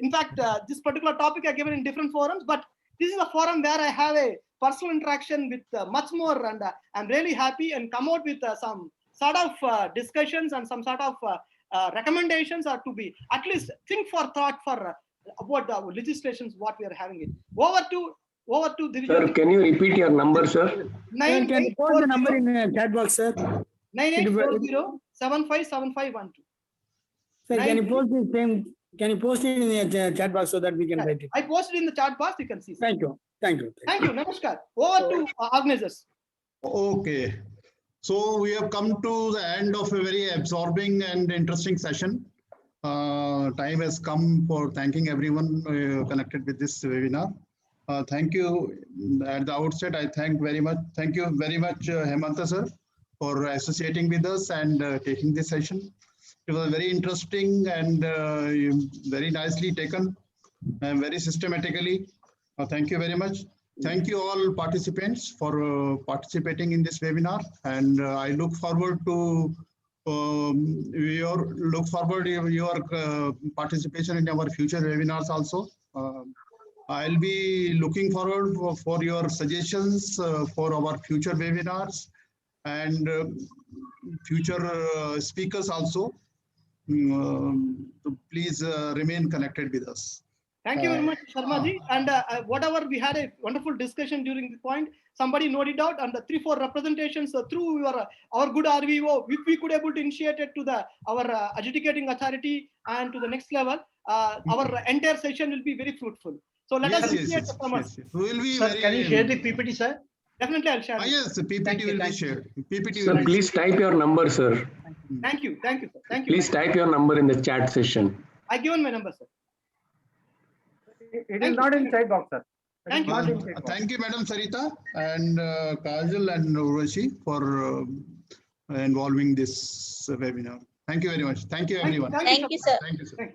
[SPEAKER 2] in fact, this particular topic I given in different forums, but this is a forum where I have a personal interaction with much more, and I'm really happy and come out with some sort of discussions and some sort of recommendations, or to be at least think for thought for about the legislations what we are having it. Over to
[SPEAKER 15] Sir, can you repeat your number, sir?
[SPEAKER 2] 9840.
[SPEAKER 3] Can you post the number in the chat box, sir?
[SPEAKER 2] 9840-757512.
[SPEAKER 3] Sir, can you post the same? Can you post it in the chat box so that we can write it?
[SPEAKER 2] I posted in the chat box. You can see. Sir.
[SPEAKER 3] Thank you.
[SPEAKER 2] Namaskar. Over to organizers.
[SPEAKER 16] Okay. So we have come to the end of a very absorbing and interesting session. Time has come for thanking everyone connected with this webinar. Thank you. At the outset, I thank very much. Thank you very much, Hemanta sir, for associating with us and taking this session. It was very interesting and very nicely taken and very systematically. Thank you very much. Thank you all participants for participating in this webinar, and I look forward to your participation in our future webinars also. I'll be looking forward for your suggestions for our future webinars and future speakers also. So please remain connected with us.
[SPEAKER 2] Thank you very much, Sharma ji. And whatever we had a wonderful discussion during this point, somebody noted out, and the 3-4 representations through our good RVO, which we could able to initiate it to our adjudicating authority and to the next level. Our entire session will be very fruitful. So let us initiate the summers.
[SPEAKER 16] We will be
[SPEAKER 7] Sir, can you share the PPT, sir?
[SPEAKER 2] Definitely, I'll share.
[SPEAKER 16] Yes, the PPT will be shared. PPT
[SPEAKER 15] Sir, please type your number, sir.
[SPEAKER 2] Thank you, sir. Thank you.
[SPEAKER 15] Please type your number in the chat session.
[SPEAKER 2] I given my number, sir.
[SPEAKER 4] It is not in chat box, sir.
[SPEAKER 2] Thank you.
[SPEAKER 16] Thank you, Madam Sarita and Kajal and Urvashi for involving this webinar. Thank you very much. Thank you, everyone.
[SPEAKER 2] Thank you, sir.
[SPEAKER 16] Thank you, sir.